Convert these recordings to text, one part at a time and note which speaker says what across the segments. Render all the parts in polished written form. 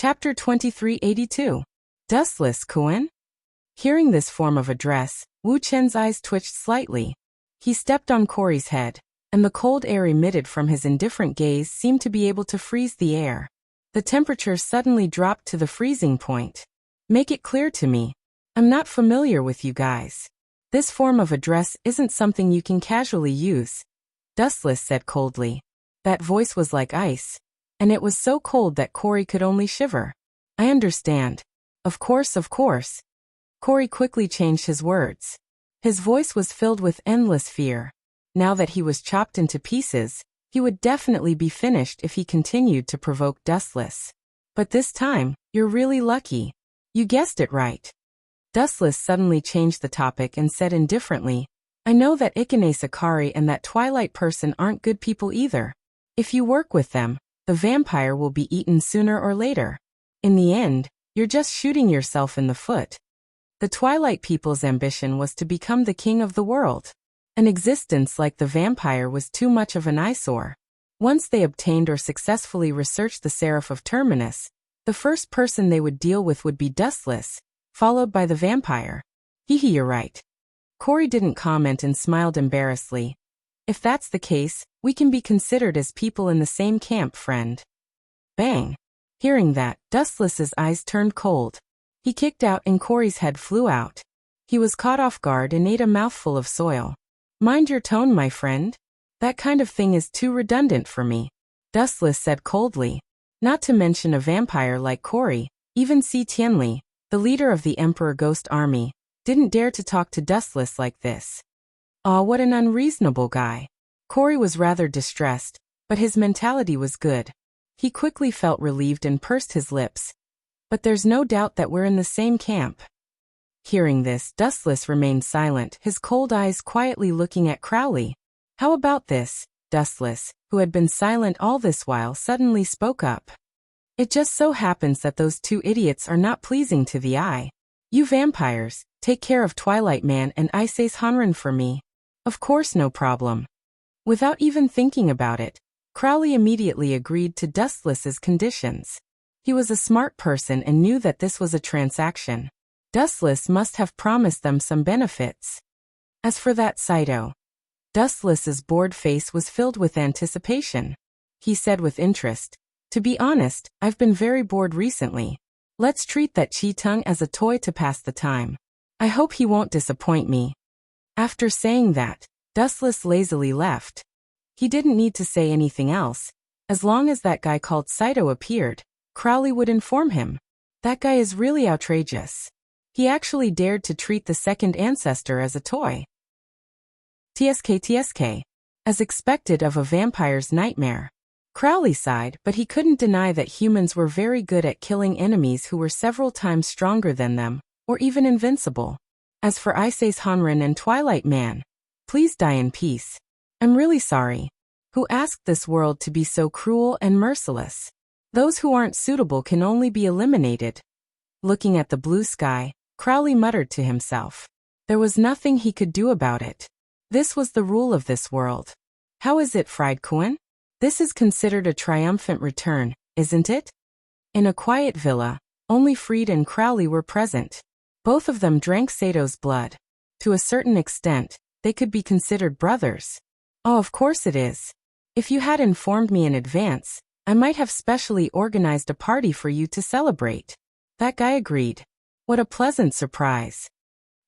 Speaker 1: Chapter 2382. Dustless Kuan? Hearing this form of address, Wu Chen's eyes twitched slightly. He stepped on Corey's head, and the cold air emitted from his indifferent gaze seemed to be able to freeze the air. The temperature suddenly dropped to the freezing point. Make it clear to me. I'm not familiar with you guys. This form of address isn't something you can casually use, Dustless said coldly. That voice was like ice, and it was so cold that Corey could only shiver. I understand. Of course. Corey quickly changed his words. His voice was filled with endless fear. Now that he was chopped into pieces, he would definitely be finished if he continued to provoke Dustless. But this time, you're really lucky. You guessed it right. Dustless suddenly changed the topic and said indifferently, I know that Ikane Sakari and that Twilight person aren't good people either. If you work with them, the vampire will be eaten sooner or later. In the end, you're just shooting yourself in the foot. The Twilight people's ambition was to become the king of the world. An existence like the vampire was too much of an eyesore. Once they obtained or successfully researched the Seraph of Terminus, the first person they would deal with would be Dustless, followed by the vampire. You're right. Corey didn't comment and smiled embarrassedly. If that's the case, we can be considered as people in the same camp, friend. Bang! Hearing that, Dustless's eyes turned cold. He kicked out and Corey's head flew out. He was caught off guard and ate a mouthful of soil. Mind your tone, my friend. That kind of thing is too redundant for me, Dustless said coldly. Not to mention a vampire like Corey, even Si Tianli, the leader of the Emperor Ghost Army, didn't dare to talk to Dustless like this. Aw, what an unreasonable guy. Corey was rather distressed, but his mentality was good. He quickly felt relieved and pursed his lips. But there's no doubt that we're in the same camp. Hearing this, Dustless remained silent, his cold eyes quietly looking at Crowley. How about this? Dustless, who had been silent all this while, suddenly spoke up. It just so happens that those two idiots are not pleasing to the eye. You vampires, take care of Twilight Man and Ise's Hanren for me. Of course, no problem. Without even thinking about it, Crowley immediately agreed to Dustless's conditions. He was a smart person and knew that this was a transaction. Dustless must have promised them some benefits. As for that Saito, Dustless's bored face was filled with anticipation. He said with interest, to be honest, I've been very bored recently. Let's treat that Chi-Tung as a toy to pass the time. I hope he won't disappoint me. After saying that, Dustless lazily left. He didn't need to say anything else. As long as that guy called Saito appeared, Crowley would inform him. That guy is really outrageous. He actually dared to treat the second ancestor as a toy. TSK. As expected of a vampire's nightmare. Crowley sighed, but he couldn't deny that humans were very good at killing enemies who were several times stronger than them, or even invincible. As for Ise's Hanren and Twilight Man, please die in peace. I'm really sorry. Who asked this world to be so cruel and merciless? Those who aren't suitable can only be eliminated. Looking at the blue sky, Crowley muttered to himself. There was nothing he could do about it. This was the rule of this world. How is it, Fried Kuan? This is considered a triumphant return, isn't it? In a quiet villa, only Fried and Crowley were present. Both of them drank Sato's blood. To a certain extent, they could be considered brothers. Oh, of course it is. If you had informed me in advance, I might have specially organized a party for you to celebrate. That guy agreed. What a pleasant surprise.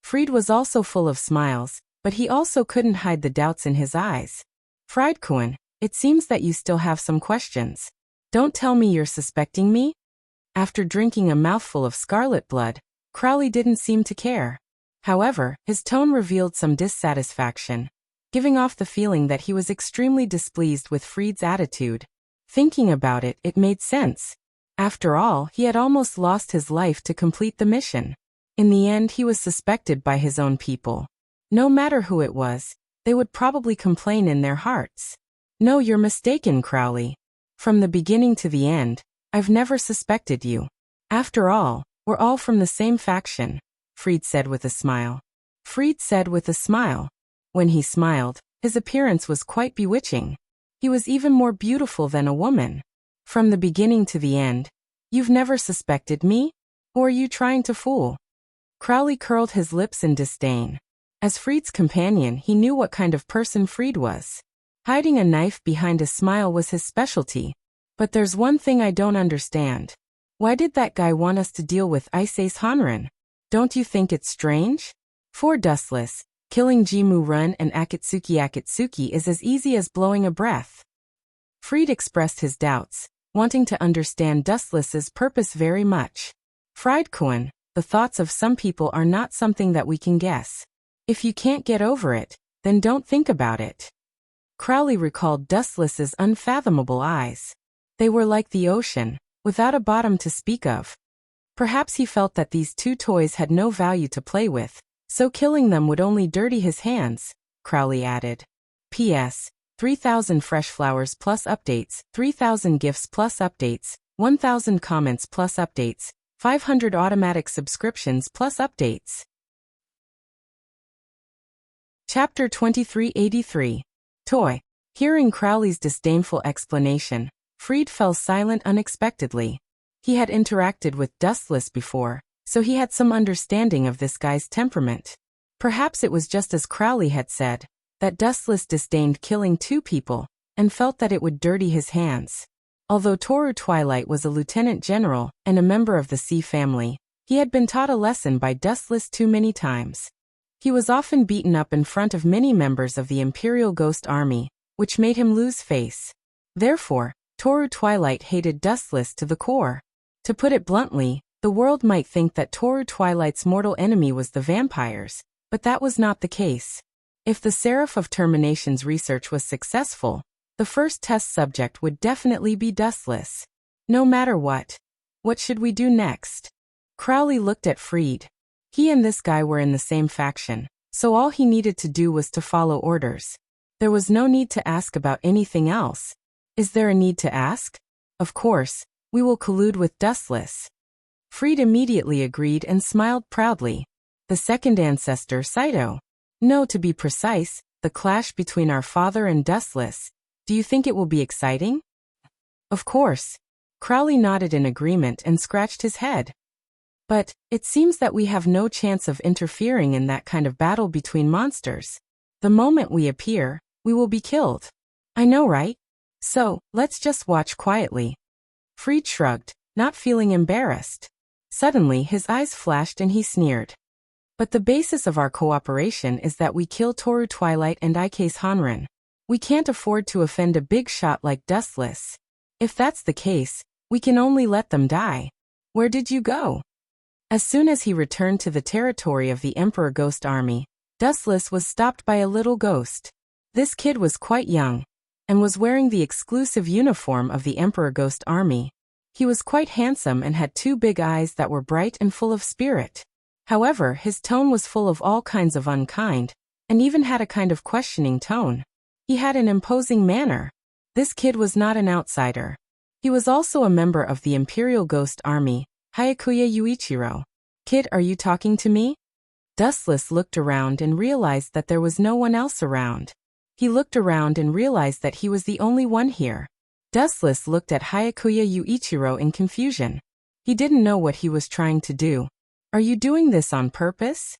Speaker 1: Fried was also full of smiles, but he also couldn't hide the doubts in his eyes. Fried Kuan, it seems that you still have some questions. Don't tell me you're suspecting me? After drinking a mouthful of scarlet blood, Crowley didn't seem to care. However, his tone revealed some dissatisfaction, giving off the feeling that he was extremely displeased with Fried's attitude. Thinking about it, it made sense. After all, he had almost lost his life to complete the mission. In the end, he was suspected by his own people. No matter who it was, they would probably complain in their hearts. No, you're mistaken, Crowley. From the beginning to the end, I've never suspected you. After all, we're all from the same faction, Fried said with a smile. When he smiled, his appearance was quite bewitching. He was even more beautiful than a woman. From the beginning to the end, You've never suspected me? Or are you trying to fool? Crowley curled his lips in disdain. As Freed's companion, he knew what kind of person Freed was. Hiding a knife behind a smile was his specialty. But there's one thing I don't understand. Why did that guy want us to deal with Ice Hanran? Don't you think it's strange? For Dustless, killing Jimu Run and Akatsuki is as easy as blowing a breath. Freed expressed his doubts, wanting to understand Dustless's purpose very much. Friedkoen, the thoughts of some people are not something that we can guess. If you can't get over it, then don't think about it. Crowley recalled Dustless's unfathomable eyes. They were like the ocean, without a bottom to speak of. Perhaps he felt that these two toys had no value to play with, so killing them would only dirty his hands, Crowley added. P.S. 3,000 fresh flowers plus updates, 3,000 gifts plus updates, 1,000 comments plus updates, 500 automatic subscriptions plus updates. Chapter 2383. Toy. Hearing Crowley's disdainful explanation, Freed fell silent unexpectedly. He had interacted with Dustless before, so he had some understanding of this guy's temperament. Perhaps it was just as Crowley had said, that Dustless disdained killing two people, and felt that it would dirty his hands. Although Toru Twilight was a lieutenant general and a member of the Sea family, he had been taught a lesson by Dustless too many times. He was often beaten up in front of many members of the Imperial Ghost Army, which made him lose face. Therefore, Toru Twilight hated Dustless to the core. To put it bluntly, the world might think that Toru Twilight's mortal enemy was the vampires, but that was not the case. If the Seraph of Termination's research was successful, the first test subject would definitely be Dustless. No matter what. What should we do next? Crowley looked at Freed. He and this guy were in the same faction, so all he needed to do was to follow orders. There was no need to ask about anything else. Is there a need to ask? Of course, we will collude with Dustless. Freed immediately agreed and smiled proudly. The second ancestor, Saito. No, to be precise, the clash between our father and Dustless. Do you think it will be exciting? Of course. Crowley nodded in agreement and scratched his head. But, it seems that we have no chance of interfering in that kind of battle between monsters. The moment we appear, we will be killed. I know, right? So, let's just watch quietly. Freed shrugged, not feeling embarrassed. Suddenly his eyes flashed and he sneered. But the basis of our cooperation is that we kill Toru Twilight and Ike's Hanran. We can't afford to offend a big shot like Dustless. If that's the case, we can only let them die. Where did you go? As soon as he returned to the territory of the Emperor Ghost Army, Dustless was stopped by a little ghost. This kid was quite young, and was wearing the exclusive uniform of the Emperor Ghost Army. He was quite handsome and had two big eyes that were bright and full of spirit. However, his tone was full of all kinds of unkind, and even had a kind of questioning tone. He had an imposing manner. This kid was not an outsider. He was also a member of the Imperial Ghost Army, Hyakuya Yuichiro. Kid, are you talking to me? Dustless looked around and realized that there was no one else around. He looked around and realized that he was the only one here. Dustless looked at Hyakuya Yuichiro in confusion. He didn't know what he was trying to do. Are you doing this on purpose?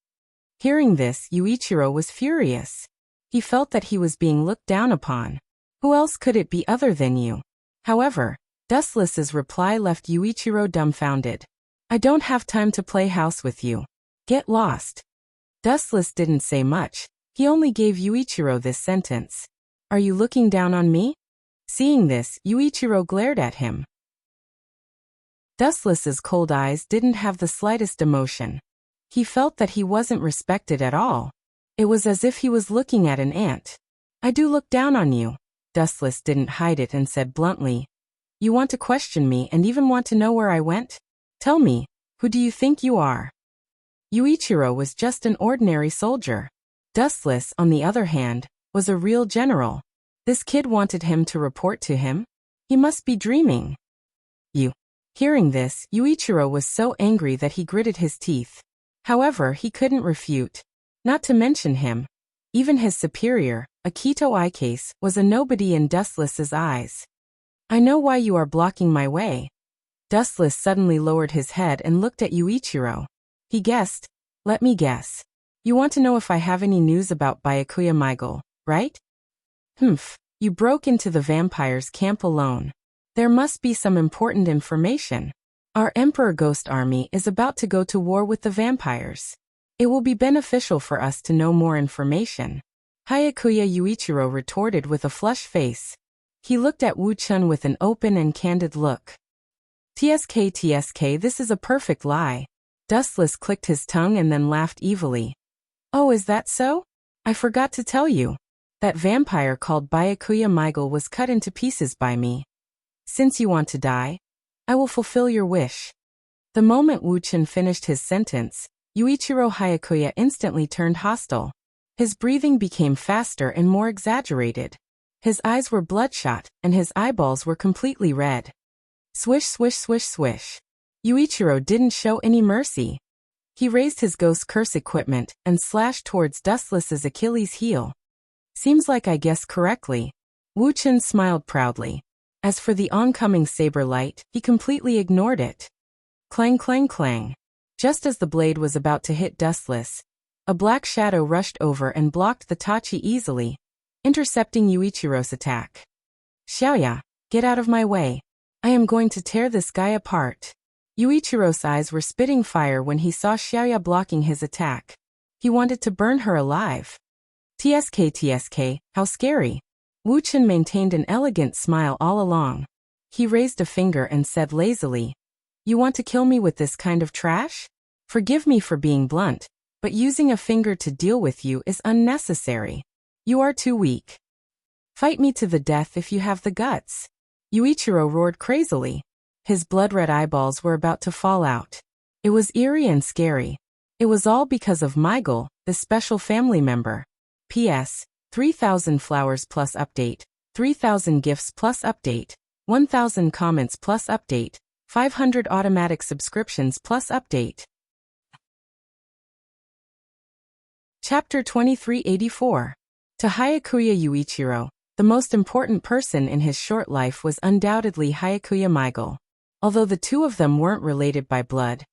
Speaker 1: Hearing this, Yuichiro was furious. He felt that he was being looked down upon. Who else could it be other than you? However, Dustless's reply left Yuichiro dumbfounded. I don't have time to play house with you. Get lost. Dustless didn't say much. He only gave Yuichiro this sentence. Are you looking down on me? Seeing this, Yuichiro glared at him. Dustless's cold eyes didn't have the slightest emotion. He felt that he wasn't respected at all. It was as if he was looking at an ant. I do look down on you. Dustless didn't hide it and said bluntly. You want to question me and even want to know where I went? Tell me, who do you think you are? Yuichiro was just an ordinary soldier. Dustless, on the other hand, was a real general. This kid wanted him to report to him? He must be dreaming. You. Hearing this, Yuichiro was so angry that he gritted his teeth. However, he couldn't refute. Not to mention him. Even his superior, Akito Ikase, was a nobody in Dustless's eyes. I know why you are blocking my way. Dustless suddenly lowered his head and looked at Yuichiro. He guessed. Let me guess. You want to know if I have any news about Byakuya Michael, right? Humph. You broke into the vampire's camp alone. There must be some important information. Our Emperor Ghost Army is about to go to war with the vampires. It will be beneficial for us to know more information. Byakuya Yuichiro retorted with a flushed face. He looked at Wu Chun with an open and candid look. TSK, this is a perfect lie. Dustless clicked his tongue and then laughed evilly. Oh, is that so? I forgot to tell you. That vampire called Byakuya Michael was cut into pieces by me. Since you want to die, I will fulfill your wish. The moment Wu Chun finished his sentence, Yuichiro Byakuya instantly turned hostile. His breathing became faster and more exaggerated. His eyes were bloodshot, and his eyeballs were completely red. Swish, swish, swish, swish. Yuichiro didn't show any mercy. He raised his ghost curse equipment and slashed towards Dustless's Achilles heel. Seems like I guessed correctly. Wu Chun smiled proudly. As for the oncoming saber light, he completely ignored it. Clang, clang, clang. Just as the blade was about to hit Dustless, a black shadow rushed over and blocked the tachi easily, intercepting Yuichiro's attack. Xiaoya, get out of my way. I am going to tear this guy apart. Yuichiro's eyes were spitting fire when he saw Xiaoya blocking his attack. He wanted to burn her alive. TSK, how scary. Wu Chun maintained an elegant smile all along. He raised a finger and said lazily, You want to kill me with this kind of trash? Forgive me for being blunt, but using a finger to deal with you is unnecessary. You are too weak. Fight me to the death if you have the guts. Yuichiro roared crazily. His blood-red eyeballs were about to fall out. It was eerie and scary. It was all because of Michael, the special family member. P.S. 3,000 flowers plus update, 3,000 gifts plus update, 1,000 comments plus update, 500 automatic subscriptions plus update. Chapter 2384. To Byakuya Yuichiro, the most important person in his short life was undoubtedly Byakuya Michael. Although the two of them weren't related by blood,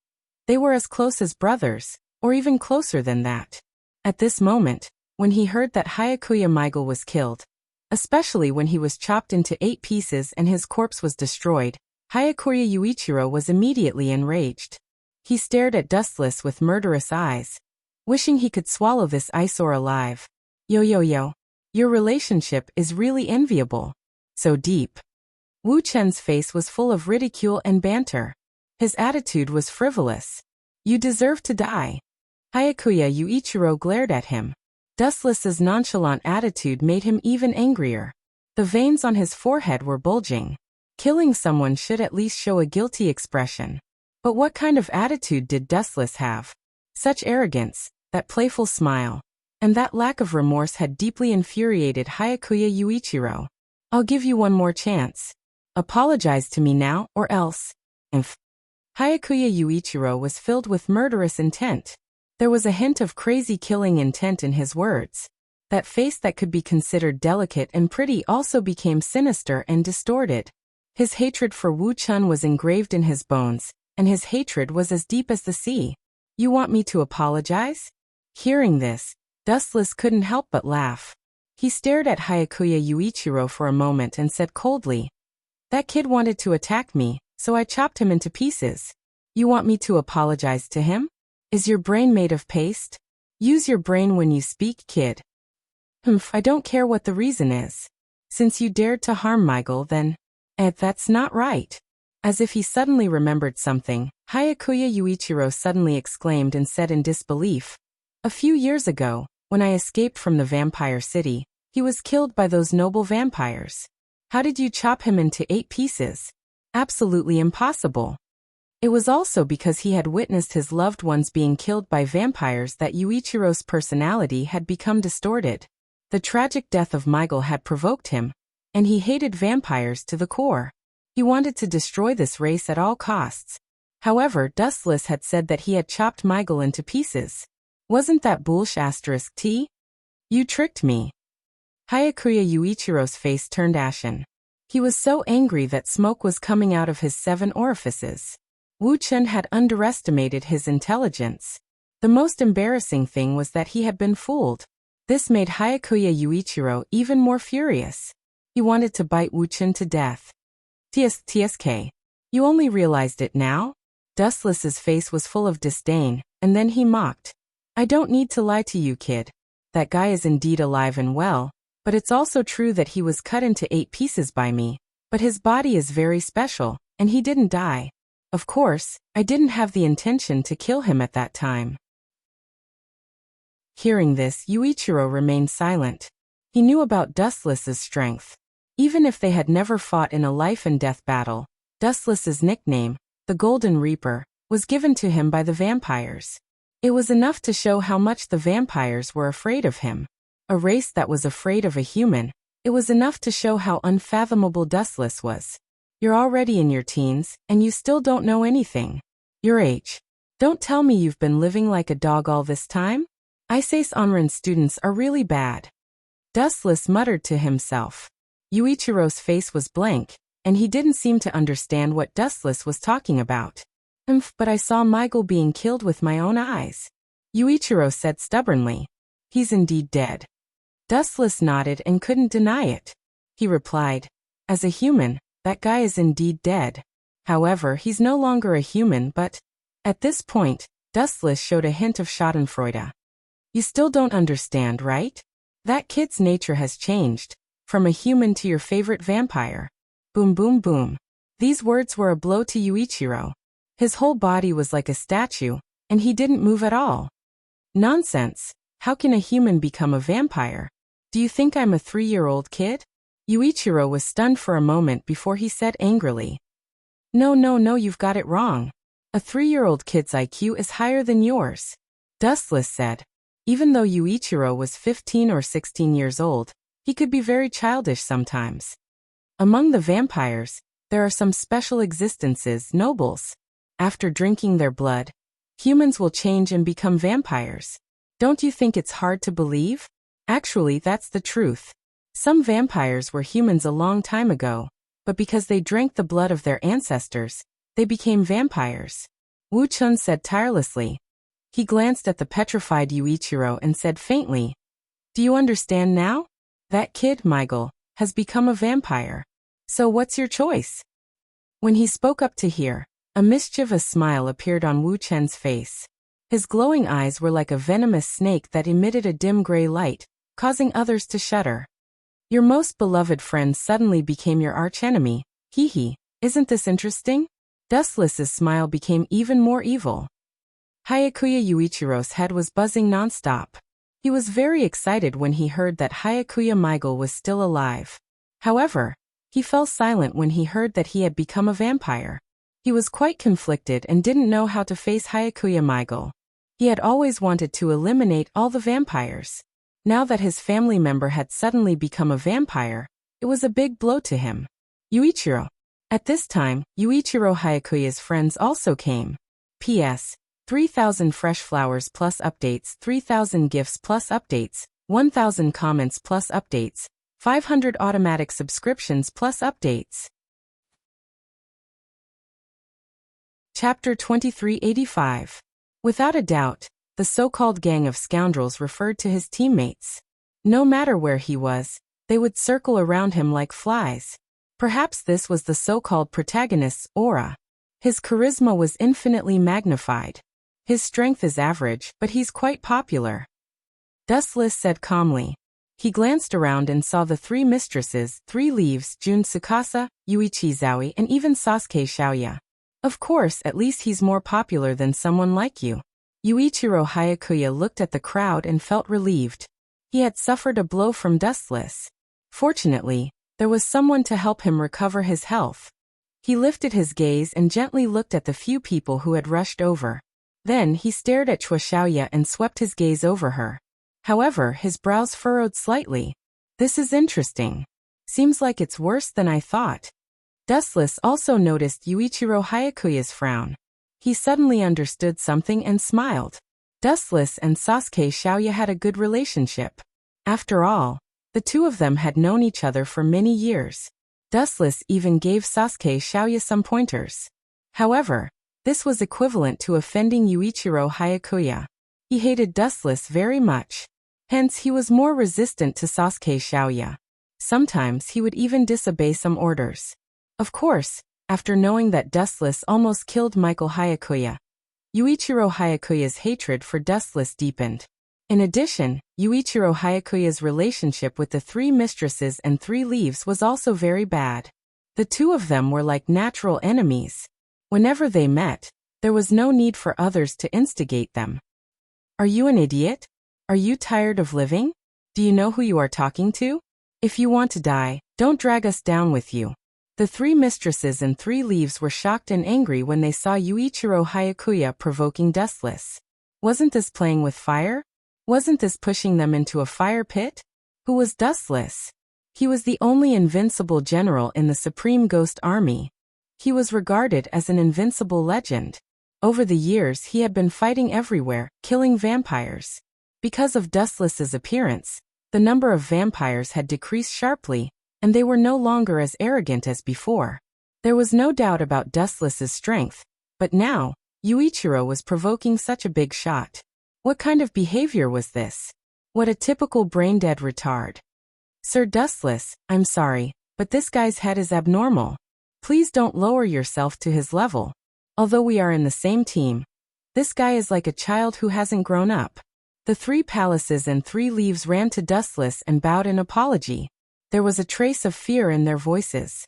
Speaker 1: they were as close as brothers, or even closer than that. At this moment, when he heard that Byakuya Michael was killed, especially when he was chopped into 8 pieces and his corpse was destroyed, Byakuya Yuichiro was immediately enraged. He stared at Dustless with murderous eyes, wishing he could swallow this eyesore alive. Yo, your relationship is really enviable. So deep. Wu Chun's face was full of ridicule and banter. His attitude was frivolous. You deserve to die. Byakuya Yuichiro glared at him. Dustless's nonchalant attitude made him even angrier. The veins on his forehead were bulging. Killing someone should at least show a guilty expression. But what kind of attitude did Dustless have? Such arrogance, that playful smile, and that lack of remorse had deeply infuriated Byakuya Yuichiro. I'll give you one more chance. Apologize to me now, or else. Byakuya Yuichiro was filled with murderous intent. There was a hint of crazy killing intent in his words. That face that could be considered delicate and pretty also became sinister and distorted. His hatred for Wu Chun was engraved in his bones, and his hatred was as deep as the sea. You want me to apologize? Hearing this, Dustless couldn't help but laugh. He stared at Byakuya Yuichiro for a moment and said coldly, That kid wanted to attack me, so I chopped him into pieces. You want me to apologize to him? Is your brain made of paste? Use your brain when you speak, kid. I don't care what the reason is. Since you dared to harm Michael, then... that's not right. As if he suddenly remembered something, Byakuya Yuichiro suddenly exclaimed and said in disbelief, A few years ago, when I escaped from the vampire city, he was killed by those noble vampires. How did you chop him into 8 pieces? Absolutely impossible. It was also because he had witnessed his loved ones being killed by vampires that Yuichiro's personality had become distorted. The tragic death of Michael had provoked him, and he hated vampires to the core. He wanted to destroy this race at all costs. However, Dustless had said that he had chopped Michael into pieces. Wasn't that bullsh*t? You tricked me. Byakuya Yuichiro's face turned ashen. He was so angry that smoke was coming out of his 7 orifices. Wu Chen had underestimated his intelligence. The most embarrassing thing was that he had been fooled. This made Hyakuya Yuichiro even more furious. He wanted to bite Wu Chen to death. TSK. You only realized it now? Dustless's face was full of disdain, and then he mocked. I don't need to lie to you, kid. That guy is indeed alive and well, but it's also true that he was cut into 8 pieces by me. But his body is very special, and he didn't die. Of course, I didn't have the intention to kill him at that time. Hearing this, Yuichiro remained silent. He knew about Dustless's strength. Even if they had never fought in a life-and-death battle, Dustless's nickname, the Golden Reaper, was given to him by the vampires. It was enough to show how much the vampires were afraid of him. A race that was afraid of a human. It was enough to show how unfathomable Dustless was. You're already in your teens, and you still don't know anything. Your age. Don't tell me you've been living like a dog all this time? Ise's Onrin students are really bad. Dustless muttered to himself. Yuichiro's face was blank, and he didn't seem to understand what Dustless was talking about. But I saw Michael being killed with my own eyes. Yuichiro said stubbornly. He's indeed dead. Dustless nodded and couldn't deny it. He replied, as a human, that guy is indeed dead. However, he's no longer a human but... At this point, Dustless showed a hint of schadenfreude. You still don't understand, right? That kid's nature has changed, from a human to your favorite vampire. Boom boom boom. These words were a blow to Yuichiro. His whole body was like a statue, and he didn't move at all. Nonsense. How can a human become a vampire? Do you think I'm a 3-year-old kid? Yuichiro was stunned for a moment before he said angrily. No, you've got it wrong. A 3-year-old kid's IQ is higher than yours. Dustless said. Even though Yuichiro was 15 or 16 years old, he could be very childish sometimes. Among the vampires, there are some special existences, nobles. After drinking their blood, humans will change and become vampires. Don't you think it's hard to believe? Actually, that's the truth. Some vampires were humans a long time ago, but because they drank the blood of their ancestors, they became vampires. Wu Chun said tirelessly. He glanced at the petrified Yuichiro and said faintly, Do you understand now? That kid, Michael, has become a vampire. So what's your choice? When he spoke up to hear, a mischievous smile appeared on Wu Chen's face. His glowing eyes were like a venomous snake that emitted a dim gray light, causing others to shudder. Your most beloved friend suddenly became your archenemy. Hee. Isn't this interesting? Dustless's smile became even more evil. Hyakuya Yuichiro's head was buzzing nonstop. He was very excited when he heard that Hyakuya Michael was still alive. However, he fell silent when he heard that he had become a vampire. He was quite conflicted and didn't know how to face Hyakuya Michael. He had always wanted to eliminate all the vampires. Now that his family member had suddenly become a vampire, it was a big blow to him. Yuichiro. At this time, Yuichiro Hyakuya's friends also came. P.S. 3,000 fresh flowers plus updates, 3,000 gifts plus updates, 1,000 comments plus updates, 500 automatic subscriptions plus updates. Chapter 2385. Without a doubt, the so-called gang of scoundrels referred to his teammates. No matter where he was, they would circle around him like flies. Perhaps this was the so-called protagonist's aura. His charisma was infinitely magnified. His strength is average, but he's quite popular. Dustless said calmly. He glanced around and saw the 3 mistresses, 3 Leaves, Jun Tsukasa, Yuichi Zaoi, and even Sasuke Xiaoya. Of course, at least he's more popular than someone like you. Yuichiro Hyakuya looked at the crowd and felt relieved. He had suffered a blow from Dustless. Fortunately, there was someone to help him recover his health. He lifted his gaze and gently looked at the few people who had rushed over. Then he stared at Chua Xiaoya and swept his gaze over her. However, his brows furrowed slightly. This is interesting. Seems like it's worse than I thought. Dustless also noticed Yuichiro Hyakuya's frown. He suddenly understood something and smiled. Dustless and Sasuke Xiaoya had a good relationship. After all, the two of them had known each other for many years. Dustless even gave Sasuke Xiaoya some pointers. However, this was equivalent to offending Yuichiro Hayakuya. He hated Dustless very much. Hence he was more resistant to Sasuke Xiaoya. Sometimes he would even disobey some orders. Of course, after knowing that Dustless almost killed Michael Hayakuya, Yuichiro Hayakuya's hatred for Dustless deepened. In addition, Yuichiro Hayakuya's relationship with the three mistresses and three leaves was also very bad. The two of them were like natural enemies. Whenever they met, there was no need for others to instigate them. Are you an idiot? Are you tired of living? Do you know who you are talking to? If you want to die, don't drag us down with you. The three mistresses and three leaves were shocked and angry when they saw Yuichiro Hayakuya provoking Dustless. Wasn't this playing with fire? Wasn't this pushing them into a fire pit? Who was Dustless? He was the only invincible general in the Supreme Ghost Army. He was regarded as an invincible legend. Over the years he had been fighting everywhere, killing vampires. Because of Dustless's appearance, the number of vampires had decreased sharply, and they were no longer as arrogant as before. There was no doubt about Dustless's strength, but now, Yuichiro was provoking such a big shot. What kind of behavior was this? What a typical brain-dead retard. Sir Dustless, I'm sorry, but this guy's head is abnormal. Please don't lower yourself to his level. Although we are in the same team, this guy is like a child who hasn't grown up. The three palaces and three leaves ran to Dustless and bowed in apology. There was a trace of fear in their voices.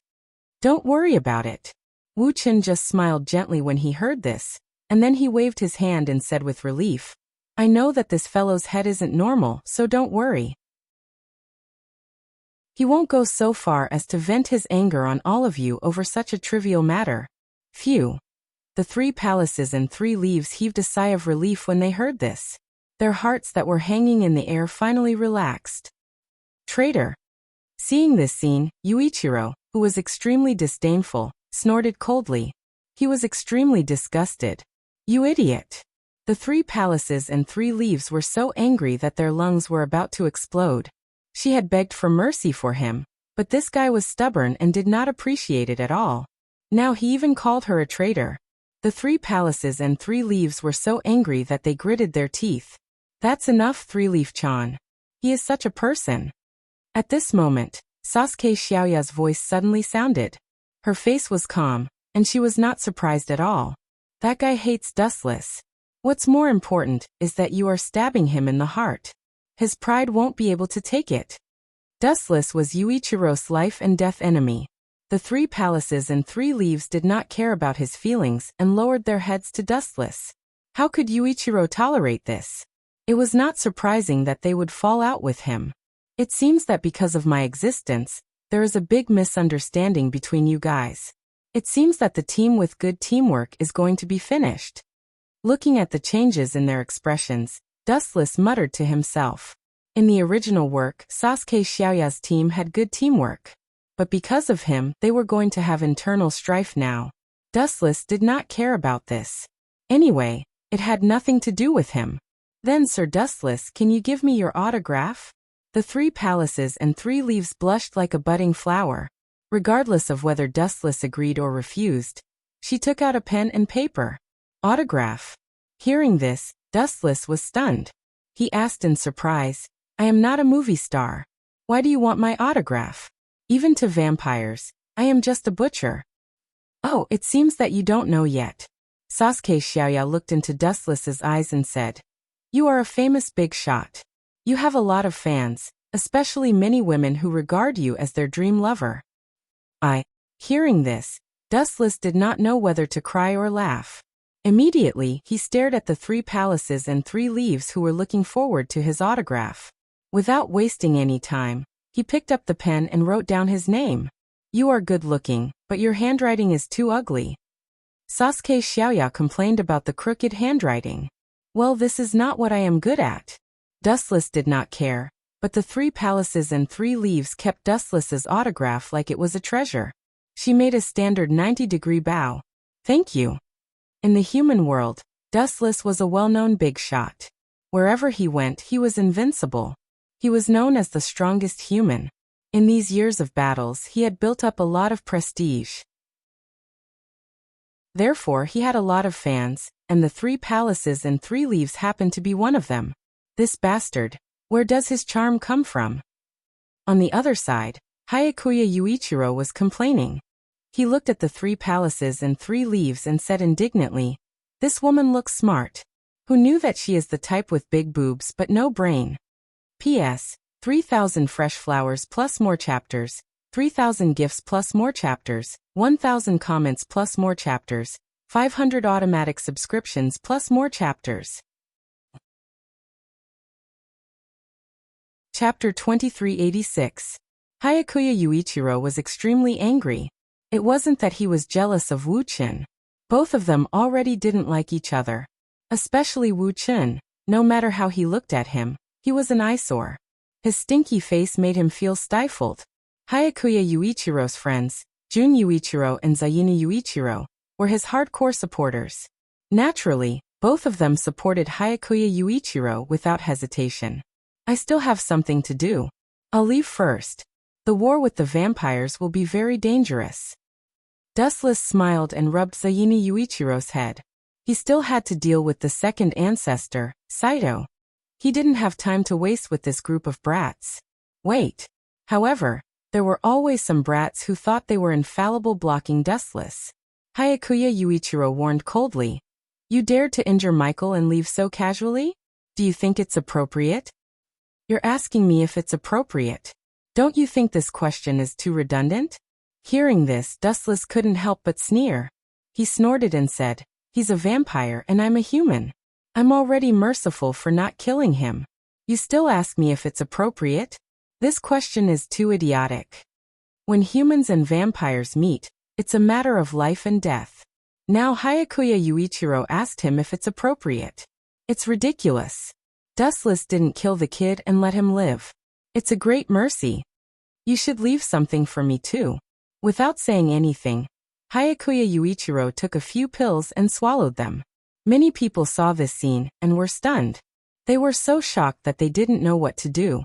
Speaker 1: Don't worry about it. Wu Qin just smiled gently when he heard this, and then he waved his hand and said with relief, I know that this fellow's head isn't normal, so don't worry. He won't go so far as to vent his anger on all of you over such a trivial matter. Phew. The three palaces and three leaves heaved a sigh of relief when they heard this. Their hearts that were hanging in the air finally relaxed. Traitor. Seeing this scene, Yuichiro, who was extremely disdainful, snorted coldly. He was extremely disgusted. You idiot. The three palaces and three leaves were so angry that their lungs were about to explode. She had begged for mercy for him, but this guy was stubborn and did not appreciate it at all. Now he even called her a traitor. The three palaces and three leaves were so angry that they gritted their teeth. That's enough, Three-Leaf-chan. He is such a person. At this moment, Sasuke Xiaoya's voice suddenly sounded. Her face was calm, and she was not surprised at all. That guy hates Dustless. What's more important is that you are stabbing him in the heart. His pride won't be able to take it. Dustless was Yuichiro's life and death enemy. The three palaces and three leaves did not care about his feelings and lowered their heads to Dustless. How could Yuichiro tolerate this? It was not surprising that they would fall out with him. It seems that because of my existence, there is a big misunderstanding between you guys. It seems that the team with good teamwork is going to be finished. Looking at the changes in their expressions, Dustless muttered to himself. In the original work, Sasuke Xiaoya's team had good teamwork. But because of him, they were going to have internal strife now. Dustless did not care about this. Anyway, it had nothing to do with him. Then, Sir Dustless, can you give me your autograph? The three palaces and three leaves blushed like a budding flower. Regardless of whether Dustless agreed or refused, she took out a pen and paper. Autograph. Hearing this, Dustless was stunned. He asked in surprise, I am not a movie star. Why do you want my autograph? Even to vampires, I am just a butcher. Oh, it seems that you don't know yet. Sasuke Xiaoya looked into Dustless's eyes and said, You are a famous big shot. You have a lot of fans, especially many women who regard you as their dream lover. Hearing this, Dustless did not know whether to cry or laugh. Immediately, he stared at the three palaces and three leaves who were looking forward to his autograph. Without wasting any time, he picked up the pen and wrote down his name. You are good-looking, but your handwriting is too ugly. Sasuke Xiaoya complained about the crooked handwriting. Well, this is not what I am good at. Dustless did not care, but the three palaces and three leaves kept Dustless's autograph like it was a treasure. She made a standard 90-degree bow. Thank you. In the human world, Dustless was a well-known big shot. Wherever he went, he was invincible. He was known as the strongest human. In these years of battles, he had built up a lot of prestige. Therefore, he had a lot of fans, and the 3 palaces and 3 leaves happened to be one of them. This bastard. Where does his charm come from? On the other side, Hyakuya Yuichiro was complaining. He looked at the 3 palaces and 3 leaves and said indignantly, "This woman looks smart. Who knew that she is the type with big boobs but no brain?" P.S. 3,000 fresh flowers plus more chapters, 3,000 gifts plus more chapters, 1,000 comments plus more chapters, 500 automatic subscriptions plus more chapters. Chapter 2386. Hyakuya Yuichiro was extremely angry. It wasn't that he was jealous of Wu Qin. Both of them already didn't like each other. Especially Wu Qin. No matter how he looked at him, he was an eyesore. His stinky face made him feel stifled. Hyakuya Yuichiro's friends, Jun Yuichiro and Zayinu Yuichiro, were his hardcore supporters. Naturally, both of them supported Hyakuya Yuichiro without hesitation. "I still have something to do. I'll leave first. The war with the vampires will be very dangerous." Dustless smiled and rubbed Zayinu Yuichiro's head. He still had to deal with the second ancestor, Saito. He didn't have time to waste with this group of brats. Wait. However, there were always some brats who thought they were infallible blocking Dustless. Hyakuya Yuichiro warned coldly. "You dared to injure Michael and leave so casually? Do you think it's appropriate?" "You're asking me if it's appropriate. Don't you think this question is too redundant?" Hearing this, Dustless couldn't help but sneer. He snorted and said, "He's a vampire and I'm a human. I'm already merciful for not killing him. You still ask me if it's appropriate? This question is too idiotic. When humans and vampires meet, it's a matter of life and death." Now Hyakuya Yuichiro asked him if it's appropriate. It's ridiculous. Dustless didn't kill the kid and let him live. It's a great mercy. You should leave something for me too. Without saying anything, Hyakuya Yuichiro took a few pills and swallowed them. Many people saw this scene and were stunned. They were so shocked that they didn't know what to do.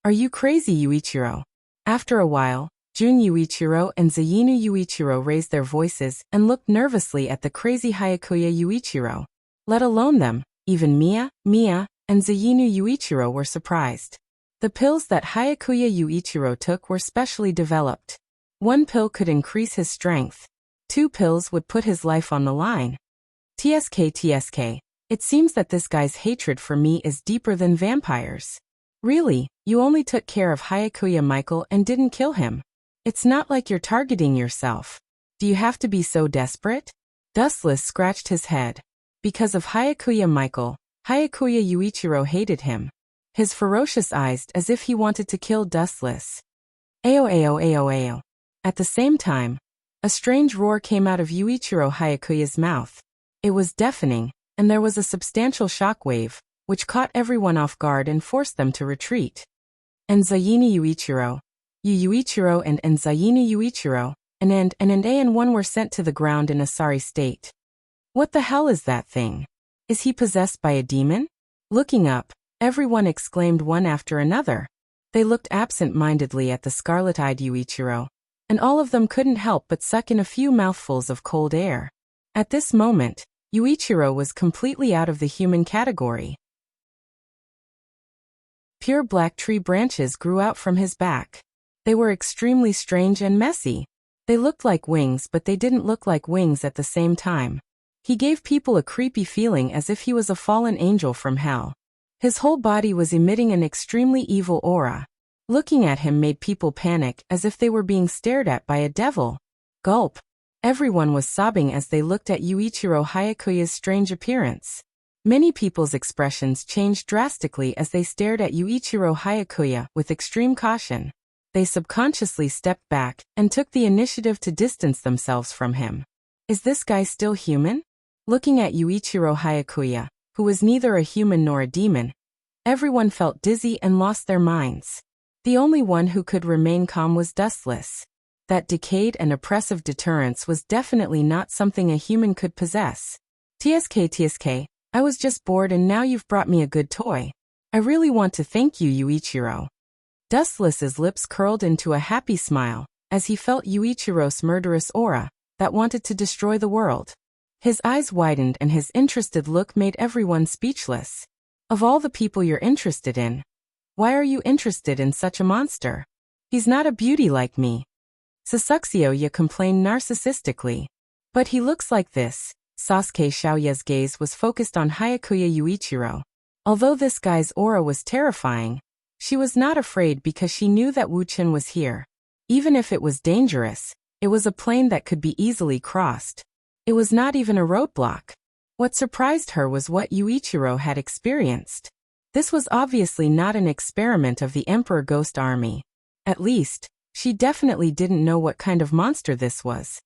Speaker 1: "Are you crazy, Yuichiro?" After a while, Jun Yuichiro and Zayinu Yuichiro raised their voices and looked nervously at the crazy Hyakuya Yuichiro. Let alone them, even Mia, and Zayinu Yuichiro were surprised. The pills that Hyakuya Yuichiro took were specially developed. 1 pill could increase his strength. 2 pills would put his life on the line. TSK, it seems that this guy's hatred for me is deeper than vampires. Really, you only took care of Hyakuya Michael and didn't kill him. It's not like you're targeting yourself. Do you have to be so desperate? Dustless scratched his head. Because of Hyakuya Michael, Hyakuya Yuichiro hated him. His ferocious eyes as if he wanted to kill Dustless. Ayo. At the same time, a strange roar came out of Yuichiro Hyakuya's mouth. It was deafening, and there was a substantial shockwave, which caught everyone off guard and forced them to retreat. And Zayinu Yuichiro, Yuichiro and Zayinu Yuichiro, and one were sent to the ground in a sorry state. What the hell is that thing? Is he possessed by a demon? Looking up, everyone exclaimed one after another. They looked absent-mindedly at the scarlet-eyed Yuichiro, and all of them couldn't help but suck in a few mouthfuls of cold air. At this moment, Yuichiro was completely out of the human category. Pure black tree branches grew out from his back. They were extremely strange and messy. They looked like wings, but they didn't look like wings at the same time. He gave people a creepy feeling as if he was a fallen angel from hell. His whole body was emitting an extremely evil aura. Looking at him made people panic as if they were being stared at by a devil. Gulp. Everyone was sobbing as they looked at Yuichiro Hyakuya's strange appearance. Many people's expressions changed drastically as they stared at Yuichiro Hyakuya with extreme caution. They subconsciously stepped back and took the initiative to distance themselves from him. Is this guy still human? Looking at Yuichiro Hyakuya, who was neither a human nor a demon, everyone felt dizzy and lost their minds. The only one who could remain calm was Dustless. That decayed and oppressive deterrence was definitely not something a human could possess. TSK, I was just bored and now you've brought me a good toy. I really want to thank you, Yuichiro. Dustless's lips curled into a happy smile as he felt Yuichiro's murderous aura that wanted to destroy the world. His eyes widened and his interested look made everyone speechless. Of all the people you're interested in, why are you interested in such a monster? He's not a beauty like me. Sasuke complained narcissistically. But he looks like this. Sasuke Xiaoya's gaze was focused on Hyakuya Yuichiro. Although this guy's aura was terrifying, she was not afraid because she knew that Wu Chen was here. Even if it was dangerous, it was a plane that could be easily crossed. It was not even a roadblock. What surprised her was what Yuichiro had experienced. This was obviously not an experiment of the Emperor Ghost Army. At least, she definitely didn't know what kind of monster this was.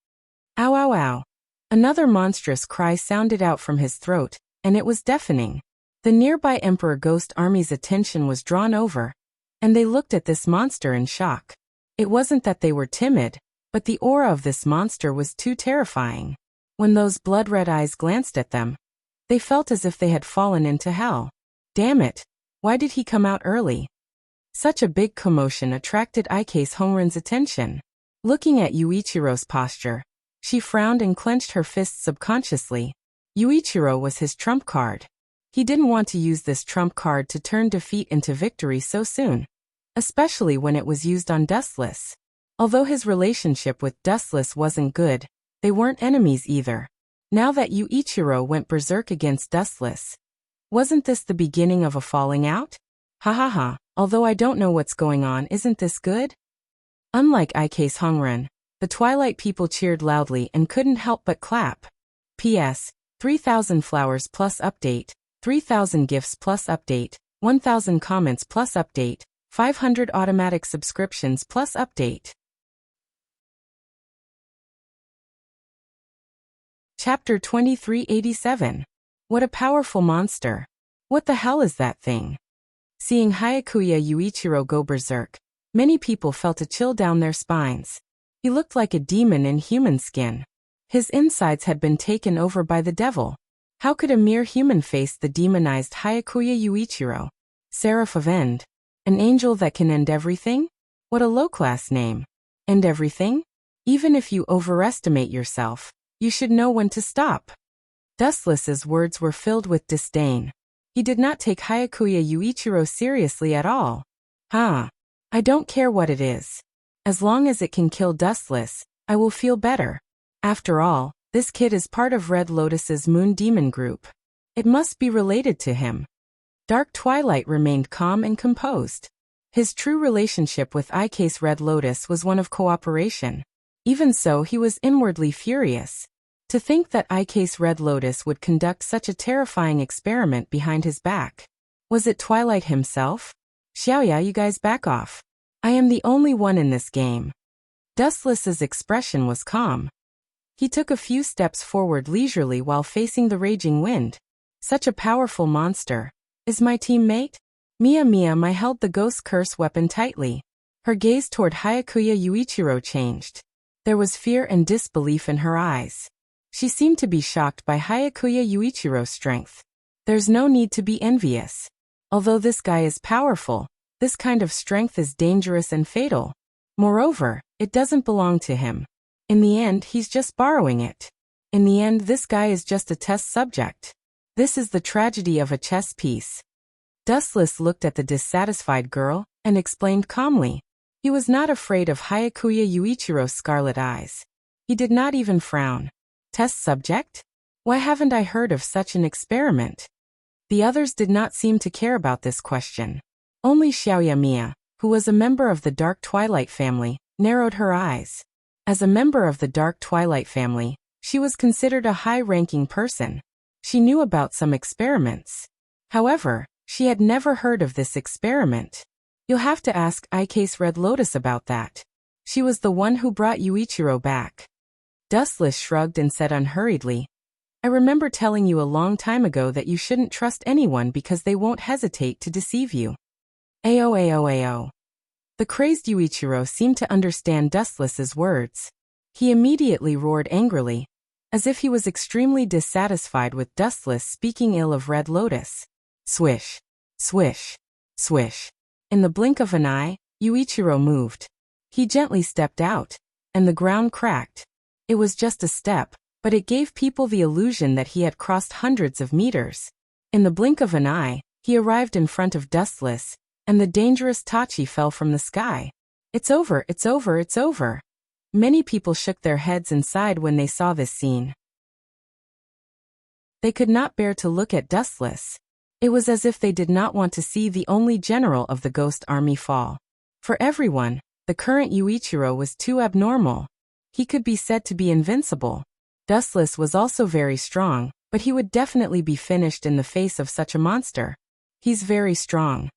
Speaker 1: Ow ow ow. Another monstrous cry sounded out from his throat, and it was deafening. The nearby Emperor Ghost Army's attention was drawn over, and they looked at this monster in shock. It wasn't that they were timid, but the aura of this monster was too terrifying. When those blood-red eyes glanced at them, they felt as if they had fallen into hell. Damn it, why did he come out early? Such a big commotion attracted Ike's Honrin's attention. Looking at Yuichiro's posture, she frowned and clenched her fists subconsciously. Yuichiro was his trump card. He didn't want to use this trump card to turn defeat into victory so soon, especially when it was used on Dustless. Although his relationship with Dustless wasn't good, they weren't enemies either. Now that Yuichiro went berserk against Dustless, wasn't this the beginning of a falling out? Ha ha ha, although I don't know what's going on, isn't this good? Unlike Ike's Honrin, the Twilight people cheered loudly and couldn't help but clap. P.S. 3,000 flowers plus update, 3,000 gifts plus update, 1,000 comments plus update, 500 automatic subscriptions plus update. Chapter 2387. What a powerful monster. What the hell is that thing? Seeing Hyakuya Yuichiro go berserk, many people felt a chill down their spines. He looked like a demon in human skin. His insides had been taken over by the devil. How could a mere human face the demonized Hyakuya Yuichiro? Seraph of End. An angel that can end everything? What a low-class name. End everything? Even if you overestimate yourself, you should know when to stop. Dustless's words were filled with disdain. He did not take Hyakuya Yuichiro seriously at all. I don't care what it is. As long as it can kill Dustless, I will feel better. After all, this kid is part of Red Lotus's Moon Demon group. It must be related to him. Dark Twilight remained calm and composed. His true relationship with Ike's Red Lotus was one of cooperation. Even so, he was inwardly furious. To think that Ike's Red Lotus would conduct such a terrifying experiment behind his back. Was it Twilight himself? Xiaoya, you guys back off. I am the only one in this game. Dustless's expression was calm. He took a few steps forward leisurely while facing the raging wind. Such a powerful monster. Is my teammate? Mia held the ghost curse weapon tightly. Her gaze toward Hyakuya Yuichiro changed. There was fear and disbelief in her eyes. She seemed to be shocked by Hyakuya Yuichiro's strength. There's no need to be envious. Although this guy is powerful, this kind of strength is dangerous and fatal. Moreover, it doesn't belong to him. In the end, he's just borrowing it. In the end, this guy is just a test subject. This is the tragedy of a chess piece. Dustless looked at the dissatisfied girl and explained calmly. He was not afraid of Hyakuya Yuichiro's scarlet eyes. He did not even frown. Test subject? Why haven't I heard of such an experiment? The others did not seem to care about this question. Only Xiaoya Mia, who was a member of the Dark Twilight family, narrowed her eyes. As a member of the Dark Twilight family, she was considered a high-ranking person. She knew about some experiments. However, she had never heard of this experiment. You'll have to ask Ike's Red Lotus about that. She was the one who brought Yuichiro back. Dustless shrugged and said unhurriedly, I remember telling you a long time ago that you shouldn't trust anyone because they won't hesitate to deceive you. Ao. The crazed Yuichiro seemed to understand Dustless's words. He immediately roared angrily, as if he was extremely dissatisfied with Dustless speaking ill of Red Lotus. Swish, swish, swish. In the blink of an eye, Yuichiro moved. He gently stepped out, and the ground cracked. It was just a step, but it gave people the illusion that he had crossed hundreds of meters. In the blink of an eye, he arrived in front of Dustless, and the dangerous Tachi fell from the sky. It's over, it's over, it's over. Many people shook their heads and sighed when they saw this scene. They could not bear to look at Dustless. It was as if they did not want to see the only general of the ghost army fall. For everyone, the current Yuichiro was too abnormal. He could be said to be invincible. Dustless was also very strong, but he would definitely be finished in the face of such a monster. He's very strong.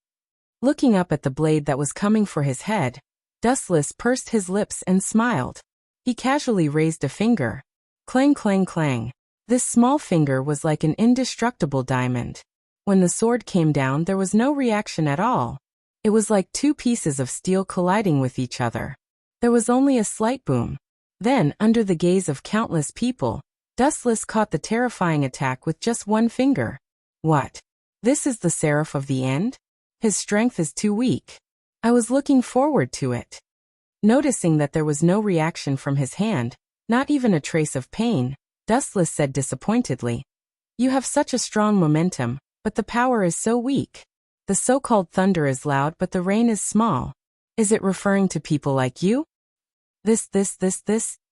Speaker 1: Looking up at the blade that was coming for his head, Dustless pursed his lips and smiled. He casually raised a finger. Clang, clang, clang. This small finger was like an indestructible diamond. When the sword came down, there was no reaction at all. It was like two pieces of steel colliding with each other. There was only a slight boom. Then, under the gaze of countless people, Dustless caught the terrifying attack with just one finger. What? This is the Seraph of the End? His strength is too weak. I was looking forward to it. Noticing that there was no reaction from his hand, not even a trace of pain, Dustless said disappointedly, "You have such a strong momentum, but the power is so weak. The so-called thunder is loud but the rain is small. Is it referring to people like you? This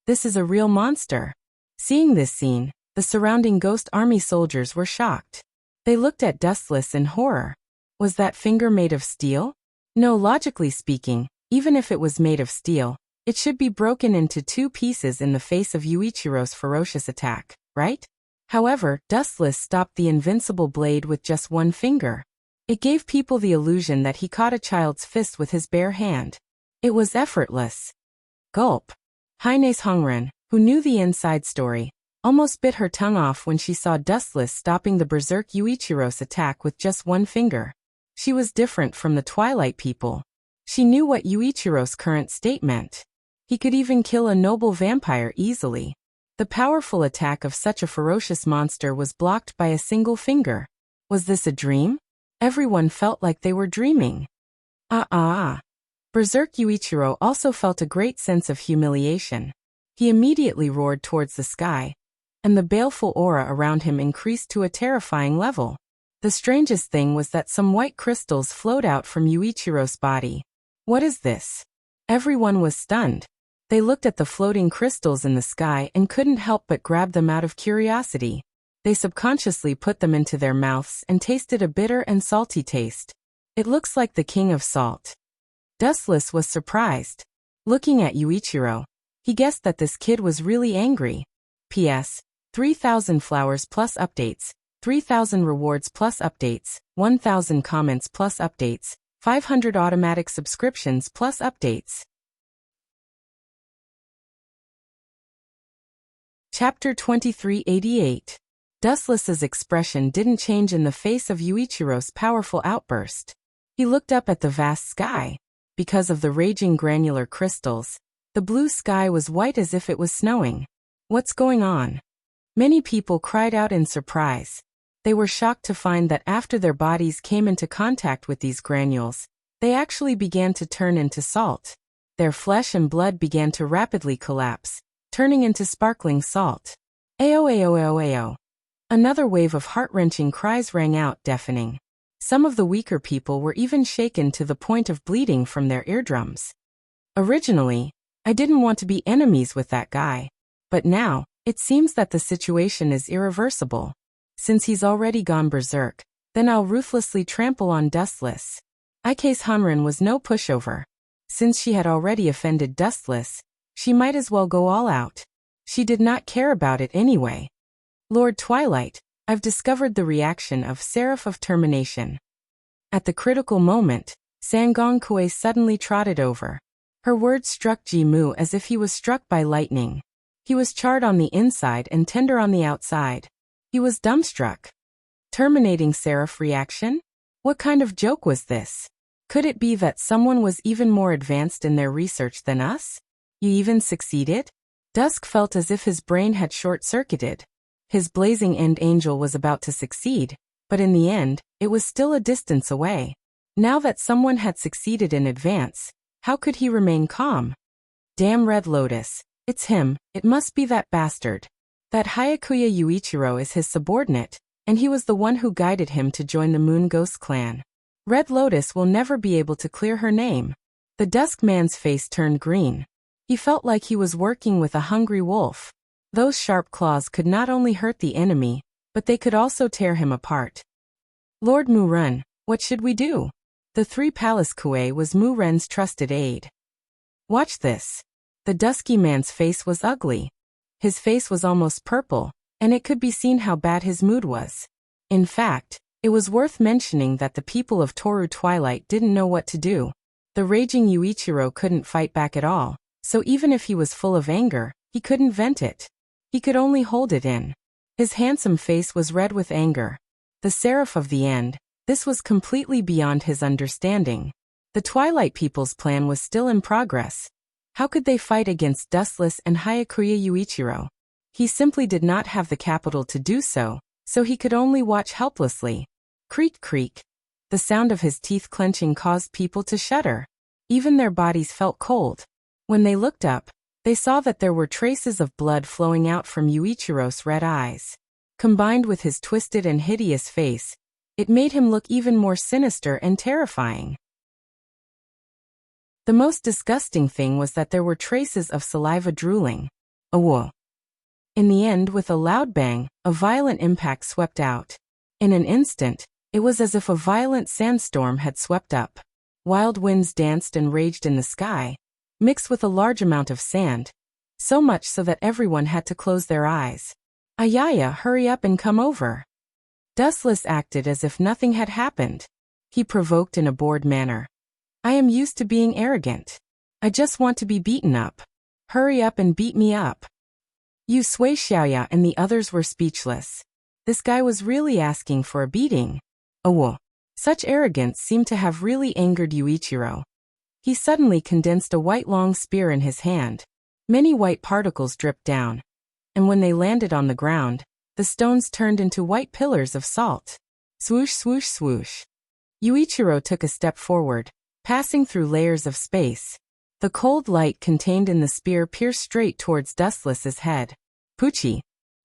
Speaker 1: is a real monster." Seeing this scene, the surrounding ghost army soldiers were shocked. They looked at Dustless in horror. Was that finger made of steel? No, logically speaking, even if it was made of steel, it should be broken into two pieces in the face of Yuichiro's ferocious attack, right? However, Dustless stopped the invincible blade with just one finger. It gave people the illusion that he caught a child's fist with his bare hand. It was effortless. Gulp. Haine's Hongren, who knew the inside story, almost bit her tongue off when she saw Dustless stopping the berserk Yuichiro's attack with just one finger. She was different from the Twilight people. She knew what Yuichiro's current state meant. He could even kill a noble vampire easily. The powerful attack of such a ferocious monster was blocked by a single finger. Was this a dream? Everyone felt like they were dreaming. Berserk Yuichiro also felt a great sense of humiliation. He immediately roared towards the sky, and the baleful aura around him increased to a terrifying level. The strangest thing was that some white crystals flowed out from Yuichiro's body. What is this? Everyone was stunned. They looked at the floating crystals in the sky and couldn't help but grab them out of curiosity. They subconsciously put them into their mouths and tasted a bitter and salty taste. It looks like the king of salt. Dustless was surprised. Looking at Yuichiro, he guessed that this kid was really angry. P.S. 3,000 flowers plus updates, 3,000 rewards plus updates, 1,000 comments plus updates, 500 automatic subscriptions plus updates. Chapter 2388. Dustless's expression didn't change in the face of Yuichiro's powerful outburst. He looked up at the vast sky. Because of the raging granular crystals, the blue sky was white as if it was snowing. What's going on? Many people cried out in surprise. They were shocked to find that after their bodies came into contact with these granules, they actually began to turn into salt. Their flesh and blood began to rapidly collapse, turning into sparkling salt. Ayo ayo ayo ayo. Another wave of heart-wrenching cries rang out, deafening. Some of the weaker people were even shaken to the point of bleeding from their eardrums. Originally, I didn't want to be enemies with that guy. But now, it seems that the situation is irreversible. Since he's already gone berserk, then I'll ruthlessly trample on Dustless. Ike's Hanren was no pushover. Since she had already offended Dustless, she might as well go all out. She did not care about it anyway. Lord Twilight, I've discovered the reaction of Seraph of Termination. At the critical moment, Sangong Kue suddenly trotted over. Her words struck Ji Mu as if he was struck by lightning. He was charred on the inside and tender on the outside. He was dumbstruck. Terminating Seraph reaction? What kind of joke was this? Could it be that someone was even more advanced in their research than us? You even succeeded? Dusk felt as if his brain had short-circuited. His blazing end angel was about to succeed, but in the end, it was still a distance away. Now that someone had succeeded in advance, How could he remain calm? Damn Red Lotus. It's him, it must be that bastard. That Hyakuya Yuichiro is his subordinate, and he was the one who guided him to join the Moon Ghost clan. Red Lotus will never be able to clear her name. The Dusk Man's face turned green. He felt like he was working with a hungry wolf. Those sharp claws could not only hurt the enemy, but they could also tear him apart. Lord Muren, what should we do? The Three Palace Kue was Muren's trusted aide. Watch this. The dusky man's face was ugly. His face was almost purple, and it could be seen how bad his mood was. In fact, it was worth mentioning that the people of Toru Twilight didn't know what to do. The raging Yuichiro couldn't fight back at all, so even if he was full of anger, he couldn't vent it. He could only hold it in. His handsome face was red with anger. The Seraph of the End, this was completely beyond his understanding. The Twilight People's plan was still in progress. How could they fight against Dustless and Hyakuya Yuichiro? He simply did not have the capital to do so he could only watch helplessly. Creak creak. The sound of his teeth clenching caused people to shudder. Even their bodies felt cold. When they looked up, they saw that there were traces of blood flowing out from Yuichiro's red eyes. Combined with his twisted and hideous face, it made him look even more sinister and terrifying. The most disgusting thing was that there were traces of saliva drooling. Awoo. In the end, with a loud bang, a violent impact swept out. In an instant, it was as if a violent sandstorm had swept up. Wild winds danced and raged in the sky, mixed with a large amount of sand, so much so that everyone had to close their eyes. Ayaya, hurry up and come over. Dustless acted as if nothing had happened. He provoked in a bored manner. I am used to being arrogant. I just want to be beaten up. Hurry up and beat me up. Yu Sui Xiaoya and the others were speechless. This guy was really asking for a beating. Oh, such arrogance seemed to have really angered Yuichiro. He suddenly condensed a white long spear in his hand. Many white particles dripped down, and when they landed on the ground, the stones turned into white pillars of salt. Swoosh swoosh swoosh. Yuichiro took a step forward, passing through layers of space. The cold light contained in the spear pierced straight towards Dustless's head. Poochie.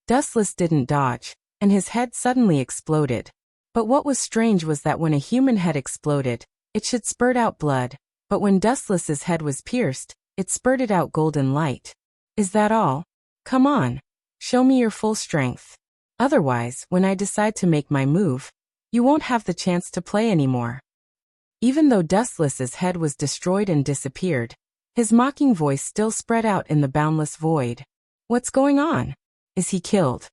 Speaker 1: Dustless didn't dodge, and his head suddenly exploded. But what was strange was that when a human head exploded, it should spurt out blood, but when Dustless's head was pierced, it spurted out golden light. Is that all? Come on. Show me your full strength. Otherwise, when I decide to make my move, you won't have the chance to play anymore. Even though Dustless's head was destroyed and disappeared, his mocking voice still spread out in the boundless void. What's going on? Is he killed?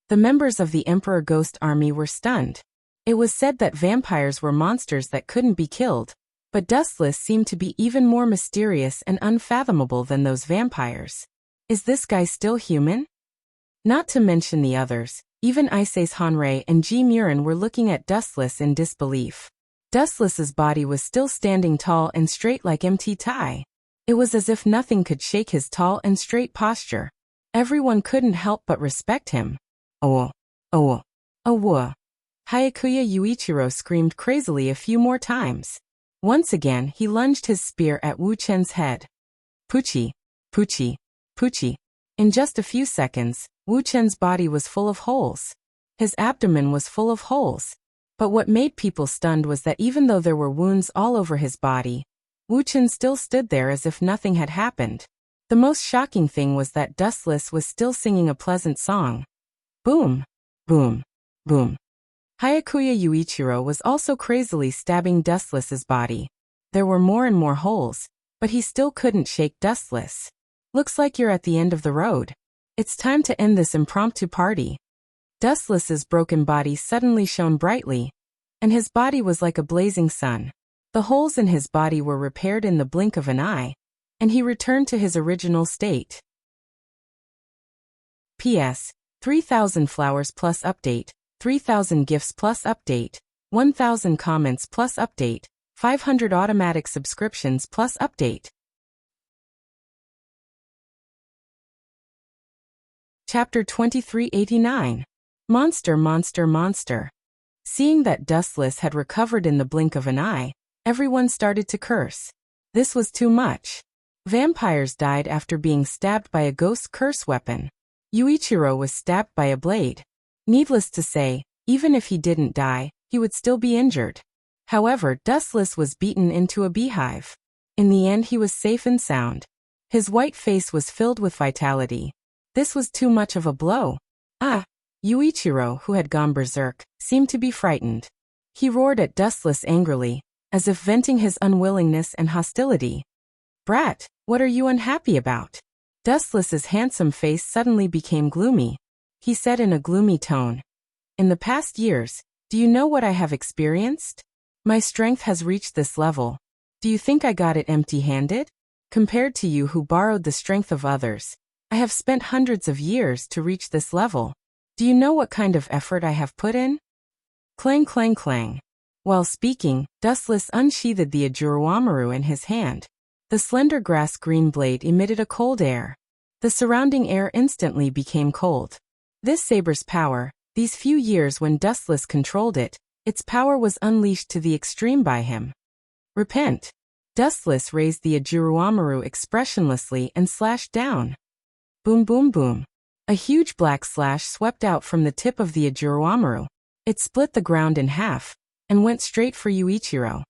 Speaker 1: The members of the Emperor Ghost Army were stunned. It was said that vampires were monsters that couldn't be killed, but Dustless seemed to be even more mysterious and unfathomable than those vampires. Is this guy still human? Not to mention the others, even Ise's Hanrei and Ji Murin were looking at Dustless in disbelief. Dustless's body was still standing tall and straight like MT Tai. It was as if nothing could shake his tall and straight posture. Everyone couldn't help but respect him. Oh, oh, oh. Hyakuya Yuichiro screamed crazily a few more times. Once again, he lunged his spear at Wu Chen's head. Poochie, Poochie, Poochie. In just a few seconds, Wu Chen's body was full of holes. His abdomen was full of holes. But what made people stunned was that even though there were wounds all over his body, Wu Chen still stood there as if nothing had happened. The most shocking thing was that Dustless was still singing a pleasant song. Boom, boom, boom. Hyakuya Yuichiro was also crazily stabbing Dustless's body. There were more and more holes, but he still couldn't shake Dustless. Looks like you're at the end of the road. It's time to end this impromptu party. Dustless's broken body suddenly shone brightly, and his body was like a blazing sun. The holes in his body were repaired in the blink of an eye, and he returned to his original state. P.S. 3,000 flowers plus update, 3,000 gifts plus update, 1,000 comments plus update, 500 automatic subscriptions plus update. Chapter 2389. Monster, Monster, Monster. Seeing that Dustless had recovered in the blink of an eye, everyone started to curse. This was too much. Vampires died after being stabbed by a ghost curse weapon. Yuichiro was stabbed by a blade. Needless to say, even if he didn't die, he would still be injured. However, Dustless was beaten into a beehive. In the end, he was safe and sound. His white face was filled with vitality. This was too much of a blow. Ah! Yuichiro, who had gone berserk, seemed to be frightened. He roared at Dustless angrily, as if venting his unwillingness and hostility. Brat, what are you unhappy about? Dustless's handsome face suddenly became gloomy. He said in a gloomy tone, in the past years, do you know what I have experienced? My strength has reached this level. Do you think I got it empty-handed? Compared to you who borrowed the strength of others, I have spent hundreds of years to reach this level. Do you know what kind of effort I have put in? Clang clang clang. While speaking, Dustless unsheathed the Ajuruamaru in his hand. The slender grass-green blade emitted a cold air. The surrounding air instantly became cold. This saber's power, these few years when Dustless controlled it, its power was unleashed to the extreme by him. Repent. Dustless raised the Ajuruamaru expressionlessly and slashed down. Boom boom boom. A huge black slash swept out from the tip of the Ajuruamaru. It split the ground in half, and went straight for Yuichiro.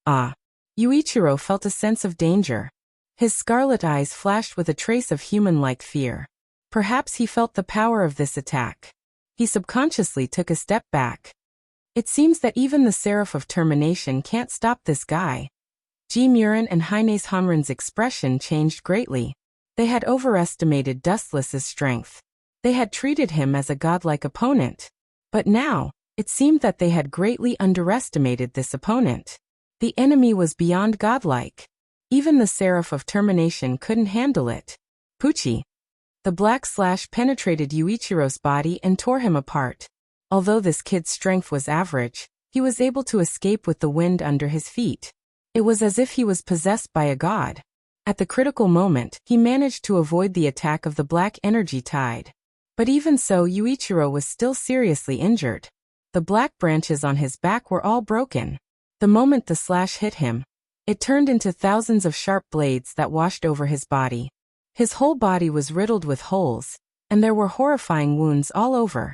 Speaker 1: Ah! Yuichiro felt a sense of danger. His scarlet eyes flashed with a trace of human-like fear. Perhaps he felt the power of this attack. He subconsciously took a step back. It seems that even the Seraph of Termination can't stop this guy. Ji Murin and Haine's Hanren's expression changed greatly. They had overestimated Dustless's strength. They had treated him as a godlike opponent. But now, it seemed that they had greatly underestimated this opponent. The enemy was beyond godlike. Even the Seraph of Termination couldn't handle it. Poochie. The black slash penetrated Yuichiro's body and tore him apart. Although this kid's strength was average, he was able to escape with the wind under his feet. It was as if he was possessed by a god. At the critical moment, he managed to avoid the attack of the black energy tide. But even so, Yuichiro was still seriously injured. The black branches on his back were all broken. The moment the slash hit him, it turned into thousands of sharp blades that washed over his body. His whole body was riddled with holes, and there were horrifying wounds all over.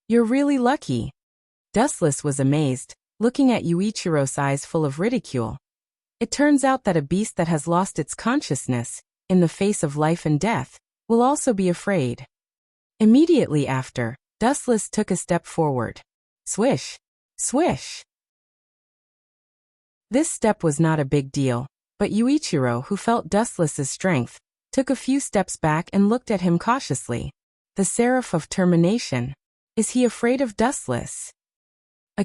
Speaker 1: You're really lucky. Dustless was amazed, looking at Yuichiro's eyes full of ridicule. It turns out that a beast that has lost its consciousness, in the face of life and death, will also be afraid. Immediately after, Dustless took a step forward. Swish! Swish! This step was not a big deal, but Yuichiro, who felt Dustless's strength, took a few steps back and looked at him cautiously. The Seraph of Termination. Is he afraid of Dustless?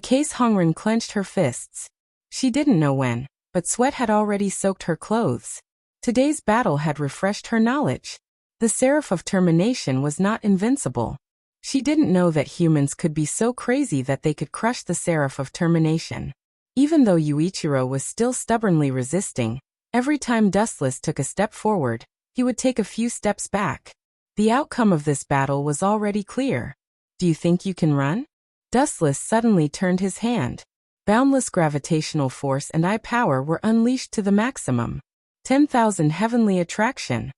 Speaker 1: Case Hongren clenched her fists. She didn't know when, but sweat had already soaked her clothes. Today's battle had refreshed her knowledge. The Seraph of Termination was not invincible. She didn't know that humans could be so crazy that they could crush the Seraph of Termination. Even though Yuichiro was still stubbornly resisting, every time Dustless took a step forward, he would take a few steps back. The outcome of this battle was already clear. Do you think you can run? Dustless suddenly turned his hand. Boundless gravitational force and eye power were unleashed to the maximum. 10,000 heavenly attraction.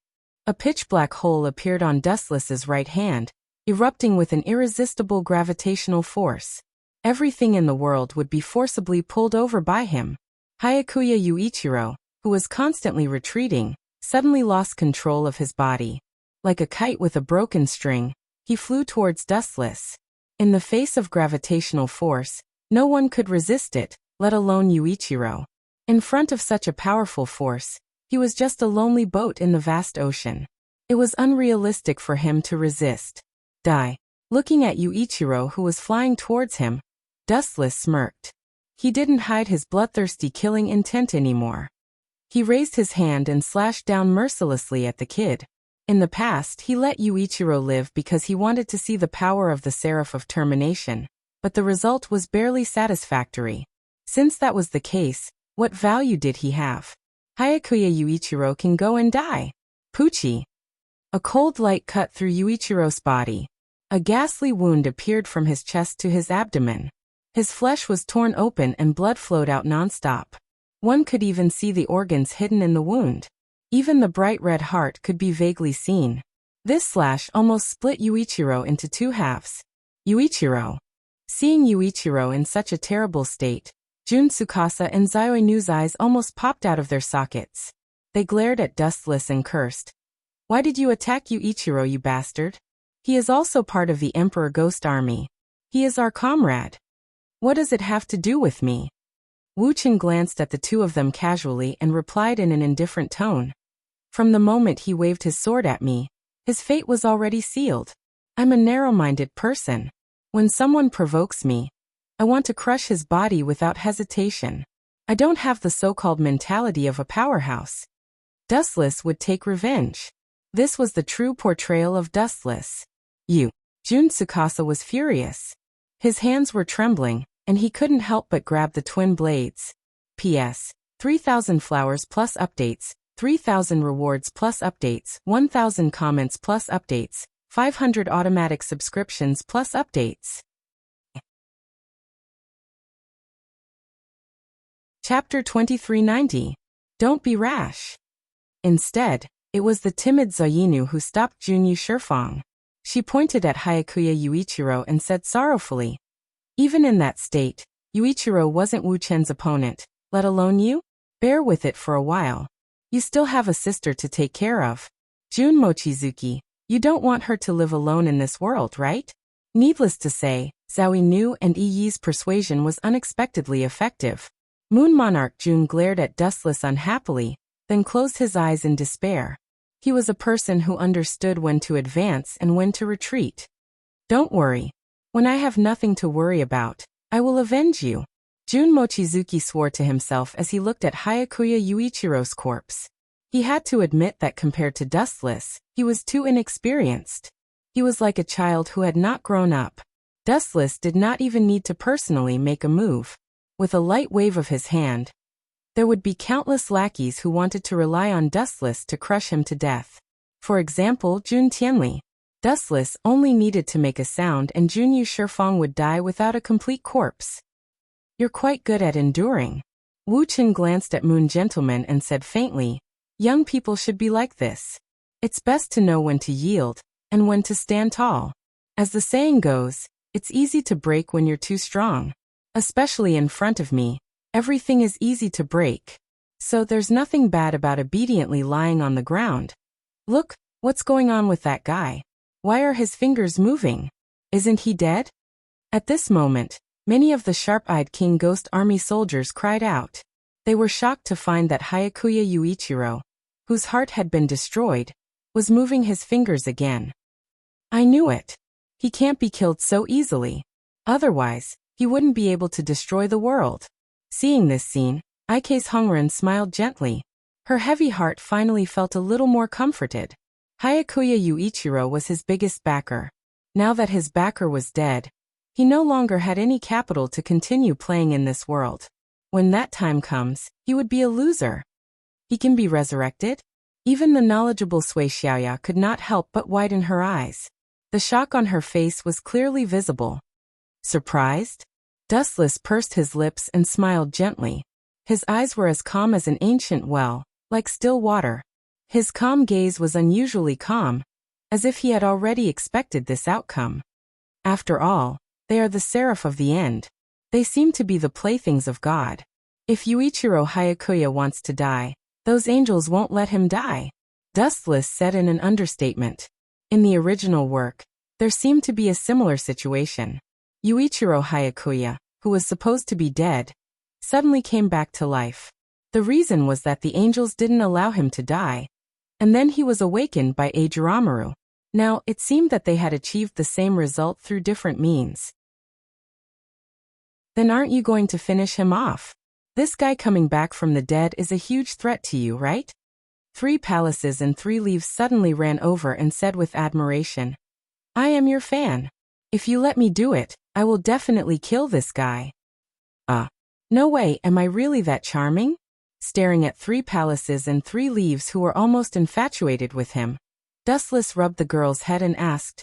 Speaker 1: A pitch-black hole appeared on Dustless's right hand, erupting with an irresistible gravitational force. Everything in the world would be forcibly pulled over by him. Hyakuya Yuichiro, who was constantly retreating, suddenly lost control of his body. Like a kite with a broken string, he flew towards Dustless. In the face of gravitational force, no one could resist it, let alone Yuichiro. In front of such a powerful force, he was just a lonely boat in the vast ocean. It was unrealistic for him to resist. Die. Looking at Yuichiro, who was flying towards him, Dustless smirked. He didn't hide his bloodthirsty killing intent anymore. He raised his hand and slashed down mercilessly at the kid. In the past, he let Yuichiro live because he wanted to see the power of the Seraph of Termination, but the result was barely satisfactory. Since that was the case, what value did he have? Hyakuya Yuichiro can go and die. Poochie. A cold light cut through Yuichiro's body. A ghastly wound appeared from his chest to his abdomen. His flesh was torn open and blood flowed out nonstop. One could even see the organs hidden in the wound. Even the bright red heart could be vaguely seen. This slash almost split Yuichiro into two halves. Yuichiro. Seeing Yuichiro in such a terrible state, Jun Tsukasa and Zioinu's eyes almost popped out of their sockets. They glared at Dustless and cursed. Why did you attack Yuichiro, you bastard? He is also part of the Emperor Ghost Army. He is our comrade. What does it have to do with me? Wu Chen glanced at the two of them casually and replied in an indifferent tone. From the moment he waved his sword at me, his fate was already sealed. I'm a narrow-minded person. When someone provokes me, I want to crush his body without hesitation. I don't have the so-called mentality of a powerhouse. Dustless would take revenge. This was the true portrayal of Dustless. Jun Tsukasa was furious. His hands were trembling, and he couldn't help but grab the twin blades. P.S. 3,000 flowers plus updates, 3,000 rewards plus updates, 1,000 comments plus updates, 500 automatic subscriptions plus updates. Chapter 2390. Don't be rash. Instead, it was the timid Zayinu who stopped Junyu Shifang. She pointed at Hyakuya Yuichiro and said sorrowfully, even in that state, Yuichiro wasn't Wu Chen's opponent, let alone you? Bear with it for a while. You still have a sister to take care of. Jun Mochizuki, you don't want her to live alone in this world, right? Needless to say, Zioinu and Yi's persuasion was unexpectedly effective. Moon Monarch Jun glared at Dustless unhappily, then closed his eyes in despair. He was a person who understood when to advance and when to retreat. Don't worry. When I have nothing to worry about, I will avenge you. Jun Mochizuki swore to himself as he looked at Hyakuya Yuichiro's corpse. He had to admit that compared to Dustless, he was too inexperienced. He was like a child who had not grown up. Dustless did not even need to personally make a move. With a light wave of his hand, there would be countless lackeys who wanted to rely on Dustless to crush him to death. For example, Jun Tianli. Dustless only needed to make a sound and Junyu Shifang would die without a complete corpse. You're quite good at enduring. Wu Chen glanced at Moon Gentleman and said faintly, young people should be like this. It's best to know when to yield, and when to stand tall. As the saying goes, it's easy to break when you're too strong. Especially in front of me, everything is easy to break. So there's nothing bad about obediently lying on the ground. Look, what's going on with that guy? Why are his fingers moving? Isn't he dead? At this moment, many of the sharp-eyed King Ghost Army soldiers cried out. They were shocked to find that Hyakuya Yuichiro, whose heart had been destroyed, was moving his fingers again. I knew it. He can't be killed so easily. Otherwise, he wouldn't be able to destroy the world. Seeing this scene, Ike's Hongren smiled gently. Her heavy heart finally felt a little more comforted. Hyakuya Yuichiro was his biggest backer. Now that his backer was dead, he no longer had any capital to continue playing in this world. When that time comes, he would be a loser. He can be resurrected? Even the knowledgeable Sui Xiaoya could not help but widen her eyes. The shock on her face was clearly visible. Surprised? Dustless pursed his lips and smiled gently. His eyes were as calm as an ancient well, like still water. His calm gaze was unusually calm, as if he had already expected this outcome. After all, they are the seraph of the end. They seem to be the playthings of God. If Yuichiro Hyakuya wants to die, those angels won't let him die. Dustless said in an understatement. In the original work, there seemed to be a similar situation. Yuichiro Hyakuya, who was supposed to be dead, suddenly came back to life. The reason was that the angels didn't allow him to die, and then he was awakened by Ajiromaru. Now, it seemed that they had achieved the same result through different means. Then aren't you going to finish him off? This guy coming back from the dead is a huge threat to you, right? 3 palaces and 3 leaves suddenly ran over and said with admiration, I am your fan. If you let me do it, I will definitely kill this guy. No way, am I really that charming? Staring at 3 palaces and 3 leaves who were almost infatuated with him, Dustless rubbed the girl's head and asked,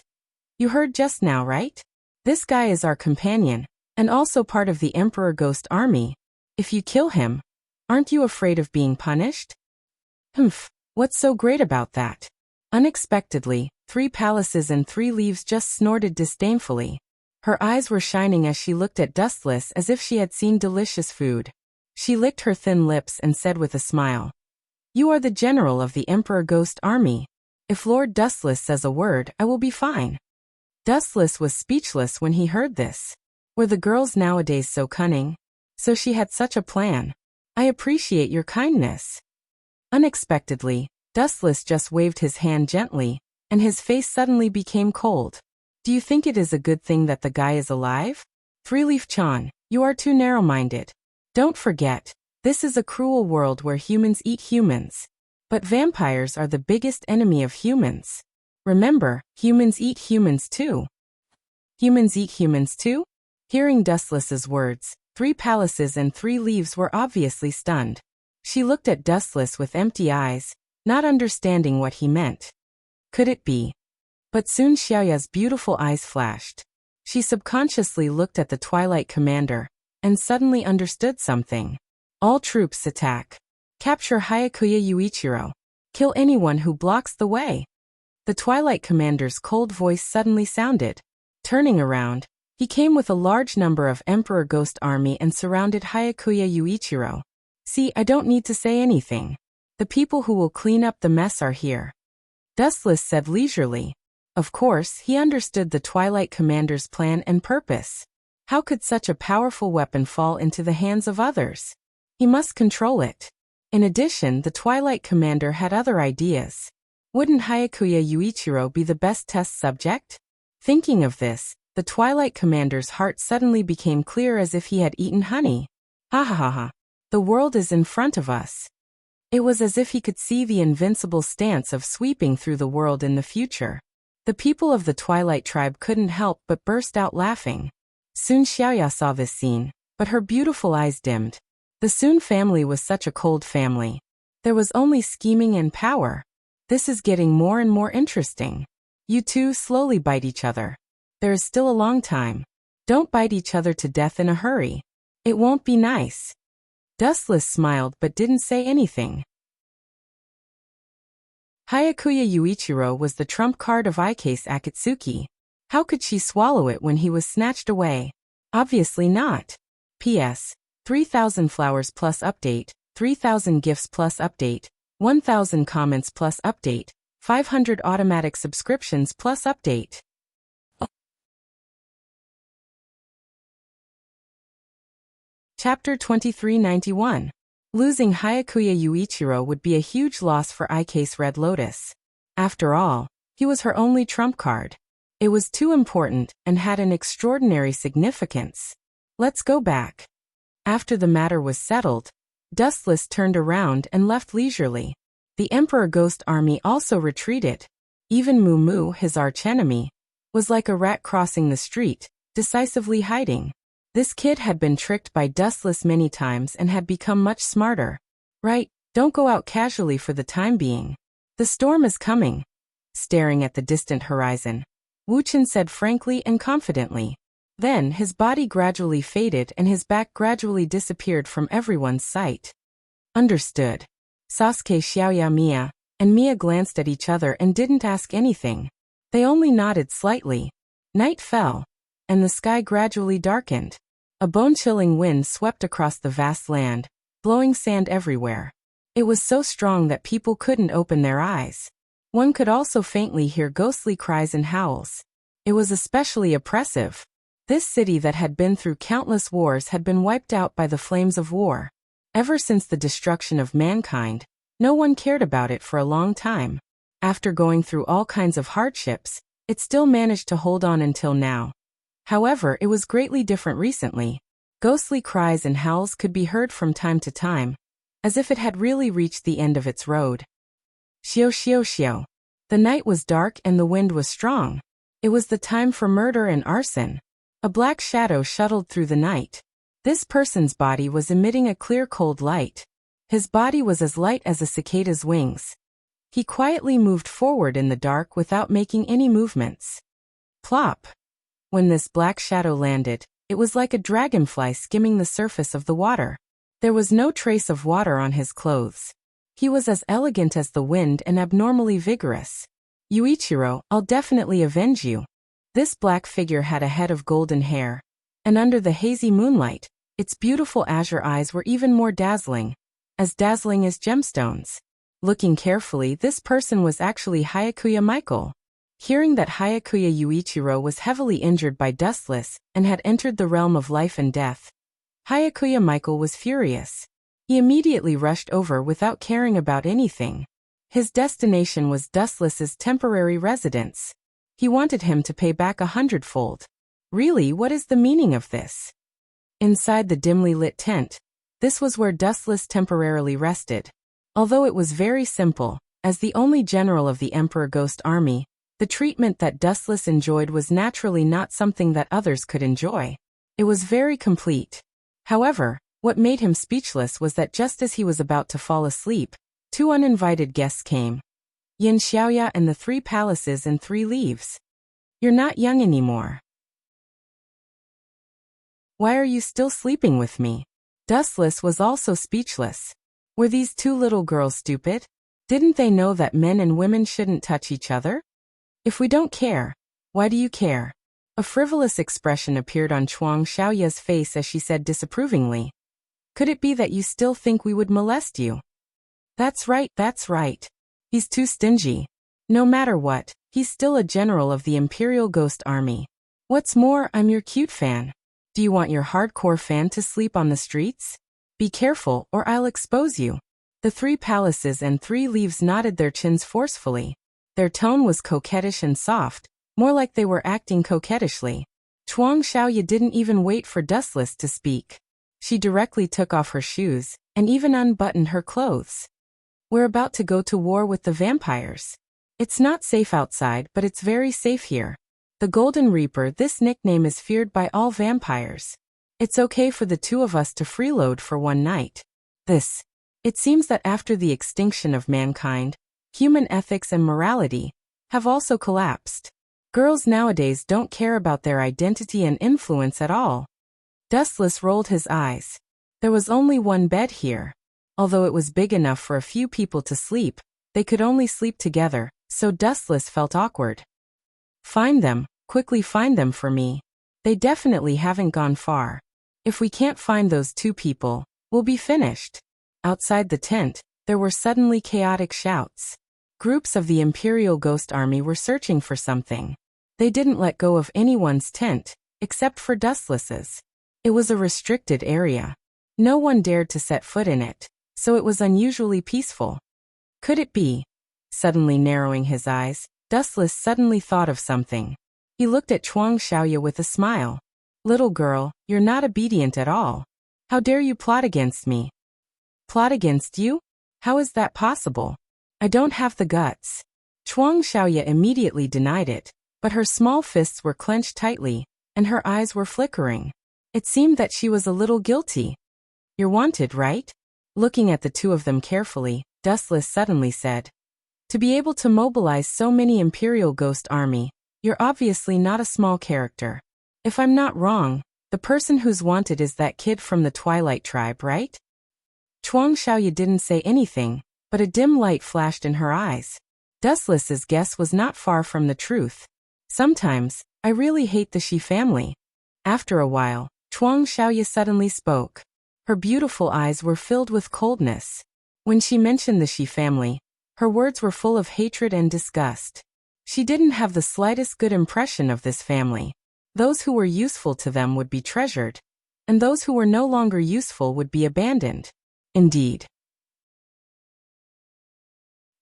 Speaker 1: you heard just now, right? This guy is our companion, and also part of the Emperor Ghost Army. If you kill him, Aren't you afraid of being punished? Humph, what's so great about that? Unexpectedly, 3 palaces and 3 leaves just snorted disdainfully. Her eyes were shining as she looked at Dustless as if she had seen delicious food. She licked her thin lips and said with a smile, "You are the general of the Emperor Ghost Army. If Lord Dustless says a word, I will be fine." Dustless was speechless when he heard this. Were the girls nowadays so cunning? So she had such a plan. "I appreciate your kindness." Unexpectedly, Dustless just waved his hand gently, and his face suddenly became cold. "Do you think it is a good thing that the guy is alive? Three-Leaf-Chan, you are too narrow-minded. Don't forget, this is a cruel world where humans eat humans. But vampires are the biggest enemy of humans. Remember, humans eat humans too." "Humans eat humans too?" Hearing Dustless's words, 3 palaces and 3 leaves were obviously stunned. She looked at Dustless with empty eyes, not understanding what he meant. Could it be? But soon Xiaoya's beautiful eyes flashed. She subconsciously looked at the Twilight Commander, and suddenly understood something. "All troops attack. Capture Hayakuya Yuichiro. Kill anyone who blocks the way." The Twilight Commander's cold voice suddenly sounded. Turning around, he came with a large number of Emperor Ghost Army and surrounded Hayakuya Yuichiro. "See, I don't need to say anything. The people who will clean up the mess are here," Dustless said leisurely. Of course, he understood the Twilight Commander's plan and purpose. How could such a powerful weapon fall into the hands of others? He must control it. In addition, the Twilight Commander had other ideas. Wouldn't Hayakuya Yuichiro be the best test subject? Thinking of this, the Twilight Commander's heart suddenly became clear as if he had eaten honey. Ha ha ha ha. The world is in front of us. It was as if he could see the invincible stance of sweeping through the world in the future. The people of the Twilight tribe couldn't help but burst out laughing. Soon Xiaoya saw this scene, but her beautiful eyes dimmed. The Soon family was such a cold family. There was only scheming and power. This is getting more and more interesting. You two slowly bite each other. There is still a long time. Don't bite each other to death in a hurry. It won't be nice. Dustless smiled but didn't say anything. Hayakuya Yuichiro was the trump card of Icase Akatsuki. How could she swallow it when he was snatched away? Obviously not. P.S. 3,000 flowers plus update, 3,000 gifts plus update, 1,000 comments plus update, 500 automatic subscriptions plus update. Chapter 2391. Losing Hayakuya Yuichiro would be a huge loss for Icase Red Lotus. After all, he was her only trump card. It was too important and had an extraordinary significance. Let's go back. After the matter was settled, Dustless turned around and left leisurely. The Emperor Ghost Army also retreated. Even Moo, his archenemy, was like a rat crossing the street, decisively hiding. This kid had been tricked by Dustless many times and had become much smarter. Right, don't go out casually for the time being. The storm is coming. Staring at the distant horizon, Wuchen said frankly and confidently. Then his body gradually faded and his back gradually disappeared from everyone's sight. Understood. Sasuke, Xiaoya, Mia, and Mia glanced at each other and didn't ask anything. They only nodded slightly. Night fell, and the sky gradually darkened. A bone-chilling wind swept across the vast land, blowing sand everywhere. It was so strong that people couldn't open their eyes. One could also faintly hear ghostly cries and howls. It was especially oppressive. This city that had been through countless wars had been wiped out by the flames of war. Ever since the destruction of mankind, no one cared about it for a long time. After going through all kinds of hardships, it still managed to hold on until now. However, it was greatly different recently. Ghostly cries and howls could be heard from time to time, as if it had really reached the end of its road. Xiao xiao xiao. The night was dark and the wind was strong. It was the time for murder and arson. A black shadow shuttled through the night. This person's body was emitting a clear cold light. His body was as light as a cicada's wings. He quietly moved forward in the dark without making any movements. Plop. When this black shadow landed, it was like a dragonfly skimming the surface of the water. There was no trace of water on his clothes. He was as elegant as the wind and abnormally vigorous. Yuichiro, I'll definitely avenge you. This black figure had a head of golden hair, and under the hazy moonlight, its beautiful azure eyes were even more dazzling as gemstones. Looking carefully, this person was actually Hyakuya Michael. Hearing that Hyakuya Yuichiro was heavily injured by Dustless and had entered the realm of life and death, Hyakuya Michael was furious. He immediately rushed over without caring about anything. His destination was Dustless's temporary residence. He wanted him to pay back 100-fold. Really, what is the meaning of this? Inside the dimly lit tent, this was where Dustless temporarily rested. Although it was very simple, as the only general of the Emperor Ghost Army, the treatment that Dustless enjoyed was naturally not something that others could enjoy. It was very complete. However, what made him speechless was that just as he was about to fall asleep, 2 uninvited guests came. Yin Xiaoya and the 3 palaces and 3 leaves. You're not young anymore. Why are you still sleeping with me? Dustless was also speechless. Were these 2 little girls stupid? Didn't they know that men and women shouldn't touch each other? If we don't care, why do you care? A frivolous expression appeared on Chuang Xiaoya's face as she said disapprovingly. Could it be that you still think we would molest you? That's right. He's too stingy. No matter what, he's still a general of the Imperial Ghost Army. What's more, I'm your cute fan. Do you want your hardcore fan to sleep on the streets? Be careful, or I'll expose you. The 3 palaces and 3 leaves nodded their chins forcefully. Their tone was coquettish and soft, more like they were acting coquettishly. Chuang Xiaoya didn't even wait for Dustless to speak. She directly took off her shoes, and even unbuttoned her clothes. We're about to go to war with the vampires. It's not safe outside, but it's very safe here. The Golden Reaper, this nickname is feared by all vampires. It's okay for the 2 of us to freeload for one night. It seems that after the extinction of mankind, human ethics and morality have also collapsed. Girls nowadays don't care about their identity and influence at all. Dustless rolled his eyes. There was only 1 bed here. Although it was big enough for a few people to sleep, they could only sleep together, so Dustless felt awkward. Find them, quickly find them for me. They definitely haven't gone far. If we can't find those 2 people, we'll be finished. Outside the tent, there were suddenly chaotic shouts. Groups of the Imperial Ghost Army were searching for something. They didn't let go of anyone's tent, except for Dustless's. It was a restricted area. No one dared to set foot in it, so it was unusually peaceful. Could it be? Suddenly narrowing his eyes, Dustless suddenly thought of something. He looked at Chuang Xiaoya with a smile. Little girl, you're not obedient at all. How dare you plot against me? Plot against you? How is that possible? I don't have the guts. Chuang Xiaoya immediately denied it, but her small fists were clenched tightly, and her eyes were flickering. It seemed that she was a little guilty. You're wanted, right? Looking at the 2 of them carefully, Dustless suddenly said. To be able to mobilize so many Imperial Ghost Army, you're obviously not a small character. If I'm not wrong, the person who's wanted is that kid from the Twilight Tribe, right? Chuang Xiaoya didn't say anything, but a dim light flashed in her eyes. Dustless's guess was not far from the truth. Sometimes, I really hate the Shi family. After a while, Chuang Xiaoya suddenly spoke. Her beautiful eyes were filled with coldness. When she mentioned the Shi family, her words were full of hatred and disgust. She didn't have the slightest good impression of this family. Those who were useful to them would be treasured, and those who were no longer useful would be abandoned. Indeed.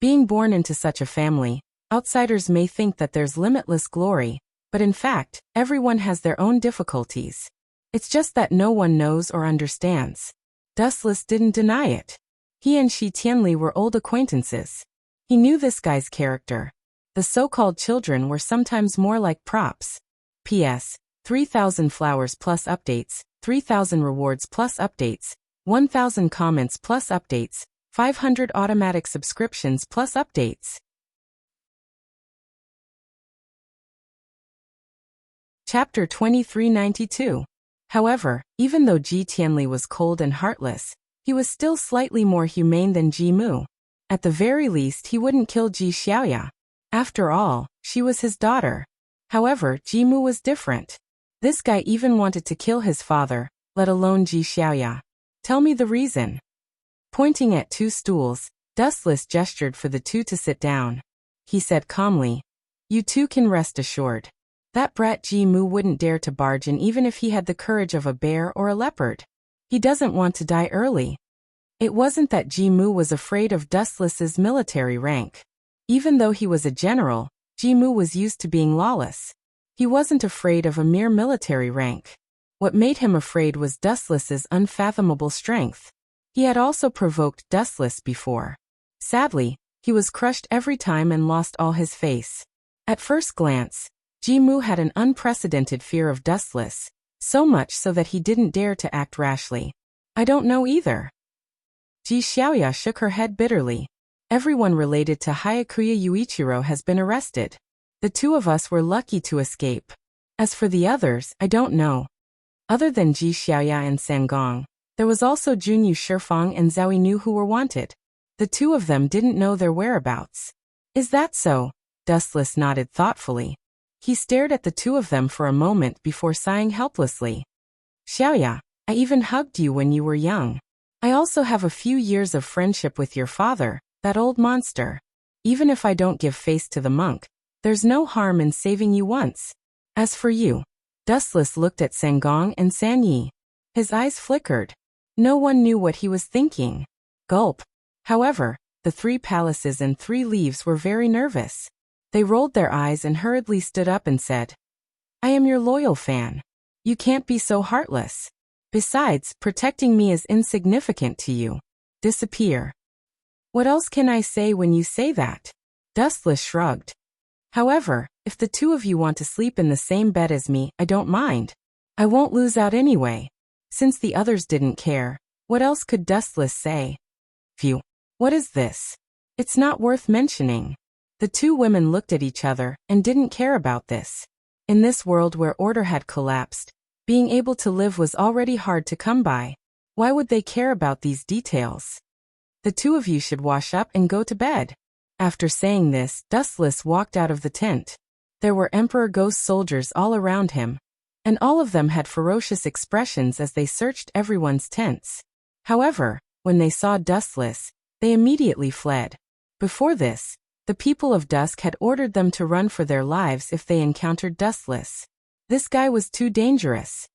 Speaker 1: Being born into such a family, outsiders may think that there's limitless glory, but in fact, everyone has their own difficulties. It's just that no one knows or understands. Dustless didn't deny it. He and Shi Tianli were old acquaintances. He knew this guy's character. The so-called children were sometimes more like props. P.S. 3,000 flowers plus updates, 3,000 rewards plus updates, 1,000 comments plus updates, 500 automatic subscriptions plus updates. Chapter 2392. However, even though Ji Tianli was cold and heartless, He was still slightly more humane than Ji Mu. At the very least he wouldn't kill Ji Xiaoya. After all, she was his daughter. However, Ji Mu was different. This guy even wanted to kill his father, let alone Ji Xiaoya. Tell me the reason. Pointing at two stools, Dustless gestured for the two to sit down. He said calmly, "You two can rest assured. That brat Ji Mu wouldn't dare to barge in even if he had the courage of a bear or a leopard. He doesn't want to die early." It wasn't that Ji Mu was afraid of Dustless's military rank. Even though he was a general, Ji Mu was used to being lawless. He wasn't afraid of a mere military rank. What made him afraid was Dustless's unfathomable strength. He had also provoked Dustless before. Sadly, he was crushed every time and lost all his face. At first glance, Ji Mu had an unprecedented fear of Dustless, so much so that he didn't dare to act rashly. "I don't know either." Ji Xiaoya shook her head bitterly. "Everyone related to Hayakuya Yuichiro has been arrested. The two of us were lucky to escape. As for the others, I don't know." Other than Ji Xiaoya and Sangong, there was also Junyu Shifeng and Zhao Yinu who were wanted. The two of them didn't know their whereabouts. "Is that so?" Dustless nodded thoughtfully. He stared at the two of them for a moment before sighing helplessly. "Xiaoya, I even hugged you when you were young. I also have a few years of friendship with your father, that old monster. Even if I don't give face to the monk, there's no harm in saving you once. As for you." Dustless looked at Sangong and Sanyi. His eyes flickered. No one knew what he was thinking. Gulp. However, the three palaces and 3 leaves were very nervous. They rolled their eyes and hurriedly stood up and said, "I am your loyal fan. You can't be so heartless. Besides, protecting me is insignificant to you. Disappear." "What else can I say when you say that?" Dustless shrugged. "However, if the two of you want to sleep in the same bed as me, I don't mind. I won't lose out anyway." Since the others didn't care, what else could Dustless say? "Phew. What is this? It's not worth mentioning." The two women looked at each other and didn't care about this. In this world where order had collapsed, being able to live was already hard to come by. Why would they care about these details? "The two of you should wash up and go to bed." After saying this, Dustless walked out of the tent. There were Emperor Ghost soldiers all around him, and all of them had ferocious expressions as they searched everyone's tents. However, when they saw Dustless, they immediately fled. Before this, the people of Dusk had ordered them to run for their lives if they encountered Dustless. This guy was too dangerous.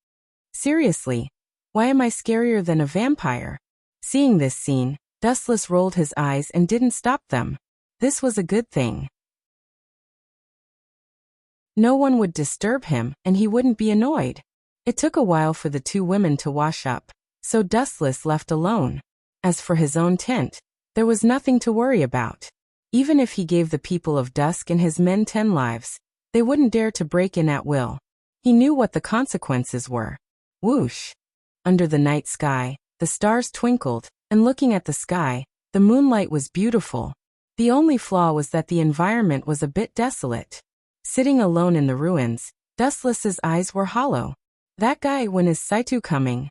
Speaker 1: Seriously, why am I scarier than a vampire? Seeing this scene, Dustless rolled his eyes and didn't stop them. This was a good thing. No one would disturb him, and he wouldn't be annoyed. It took a while for the two women to wash up, so Dustless left alone. As for his own tent, there was nothing to worry about. Even if he gave the people of Dusk and his men 10 lives, they wouldn't dare to break in at will. He knew what the consequences were. Whoosh! Under the night sky, the stars twinkled, and looking at the sky, the moonlight was beautiful. The only flaw was that the environment was a bit desolate. Sitting alone in the ruins, Dustless's eyes were hollow. That guy, when is Saito coming?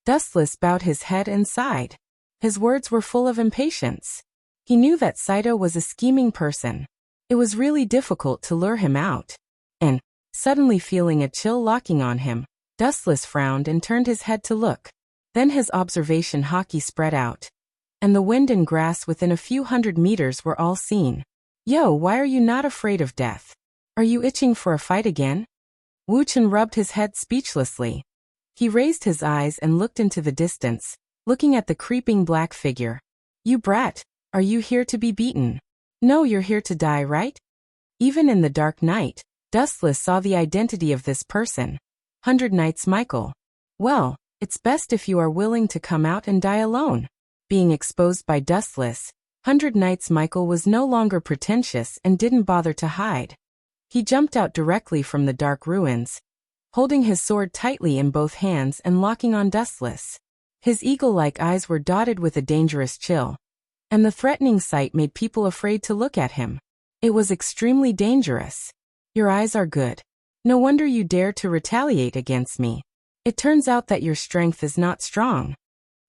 Speaker 1: Dustless bowed his head and sighed. His words were full of impatience. He knew that Saito was a scheming person. It was really difficult to lure him out. And, suddenly feeling a chill locking on him, Dustless frowned and turned his head to look. Then his observation hockey spread out, and the wind and grass within a few hundred meters were all seen. "Yo, why are you not afraid of death? Are you itching for a fight again?" Wu Chen rubbed his head speechlessly. He raised his eyes and looked into the distance, looking at the creeping black figure. "You brat, are you here to be beaten? No, you're here to die, right?" Even in the dark night, Dustless saw the identity of this person. 100 Knights Michael. Well, it's best if you are willing to come out and die alone. Being exposed by Dustless, 100 Knights Michael was no longer pretentious and didn't bother to hide. He jumped out directly from the dark ruins, holding his sword tightly in both hands and locking on Dustless. His eagle-like eyes were dotted with a dangerous chill, and the threatening sight made people afraid to look at him. It was extremely dangerous. "Your eyes are good. No wonder you dare to retaliate against me. It turns out that your strength is not strong."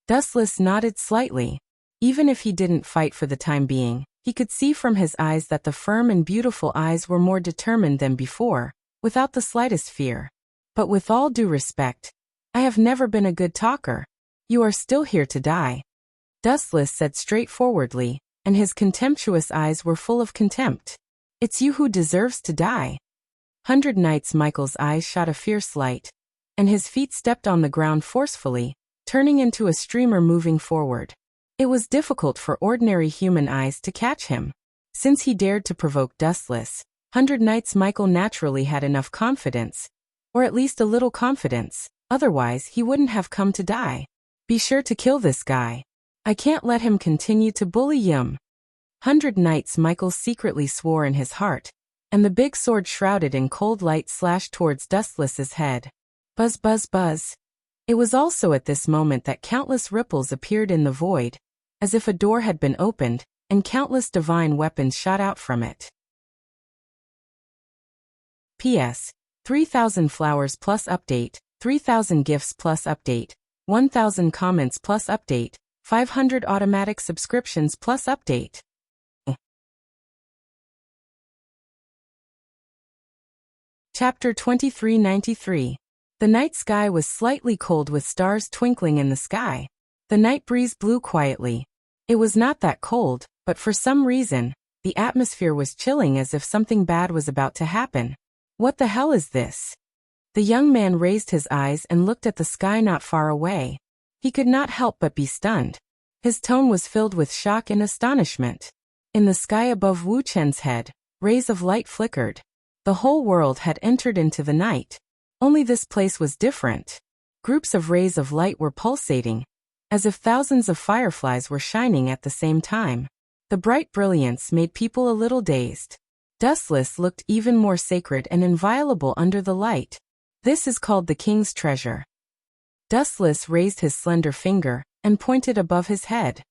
Speaker 1: Dustless nodded slightly. Even if he didn't fight for the time being, he could see from his eyes that the firm and beautiful eyes were more determined than before, without the slightest fear. But with all due respect, I have never been a good talker. You are still here to die. Dustless said straightforwardly, and his contemptuous eyes were full of contempt. It's you who deserves to die. 100 Knights Michael's eyes shot a fierce light, and his feet stepped on the ground forcefully, turning into a streamer moving forward. It was difficult for ordinary human eyes to catch him. Since he dared to provoke Dustless, 100 Knights Michael naturally had enough confidence, or at least a little confidence, otherwise he wouldn't have come to die. Be sure to kill this guy. I can't let him continue to bully him. 100 Knights Michael secretly swore in his heart, and the big sword shrouded in cold light slashed towards Dustless's head. Buzz, buzz, buzz. It was also at this moment that countless ripples appeared in the void, as if a door had been opened, and countless divine weapons shot out from it. P.S. 3,000 flowers plus update, 3,000 gifts plus update, 1,000 comments plus update, 500 automatic subscriptions plus update. Chapter 2393. The night sky was slightly cold with stars twinkling in the sky. The night breeze blew quietly. It was not that cold, but for some reason, the atmosphere was chilling as if something bad was about to happen. What the hell is this? The young man raised his eyes and looked at the sky not far away. He could not help but be stunned. His tone was filled with shock and astonishment. In the sky above Wu Chen's head, rays of light flickered. The whole world had entered into the night. Only this place was different. Groups of rays of light were pulsating, as if thousands of fireflies were shining at the same time. The bright brilliance made people a little dazed. Dustless looked even more sacred and inviolable under the light. This is called the king's treasure. Dustless raised his slender finger and pointed above his head.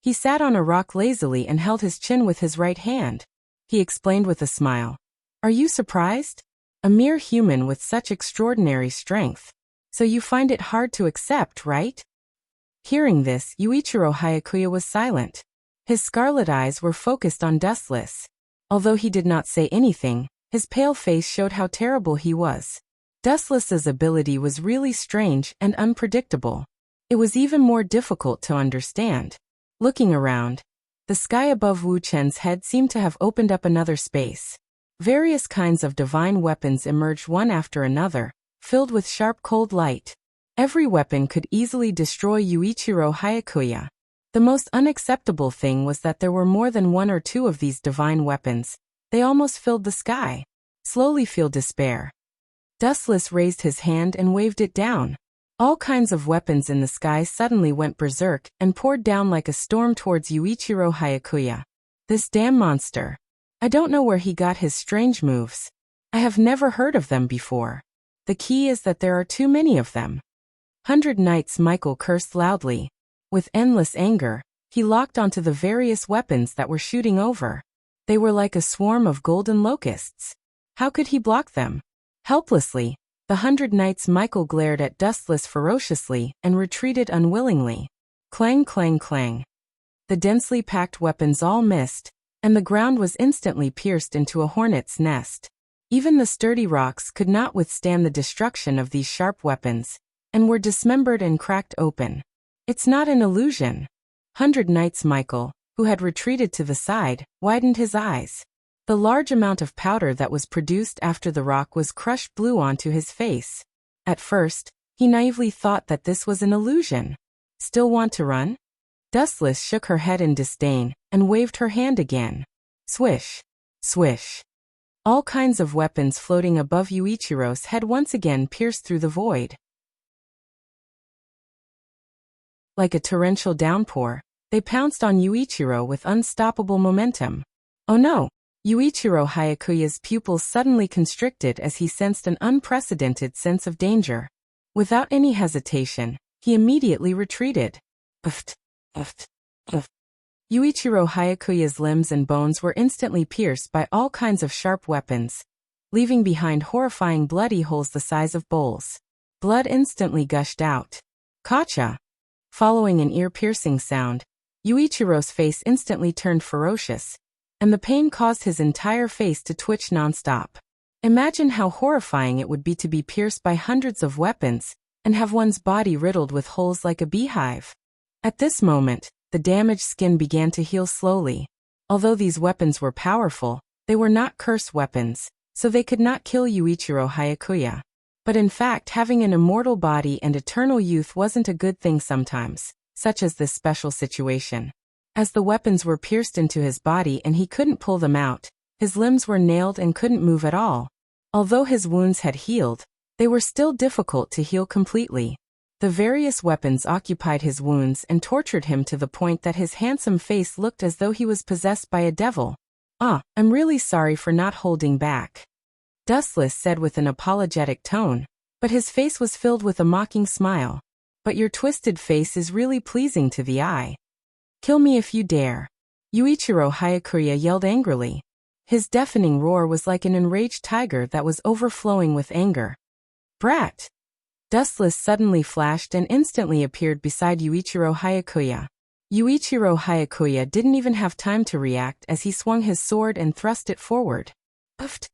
Speaker 1: He sat on a rock lazily and held his chin with his right hand. He explained with a smile. Are you surprised? A mere human with such extraordinary strength. So you find it hard to accept, right? Hearing this, Yuichiro Hayakuya was silent. His scarlet eyes were focused on Dustless. Although he did not say anything, his pale face showed how terrible he was. Dustless's ability was really strange and unpredictable. It was even more difficult to understand. Looking around, the sky above Wu Chen's head seemed to have opened up another space. Various kinds of divine weapons emerged one after another, filled with sharp cold light. Every weapon could easily destroy Yuichiro Hayakuya. The most unacceptable thing was that there were more than one or two of these divine weapons. They almost filled the sky. Slowly feel despair. Dustless raised his hand and waved it down. All kinds of weapons in the sky suddenly went berserk and poured down like a storm towards Yuichiro Hayakuya. This damn monster. I don't know where he got his strange moves. I have never heard of them before. The key is that there are too many of them. 100 Knights Michael cursed loudly. With endless anger, he locked onto the various weapons that were shooting over. They were like a swarm of golden locusts. How could he block them? Helplessly, the 100 Knights Michael glared at Dustless ferociously and retreated unwillingly. Clang, clang, clang. The densely packed weapons all missed, and the ground was instantly pierced into a hornet's nest. Even the sturdy rocks could not withstand the destruction of these sharp weapons, and were dismembered and cracked open. It's not an illusion. 100 Knights Michael, who had retreated to the side, widened his eyes. The large amount of powder that was produced after the rock was crushed blew onto his face. At first, he naively thought that this was an illusion. Still want to run? Dustless shook her head in disdain and waved her hand again. Swish, swish. All kinds of weapons floating above Yuichiro's head once again pierced through the void. Like a torrential downpour, they pounced on Yuichiro with unstoppable momentum. Oh no! Yuichiro Hayakuya's pupils suddenly constricted as he sensed an unprecedented sense of danger. Without any hesitation, he immediately retreated. Uft, uft, uft. Yuichiro Hayakuya's limbs and bones were instantly pierced by all kinds of sharp weapons, leaving behind horrifying bloody holes the size of bowls. Blood instantly gushed out. Kacha! Following an ear-piercing sound, Yuichiro's face instantly turned ferocious, and the pain caused his entire face to twitch nonstop. Imagine how horrifying it would be to be pierced by hundreds of weapons and have one's body riddled with holes like a beehive. At this moment, the damaged skin began to heal slowly. Although these weapons were powerful, they were not curse weapons, so they could not kill Yuichiro Hayakuya. But in fact, having an immortal body and eternal youth wasn't a good thing sometimes, such as this special situation. As the weapons were pierced into his body and he couldn't pull them out, his limbs were nailed and couldn't move at all. Although his wounds had healed, they were still difficult to heal completely. The various weapons occupied his wounds and tortured him to the point that his handsome face looked as though he was possessed by a devil. I'm really sorry for not holding back," Dustless said with an apologetic tone, but his face was filled with a mocking smile. "But your twisted face is really pleasing to the eye. Kill me if you dare," Yuichiro Hayakuya yelled angrily. His deafening roar was like an enraged tiger that was overflowing with anger. "Brat!" Dustless suddenly flashed and instantly appeared beside Yuichiro Hayakuya. Yuichiro Hayakuya didn't even have time to react as he swung his sword and thrust it forward. Puffed!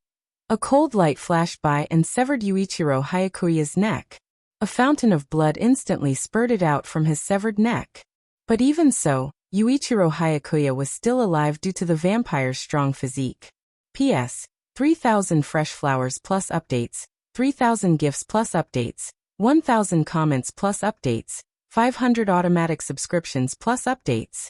Speaker 1: A cold light flashed by and severed Yuichiro Hayakuya's neck. A fountain of blood instantly spurted out from his severed neck. But even so, Yuichiro Hayakuya was still alive due to the vampire's strong physique. P.S. 3,000 fresh flowers plus updates, 3,000 gifts plus updates, 1,000 comments plus updates, 500 automatic subscriptions plus updates.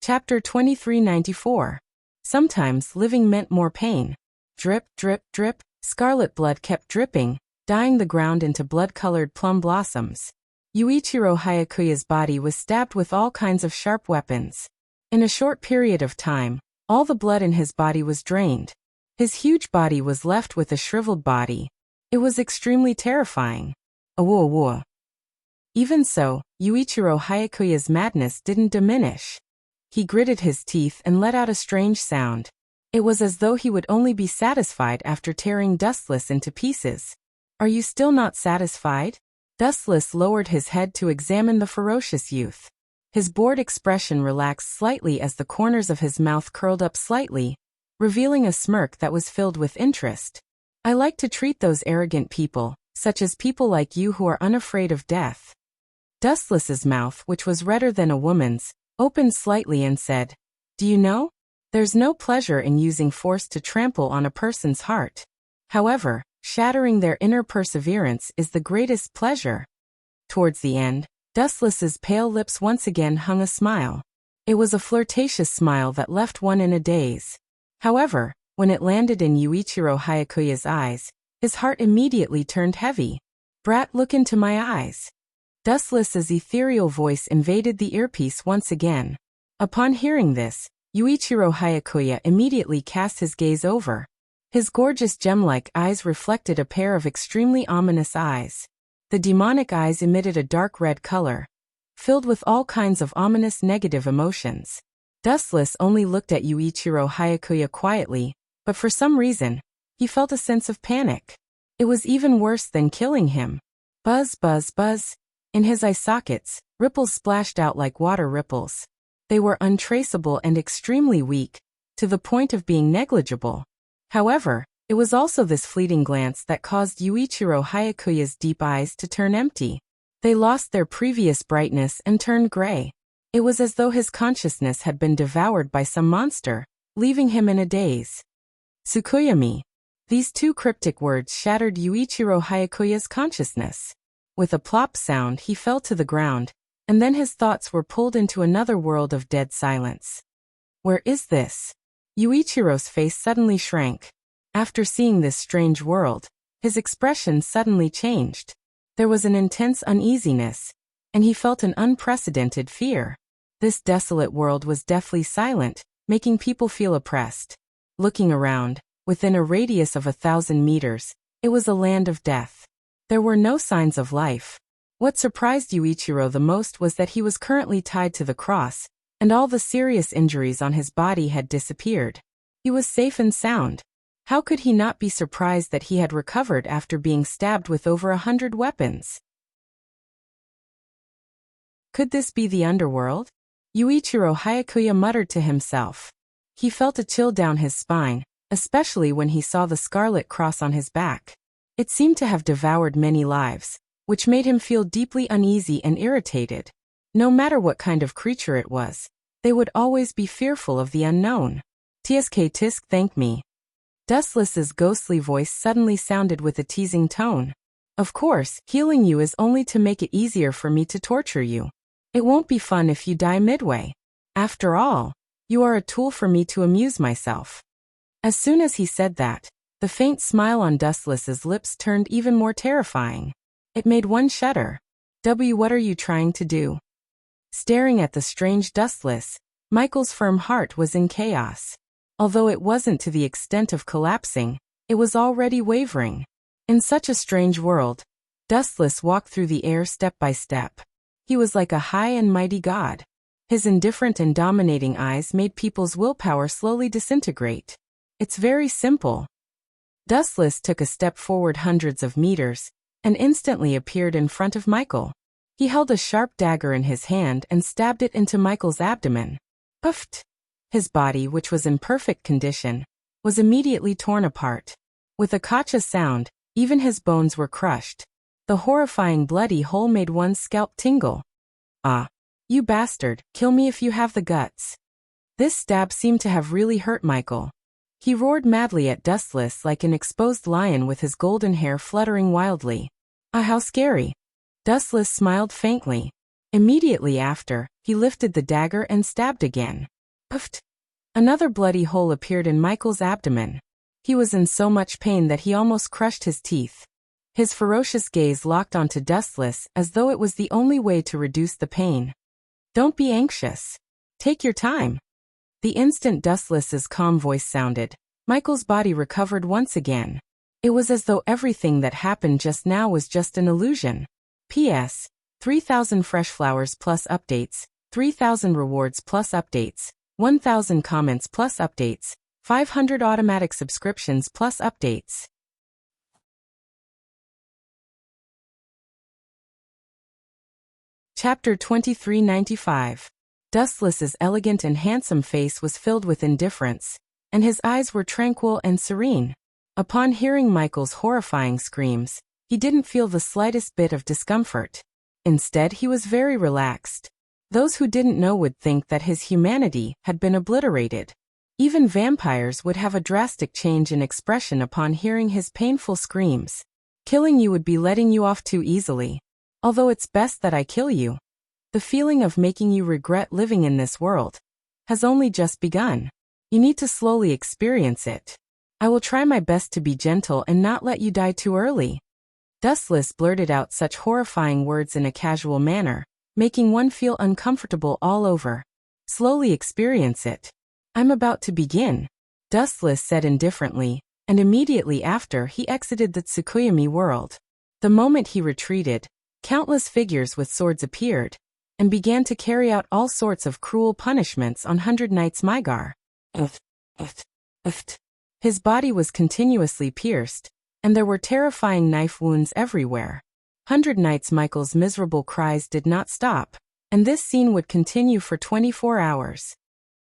Speaker 1: Chapter 2394. Sometimes living meant more pain. Drip, drip, drip, scarlet blood kept dripping, dyeing the ground into blood-colored plum blossoms. Yuichiro Hayakuya's body was stabbed with all kinds of sharp weapons. In a short period of time, all the blood in his body was drained. His huge body was left with a shriveled body. It was extremely terrifying. Awoo. Even so, Yuichiro Hayakuya's madness didn't diminish. He gritted his teeth and let out a strange sound. It was as though he would only be satisfied after tearing Dustless into pieces. "Are you still not satisfied?" Dustless lowered his head to examine the ferocious youth. His bored expression relaxed slightly as the corners of his mouth curled up slightly, revealing a smirk that was filled with interest. "I like to treat those arrogant people, such as people like you who are unafraid of death." Dustless's mouth, which was redder than a woman's, opened slightly and said, "Do you know? There's no pleasure in using force to trample on a person's heart. However, shattering their inner perseverance is the greatest pleasure." Towards the end, Dustless's pale lips once again hung a smile. It was a flirtatious smile that left one in a daze. However, when it landed in Yuichiro Hayakuya's eyes, his heart immediately turned heavy. "Brat, look into my eyes." Dustless's ethereal voice invaded the earpiece once again. Upon hearing this, Yuichiro Hayakuya immediately cast his gaze over. His gorgeous gem-like eyes reflected a pair of extremely ominous eyes. The demonic eyes emitted a dark red color, filled with all kinds of ominous negative emotions. Dustless only looked at Yuichiro Hayakuya quietly, but for some reason, he felt a sense of panic. It was even worse than killing him. Buzz, buzz, buzz. In his eye sockets, ripples splashed out like water ripples. They were untraceable and extremely weak, to the point of being negligible. However, it was also this fleeting glance that caused Yuichiro Hayakuya's deep eyes to turn empty. They lost their previous brightness and turned gray. It was as though his consciousness had been devoured by some monster, leaving him in a daze. "Tsukuyami." These two cryptic words shattered Yuichiro Hayakuya's consciousness. With a plop sound, he fell to the ground, and then his thoughts were pulled into another world of dead silence. Where is this? Yuichiro's face suddenly shrank. After seeing this strange world, his expression suddenly changed. There was an intense uneasiness, and he felt an unprecedented fear. This desolate world was deathly silent, making people feel oppressed. Looking around, within a radius of 1,000 meters, it was a land of death. There were no signs of life. What surprised Yuichiro the most was that he was currently tied to the cross, and all the serious injuries on his body had disappeared. He was safe and sound. How could he not be surprised that he had recovered after being stabbed with over 100 weapons? Could this be the underworld? Yuichiro Hayakuya muttered to himself. He felt a chill down his spine, especially when he saw the scarlet cross on his back. It seemed to have devoured many lives, which made him feel deeply uneasy and irritated. No matter what kind of creature it was, they would always be fearful of the unknown. Tsk tisk thank me. Dustless's ghostly voice suddenly sounded with a teasing tone. Of course, healing you is only to make it easier for me to torture you. It won't be fun if you die midway. After all, you are a tool for me to amuse myself. As soon as he said that, the faint smile on Dustless's lips turned even more terrifying. It made one shudder. What are you trying to do? Staring at the strange Dustless, Michael's firm heart was in chaos. Although it wasn't to the extent of collapsing, it was already wavering. In such a strange world, Dustless walked through the air step by step. He was like a high and mighty god. His indifferent and dominating eyes made people's willpower slowly disintegrate. It's very simple. Dustless took a step forward hundreds of meters, and instantly appeared in front of Michael. He held a sharp dagger in his hand and stabbed it into Michael's abdomen. Puffed! His body, which was in perfect condition, was immediately torn apart. With a kacha sound, even his bones were crushed. The horrifying bloody hole made one's scalp tingle. Ah! You bastard, kill me if you have the guts. This stab seemed to have really hurt Michael. He roared madly at Dustless like an exposed lion with his golden hair fluttering wildly. Ah, how scary! Dustless smiled faintly. Immediately after, he lifted the dagger and stabbed again. Puffed! Another bloody hole appeared in Michael's abdomen. He was in so much pain that he almost crushed his teeth. His ferocious gaze locked onto Dustless as though it was the only way to reduce the pain. Don't be anxious. Take your time. The instant Dustless's calm voice sounded, Michael's body recovered once again. It was as though everything that happened just now was just an illusion. P.S. 3,000 fresh flowers plus updates, 3,000 rewards plus updates, 1,000 comments plus updates, 500 automatic subscriptions plus updates. Chapter 2395. Dustless's elegant and handsome face was filled with indifference, and his eyes were tranquil and serene. Upon hearing Michael's horrifying screams, he didn't feel the slightest bit of discomfort. Instead, he was very relaxed. Those who didn't know would think that his humanity had been obliterated. Even vampires would have a drastic change in expression upon hearing his painful screams. Killing you would be letting you off too easily. Although it's best that I kill you. The feeling of making you regret living in this world has only just begun. You need to slowly experience it. I will try my best to be gentle and not let you die too early. Dustless blurted out such horrifying words in a casual manner, making one feel uncomfortable all over. Slowly experience it. I'm about to begin, Dustless said indifferently, and immediately after he exited the Tsukuyomi world. The moment he retreated, countless figures with swords appeared, and began to carry out all sorts of cruel punishments on 100 Knights Mygar. His body was continuously pierced, and there were terrifying knife wounds everywhere. 100 Knights Michael's miserable cries did not stop, and this scene would continue for 24 hours.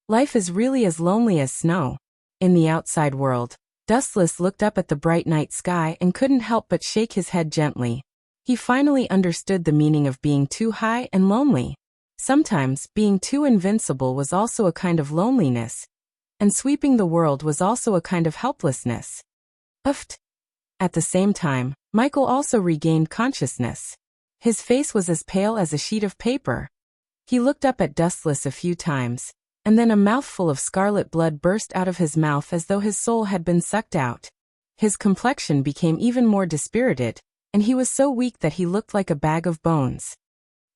Speaker 1: Life is really as lonely as snow. In the outside world, Dustless looked up at the bright night sky and couldn't help but shake his head gently. He finally understood the meaning of being too high and lonely. Sometimes, being too invincible was also a kind of loneliness, and sweeping the world was also a kind of helplessness. Uffed. At the same time, Michael also regained consciousness. His face was as pale as a sheet of paper. He looked up at Dustless a few times, and then a mouthful of scarlet blood burst out of his mouth as though his soul had been sucked out. His complexion became even more dispirited, and he was so weak that he looked like a bag of bones.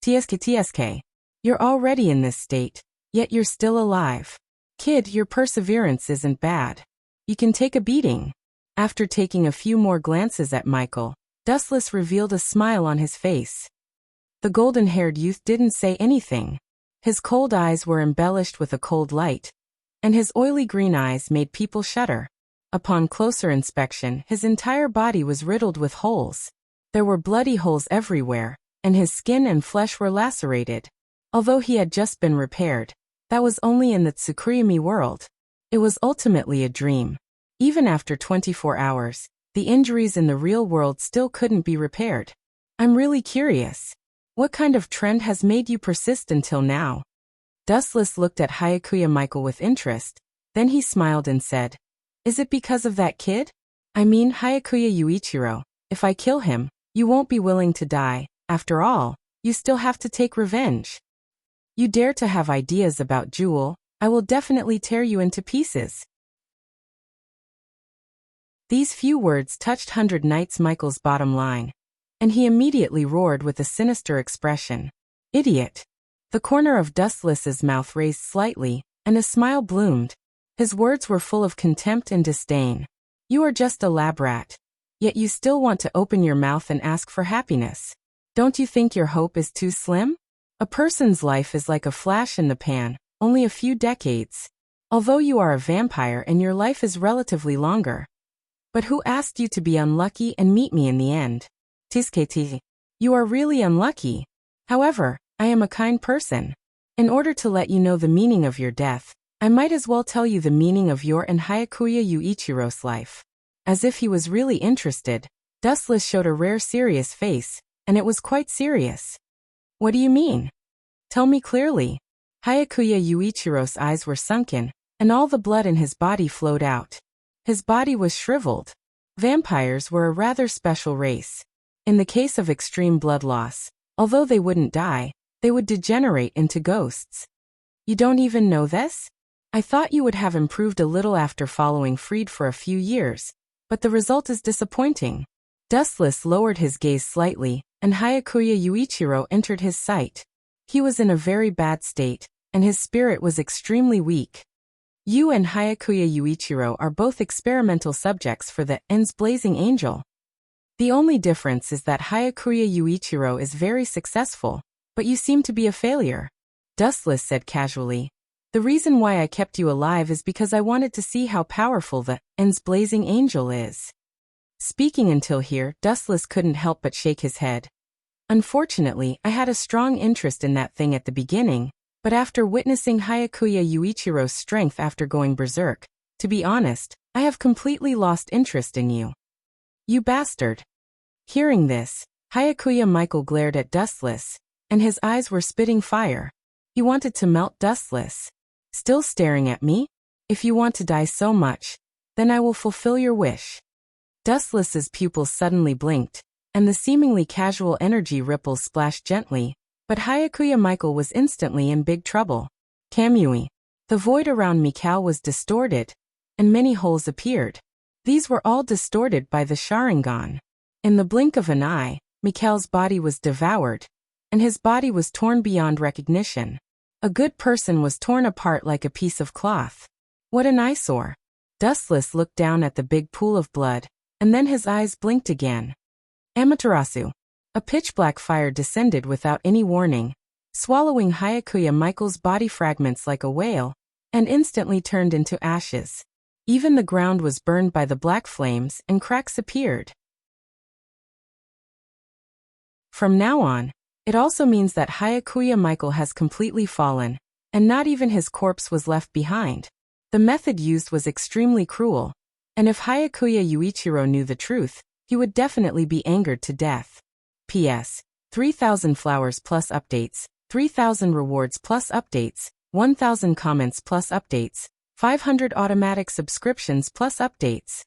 Speaker 1: Tsk, you're already in this state, yet you're still alive. Kid, your perseverance isn't bad. You can take a beating. After taking a few more glances at Michael, Dustless revealed a smile on his face. The golden-haired youth didn't say anything. His cold eyes were embellished with a cold light, and his oily green eyes made people shudder. Upon closer inspection, his entire body was riddled with holes. There were bloody holes everywhere, and his skin and flesh were lacerated. Although he had just been repaired, that was only in the Tsukurumi world. It was ultimately a dream. Even after 24 hours, the injuries in the real world still couldn't be repaired. I'm really curious. What kind of trend has made you persist until now? Dustless looked at Hyakuya Michael with interest, then he smiled and said, Is it because of that kid? I mean Hyakuya Yuichiro. If I kill him, you won't be willing to die. After all, you still have to take revenge. You dare to have ideas about Jewel, I will definitely tear you into pieces. These few words touched 100 Knights Michael's bottom line, and he immediately roared with a sinister expression. Idiot! The corner of Dustless's mouth raised slightly, and a smile bloomed. His words were full of contempt and disdain. You are just a lab rat. Yet you still want to open your mouth and ask for happiness. Don't you think your hope is too slim? A person's life is like a flash in the pan, only a few decades. Although you are a vampire and your life is relatively longer. But who asked you to be unlucky and meet me in the end? Tisketi. You are really unlucky. However, I am a kind person. In order to let you know the meaning of your death, I might as well tell you the meaning of your and Hyakuya Yuichiro's life. As if he was really interested, Dustless showed a rare serious face, and it was quite serious. What do you mean? Tell me clearly. Hyakuya Yuichiro's eyes were sunken, and all the blood in his body flowed out. His body was shriveled. Vampires were a rather special race. In the case of extreme blood loss, although they wouldn't die, they would degenerate into ghosts. You don't even know this? I thought you would have improved a little after following Freed for a few years, but the result is disappointing. Dustless lowered his gaze slightly, and Hyakuya Yuichiro entered his sight. He was in a very bad state, and his spirit was extremely weak. You and Hyakuya Yuichiro are both experimental subjects for the Ends Blazing Angel. The only difference is that Hyakuya Yuichiro is very successful, but you seem to be a failure. Dustless said casually. The reason why I kept you alive is because I wanted to see how powerful the Ends Blazing Angel is. Speaking until here, Dustless couldn't help but shake his head. Unfortunately, I had a strong interest in that thing at the beginning, but after witnessing Hyakuya Yuichiro's strength after going berserk, to be honest, I have completely lost interest in you. You bastard. Hearing this, Hyakuya Michael glared at Dustless, and his eyes were spitting fire. He wanted to melt Dustless. Still staring at me? If you want to die so much, then I will fulfill your wish. Dustless's pupils suddenly blinked, and the seemingly casual energy ripples splashed gently, but Hyakuya Michael was instantly in big trouble. Kamui. The void around Mikao was distorted, and many holes appeared. These were all distorted by the Sharingan. In the blink of an eye, Mikao's body was devoured, and his body was torn beyond recognition. A good person was torn apart like a piece of cloth. What an eyesore. Dustless looked down at the big pool of blood, and then his eyes blinked again. Amaterasu. A pitch-black fire descended without any warning, swallowing Hyakuya Michael's body fragments like a whale, and instantly turned into ashes. Even the ground was burned by the black flames, and cracks appeared. From now on, it also means that Hyakuya Michael has completely fallen, and not even his corpse was left behind. The method used was extremely cruel, and if Hyakuya Yuichiro knew the truth, he would definitely be angered to death. P.S. 3,000 flowers plus updates, 3,000 rewards plus updates, 1,000 comments plus updates, 500 automatic subscriptions plus updates.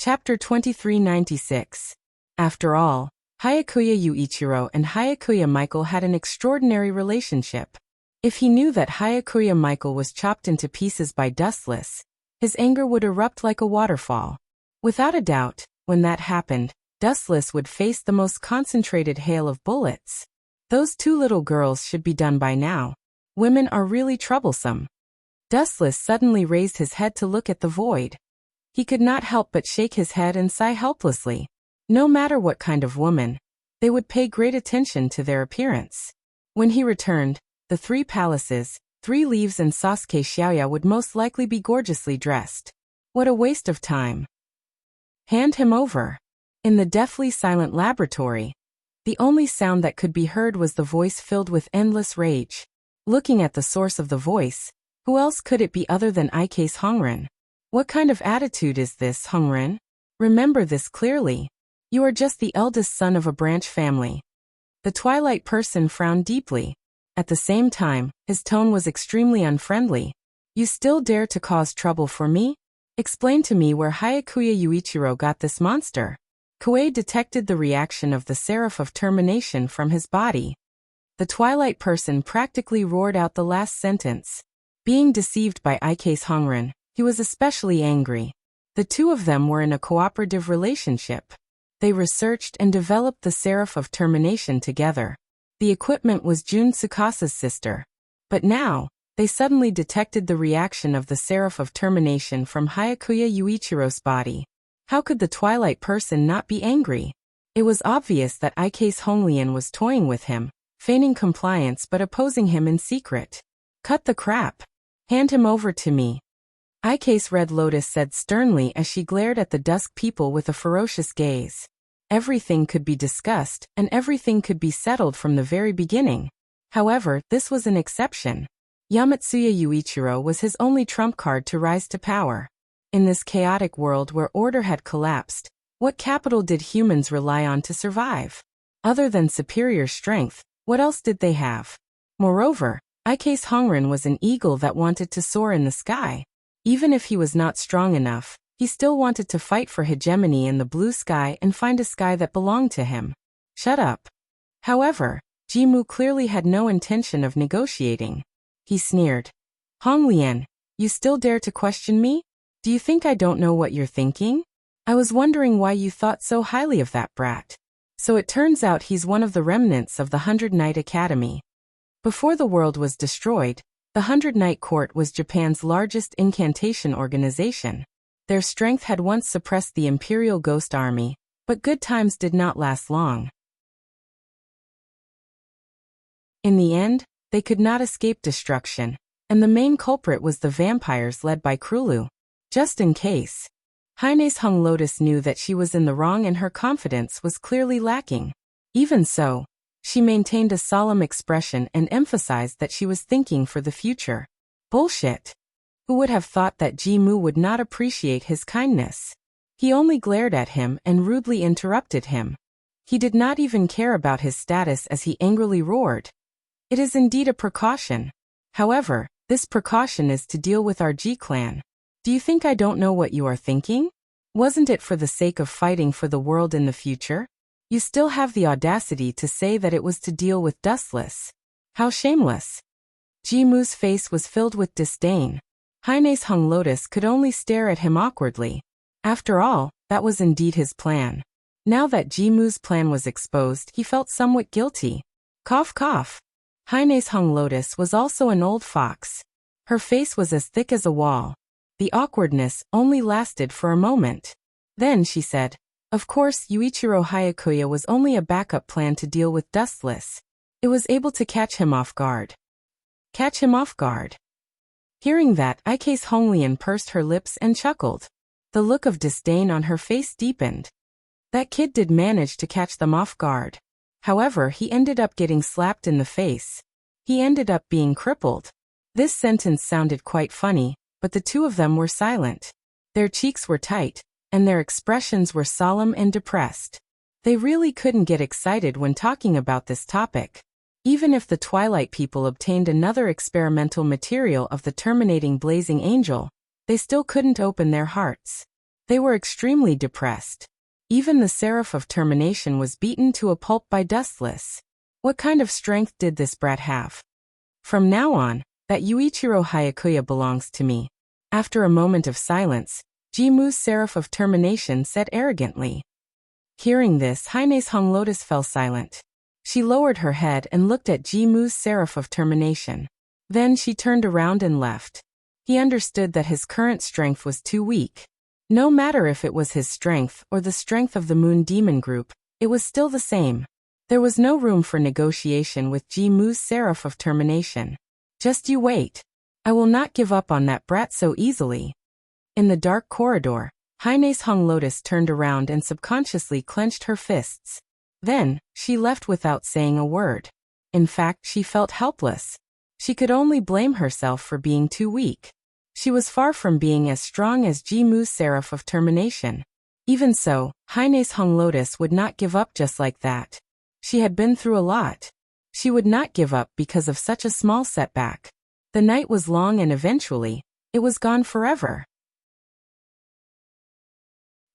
Speaker 1: Chapter 2396. After all, Hyakuya Yuichiro and Hyakuya Michael had an extraordinary relationship. If he knew that Hyakuya Michael was chopped into pieces by Dustless, his anger would erupt like a waterfall. Without a doubt, when that happened, Dustless would face the most concentrated hail of bullets. Those two little girls should be done by now. Women are really troublesome. Dustless suddenly raised his head to look at the void. He could not help but shake his head and sigh helplessly. No matter what kind of woman, they would pay great attention to their appearance. When he returned, the three palaces, Three Leaves and Sasuke Xiaoya would most likely be gorgeously dressed. What a waste of time. Hand him over. In the deathly silent laboratory, the only sound that could be heard was the voice filled with endless rage. Looking at the source of the voice, who else could it be other than Ike's Hongren? What kind of attitude is this, Hongren? Remember this clearly. You are just the eldest son of a branch family. The Twilight person frowned deeply. At the same time, his tone was extremely unfriendly. You still dare to cause trouble for me? Explain to me where Hayakuya Yuichiro got this monster. Koei detected the reaction of the Seraph of Termination from his body. The Twilight person practically roared out the last sentence. Being deceived by Ike's Hongren, he was especially angry. The two of them were in a cooperative relationship. They researched and developed the Seraph of Termination together. The equipment was Jun Tsukasa's sister. But now, they suddenly detected the reaction of the Seraph of Termination from Hayakuya Yuichiro's body. How could the Twilight person not be angry? It was obvious that Ike's Honglian was toying with him, feigning compliance but opposing him in secret. Cut the crap. Hand him over to me. Ike's Red Lotus said sternly as she glared at the dusk people with a ferocious gaze. Everything could be discussed, and everything could be settled from the very beginning. However, this was an exception. Yamatsuya Yuichiro was his only trump card to rise to power. In this chaotic world where order had collapsed, what capital did humans rely on to survive? Other than superior strength, what else did they have? Moreover, Ike's Hongren was an eagle that wanted to soar in the sky. Even if he was not strong enough, he still wanted to fight for hegemony in the blue sky and find a sky that belonged to him. Shut up. However, Jimu clearly had no intention of negotiating. He sneered. Honglian, you still dare to question me? Do you think I don't know what you're thinking? I was wondering why you thought so highly of that brat. So it turns out he's one of the remnants of the 100 Knight Academy. Before the world was destroyed, the 100 Knight Court was Japan's largest incantation organization. Their strength had once suppressed the Imperial Ghost Army, but good times did not last long. In the end, they could not escape destruction, and the main culprit was the vampires led by Krulu. Just in case. Heine's Hung Lotus knew that she was in the wrong and her confidence was clearly lacking. Even so, she maintained a solemn expression and emphasized that she was thinking for the future. Bullshit. Who would have thought that Jimu would not appreciate his kindness? He only glared at him and rudely interrupted him. He did not even care about his status as he angrily roared. It is indeed a precaution. However, this precaution is to deal with our G-clan. Do you think I don't know what you are thinking? Wasn't it for the sake of fighting for the world in the future? You still have the audacity to say that it was to deal with Dustless. How shameless. Jimu's face was filled with disdain. Heine's Hung Lotus could only stare at him awkwardly. After all, that was indeed his plan. Now that Jimu's plan was exposed, he felt somewhat guilty. Cough cough. Heine's Hung Lotus was also an old fox. Her face was as thick as a wall. The awkwardness only lasted for a moment. Then she said, of course Yuichiro Hayakuya was only a backup plan to deal with Dustless. It was able to catch him off guard. Catch him off guard. Hearing that, Ike's Honglian pursed her lips and chuckled. The look of disdain on her face deepened. That kid did manage to catch them off guard. However, he ended up getting slapped in the face. He ended up being crippled. This sentence sounded quite funny, but the two of them were silent. Their cheeks were tight, and their expressions were solemn and depressed. They really couldn't get excited when talking about this topic. Even if the Twilight people obtained another experimental material of the terminating blazing angel, they still couldn't open their hearts. They were extremely depressed. Even the Seraph of Termination was beaten to a pulp by Dustless. What kind of strength did this brat have? From now on, that Yuichiro Hayakuya belongs to me. After a moment of silence, Jimu's Seraph of Termination said arrogantly. Hearing this, Heine's Hung Lotus fell silent. She lowered her head and looked at Jimu's Seraph of Termination. Then she turned around and left. He understood that his current strength was too weak. No matter if it was his strength or the strength of the Moon Demon Group, it was still the same. There was no room for negotiation with Jimu's Seraph of Termination. Just you wait. I will not give up on that brat so easily. In the dark corridor, Heine's hung Lotus turned around and subconsciously clenched her fists. Then, she left without saying a word. In fact, she felt helpless. She could only blame herself for being too weak. She was far from being as strong as Jimu's seraph of termination. Even so, Heine's hung Lotus would not give up just like that. She had been through a lot. She would not give up because of such a small setback. The night was long and eventually, it was gone forever.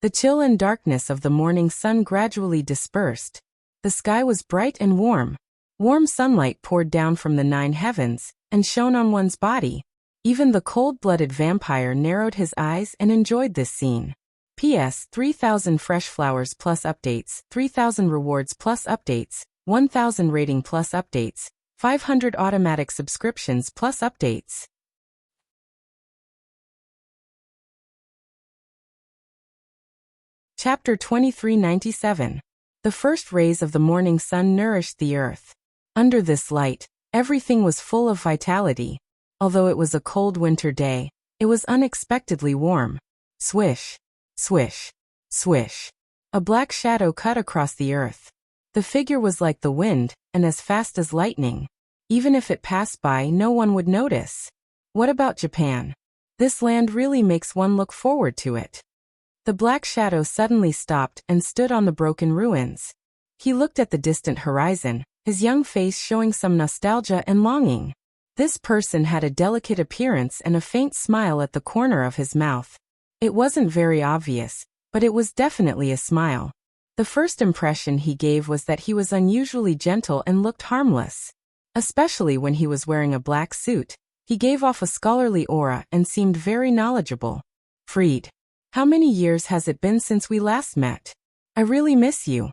Speaker 1: The chill and darkness of the morning sun gradually dispersed. The sky was bright and warm. Warm sunlight poured down from the 9 heavens and shone on one's body. Even the cold-blooded vampire narrowed his eyes and enjoyed this scene. P.S. 3,000 fresh flowers plus updates, 3,000 rewards plus updates, 1,000 rating plus updates, 500 automatic subscriptions plus updates. Chapter 2397. The first rays of the morning sun nourished the earth. Under this light, everything was full of vitality. Although it was a cold winter day, it was unexpectedly warm. Swish, swish, swish. A black shadow cut across the earth. The figure was like the wind, and as fast as lightning. Even if it passed by, no one would notice. What about Japan? This land really makes one look forward to it. The black shadow suddenly stopped and stood on the broken ruins. He looked at the distant horizon, his young face showing some nostalgia and longing. This person had a delicate appearance and a faint smile at the corner of his mouth. It wasn't very obvious, but it was definitely a smile. The first impression he gave was that he was unusually gentle and looked harmless. Especially when he was wearing a black suit, he gave off a scholarly aura and seemed very knowledgeable. Freed. How many years has it been since we last met? I really miss you.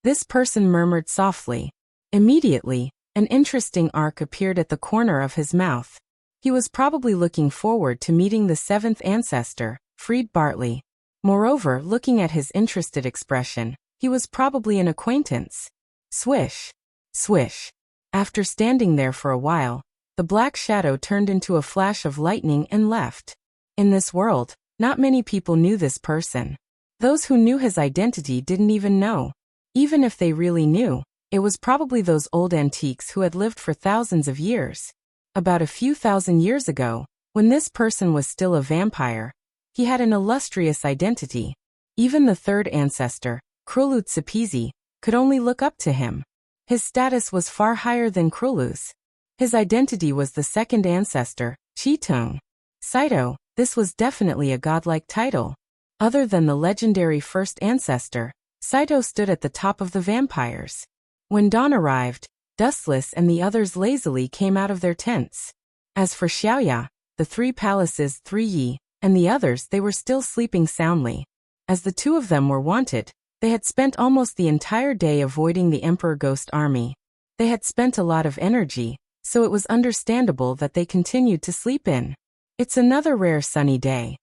Speaker 1: This person murmured softly. Immediately, an interesting arc appeared at the corner of his mouth. He was probably looking forward to meeting the 7th ancestor, Freed Bartley. Moreover, looking at his interested expression, he was probably an acquaintance. Swish. Swish. After standing there for a while, the black shadow turned into a flash of lightning and left. In this world, not many people knew this person. Those who knew his identity didn't even know. Even if they really knew, it was probably those old antiques who had lived for thousands of years. About a few thousand years ago, when this person was still a vampire, he had an illustrious identity. Even the 3rd ancestor, Krulutsipizi, could only look up to him. His status was far higher than Krulu's. His identity was the 2nd ancestor, Chitung. Saito, this was definitely a godlike title. Other than the legendary 1st ancestor, Saito stood at the top of the vampires. When dawn arrived, Dustless and the others lazily came out of their tents. As for Xiaoya, the 3 palaces, 3 Yi, and the others, they were still sleeping soundly. As the 2 of them were wanted, they had spent almost the entire day avoiding the Emperor Ghost Army. They had spent a lot of energy, so it was understandable that they continued to sleep in. It's another rare sunny day.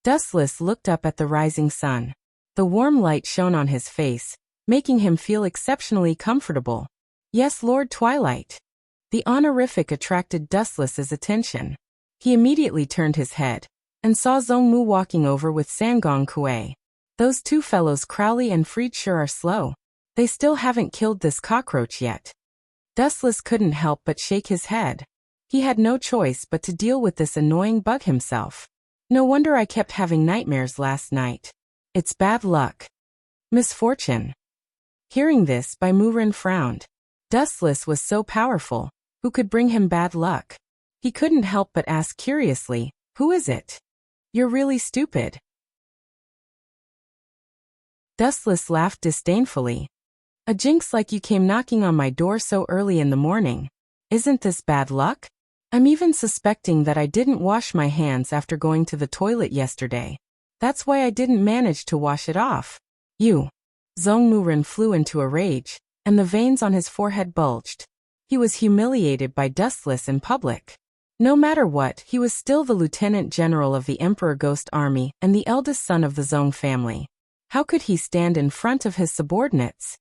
Speaker 1: Dustless looked up at the rising sun. The warm light shone on his face, making him feel exceptionally comfortable. Yes, Lord Twilight. The honorific attracted Dustless's attention. He immediately turned his head and saw Zhongmu walking over with Sangong Kuei. Those 2 fellows Crowley and Freed sure are slow. They still haven't killed this cockroach yet. Dustless couldn't help but shake his head. He had no choice but to deal with this annoying bug himself. No wonder I kept having nightmares last night. It's bad luck. Misfortune. Hearing this, Murin frowned. Dustless was so powerful. Who could bring him bad luck? He couldn't help but ask curiously, who is it? You're really stupid. Dustless laughed disdainfully. A jinx like you came knocking on my door so early in the morning. Isn't this bad luck? I'm even suspecting that I didn't wash my hands after going to the toilet yesterday. That's why I didn't manage to wash it off. You. Zhongmuren flew into a rage, and the veins on his forehead bulged. He was humiliated by Dustless in public. No matter what, he was still the lieutenant general of the Emperor Ghost Army and the eldest son of the Zhong family. How could he stand in front of his subordinates?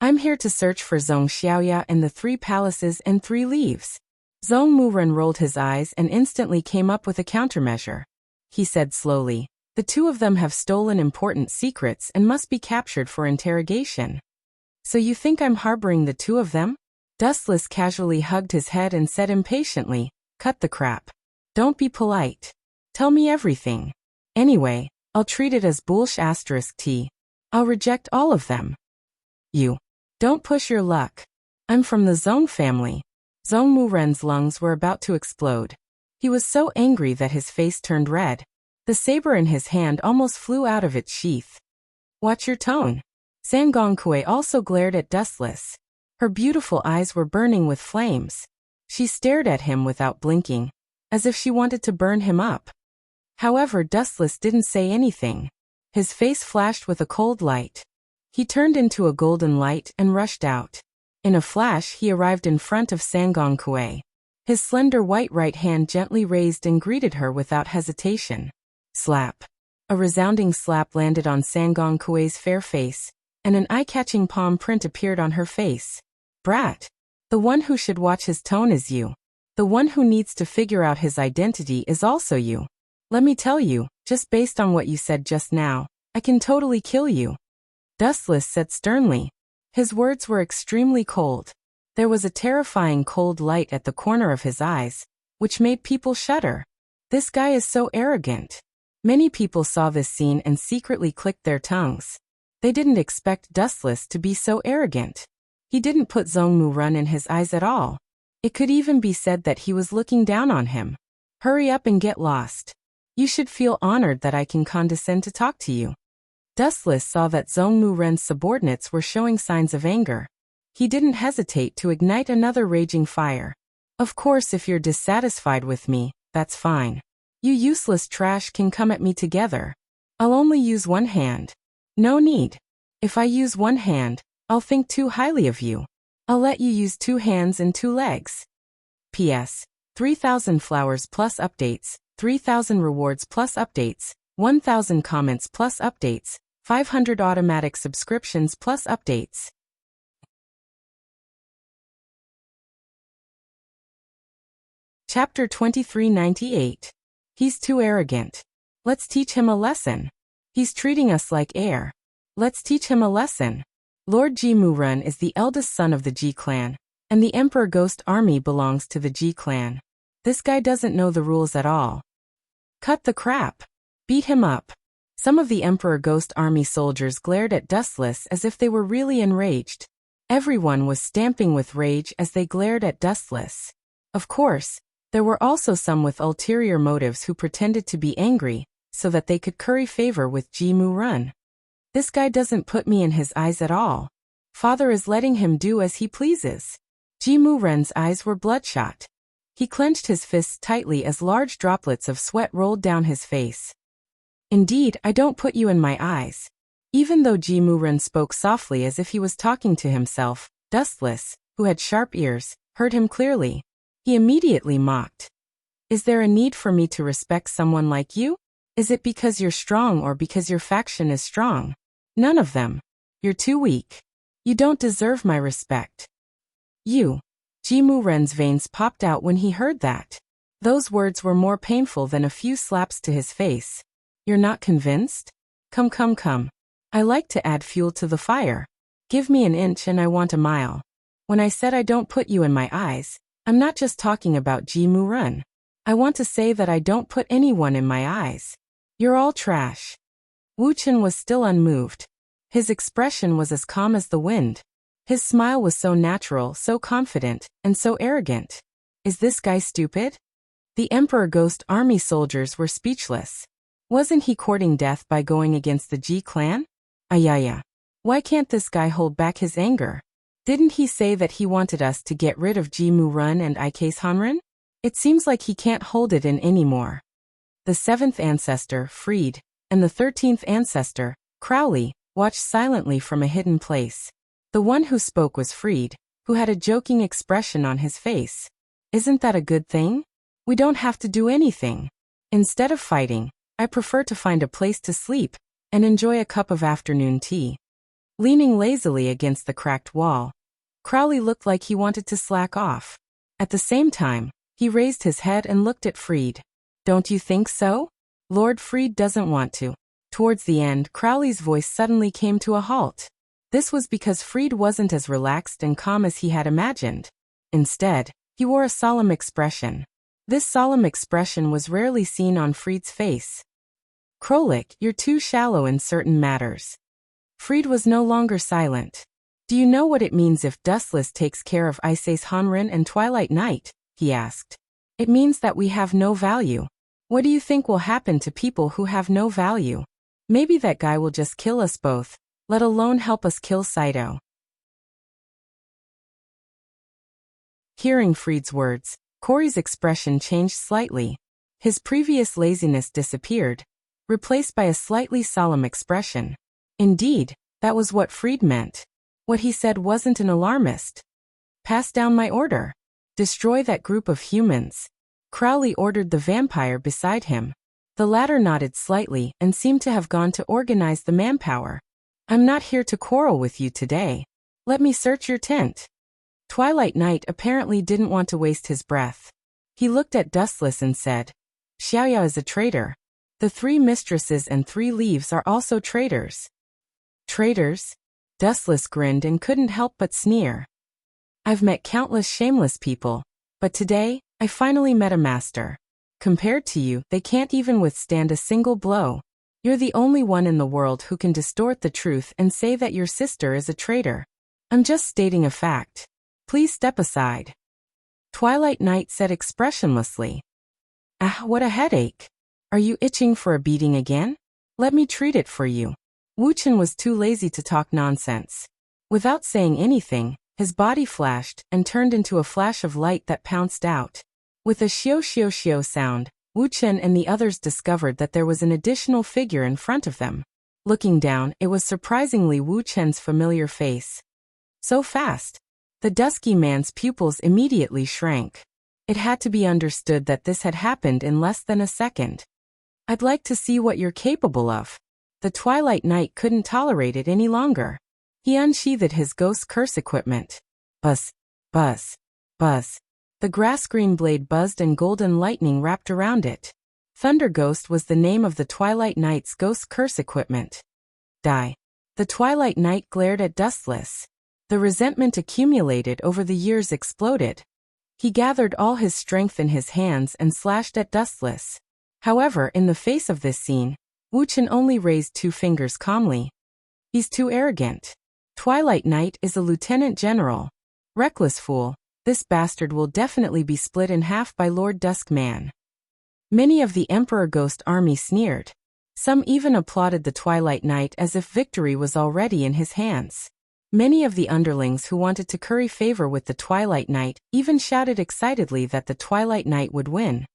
Speaker 1: I'm here to search for Zhong Xiaoya and the 3 palaces and 3 leaves. Zhong Muren rolled his eyes and instantly came up with a countermeasure. He said slowly, "The two of them have stolen important secrets and must be captured for interrogation." "So you think I'm harboring the two of them?" Dustless casually hugged his head and said impatiently, "Cut the crap. Don't be polite. Tell me everything. Anyway, I'll treat it as *T. I'll reject all of them." "You. Don't push your luck. I'm from the Zhong family." Zhong Muren's lungs were about to explode. He was so angry that his face turned red. The saber in his hand almost flew out of its sheath. "Watch your tone." Sangongkue also glared at Dustless. Her beautiful eyes were burning with flames. She stared at him without blinking, as if she wanted to burn him up. However, Dustless didn't say anything. His face flashed with a cold light. He turned into a golden light and rushed out. In a flash, he arrived in front of Sangongkue. His slender white right hand gently raised and greeted her without hesitation. Slap. A resounding slap landed on Sangongkue's fair face, and an eye-catching palm print appeared on her face. "Brat. The one who should watch his tone is you. The one who needs to figure out his identity is also you. Let me tell you, just based on what you said just now, I can totally kill you," Dustless said sternly. His words were extremely cold. There was a terrifying cold light at the corner of his eyes, which made people shudder. This guy is so arrogant. Many people saw this scene and secretly clicked their tongues. They didn't expect Dustless to be so arrogant. He didn't put Zhong Muren in his eyes at all. It could even be said that he was looking down on him. "Hurry up and get lost. You should feel honored that I can condescend to talk to you." Dustless saw that Zhong Muren's subordinates were showing signs of anger. He didn't hesitate to ignite another raging fire. "Of course, if you're dissatisfied with me, that's fine. You useless trash can come at me together. I'll only use one hand. No need. If I use one hand, I'll think too highly of you. I'll let you use 2 hands and 2 legs. P.S. 3,000 flowers plus updates, 3,000 rewards plus updates, 1,000 comments plus updates, 500 automatic subscriptions plus updates." Chapter 2398. He's too arrogant. Let's teach him a lesson. He's treating us like air. Let's teach him a lesson. Lord Ji Muren is the eldest son of the Ji clan, and the Emperor Ghost Army belongs to the Ji clan. This guy doesn't know the rules at all. Cut the crap. Beat him up. Some of the Emperor Ghost Army soldiers glared at Dustless as if they were really enraged. Everyone was stamping with rage as they glared at Dustless. Of course, there were also some with ulterior motives who pretended to be angry, so that they could curry favor with Ji Muren. "This guy doesn't put me in his eyes at all. Father is letting him do as he pleases." Ji Muren's eyes were bloodshot. He clenched his fists tightly as large droplets of sweat rolled down his face. "Indeed, I don't put you in my eyes." Even though Ji Muren spoke softly as if he was talking to himself, Dustless, who had sharp ears, heard him clearly. He immediately mocked. "Is there a need for me to respect someone like you? Is it because you're strong or because your faction is strong? None of them. You're too weak. You don't deserve my respect." "You." Ji Muren's veins popped out when he heard that. Those words were more painful than a few slaps to his face. "You're not convinced? Come. I like to add fuel to the fire. Give me an inch and I want a mile. When I said I don't put you in my eyes, I'm not just talking about Ji Muren. I want to say that I don't put anyone in my eyes. You're all trash." Wu Chen was still unmoved. His expression was as calm as the wind. His smile was so natural, so confident, and so arrogant. Is this guy stupid? The Emperor Ghost Army soldiers were speechless. Wasn't he courting death by going against the Ji clan? Ayaya. Why can't this guy hold back his anger? Didn't he say that he wanted us to get rid of Ji Muren and Ikase Hanren? It seems like he can't hold it in anymore. The 7th ancestor, Freed, and the 13th ancestor, Crowley, watched silently from a hidden place. The one who spoke was Freed, who had a joking expression on his face. Isn't that a good thing? We don't have to do anything. Instead of fighting, I prefer to find a place to sleep and enjoy a cup of afternoon tea. Leaning lazily against the cracked wall, Crowley looked like he wanted to slack off. At the same time, he raised his head and looked at Fried. Don't you think so? Lord Fried doesn't want to. Towards the end, Crowley's voice suddenly came to a halt. This was because Fried wasn't as relaxed and calm as he had imagined. Instead, he wore a solemn expression. This solemn expression was rarely seen on Fried's face. Krolik, you're too shallow in certain matters. Fried was no longer silent. Do you know what it means if Dustless takes care of Ices Hanrin and Twilight Night? He asked. It means that we have no value. What do you think will happen to people who have no value? Maybe that guy will just kill us both, let alone help us kill Saito. Hearing Fried's words, Corey's expression changed slightly. His previous laziness disappeared, replaced by a slightly solemn expression. Indeed, that was what Fried meant. What he said wasn't an alarmist. Pass down my order. Destroy that group of humans. Crowley ordered the vampire beside him. The latter nodded slightly and seemed to have gone to organize the manpower. I'm not here to quarrel with you today. Let me search your tent. Twilight Night apparently didn't want to waste his breath. He looked at Dustless and said, Xiaoyao is a traitor. The 3 mistresses and 3 leaves are also traitors. Traitors? Dustless grinned and couldn't help but sneer. I've met countless shameless people, but today, I finally met a master. Compared to you, they can't even withstand a single blow. You're the only one in the world who can distort the truth and say that your sister is a traitor. I'm just stating a fact. Please step aside. Twilight Night said expressionlessly. Ah, what a headache. Are you itching for a beating again? Let me treat it for you. Wu Chen was too lazy to talk nonsense. Without saying anything, his body flashed and turned into a flash of light that pounced out. With a xiao xiao xiao sound, Wu Chen and the others discovered that there was an additional figure in front of them. Looking down, it was surprisingly Wu Chen's familiar face. So fast. The dusky man's pupils immediately shrank. It had to be understood that this had happened in less than a second. I'd like to see what you're capable of. The Twilight Knight couldn't tolerate it any longer. He unsheathed his ghost curse equipment. Buzz, buzz, buzz. The grass-green blade buzzed and golden lightning wrapped around it. Thunder Ghost was the name of the Twilight Knight's ghost curse equipment. Die. The Twilight Knight glared at Dustless. The resentment accumulated over the years exploded. He gathered all his strength in his hands and slashed at Dustless. However, in the face of this scene, Wu Chen only raised 2 fingers calmly. He's too arrogant. Twilight Knight is a lieutenant general. Reckless fool, this bastard will definitely be split in half by Lord Duskman. Many of the Emperor Ghost army sneered. Some even applauded the Twilight Knight as if victory was already in his hands. Many of the underlings who wanted to curry favor with the Twilight Knight even shouted excitedly that the Twilight Knight would win.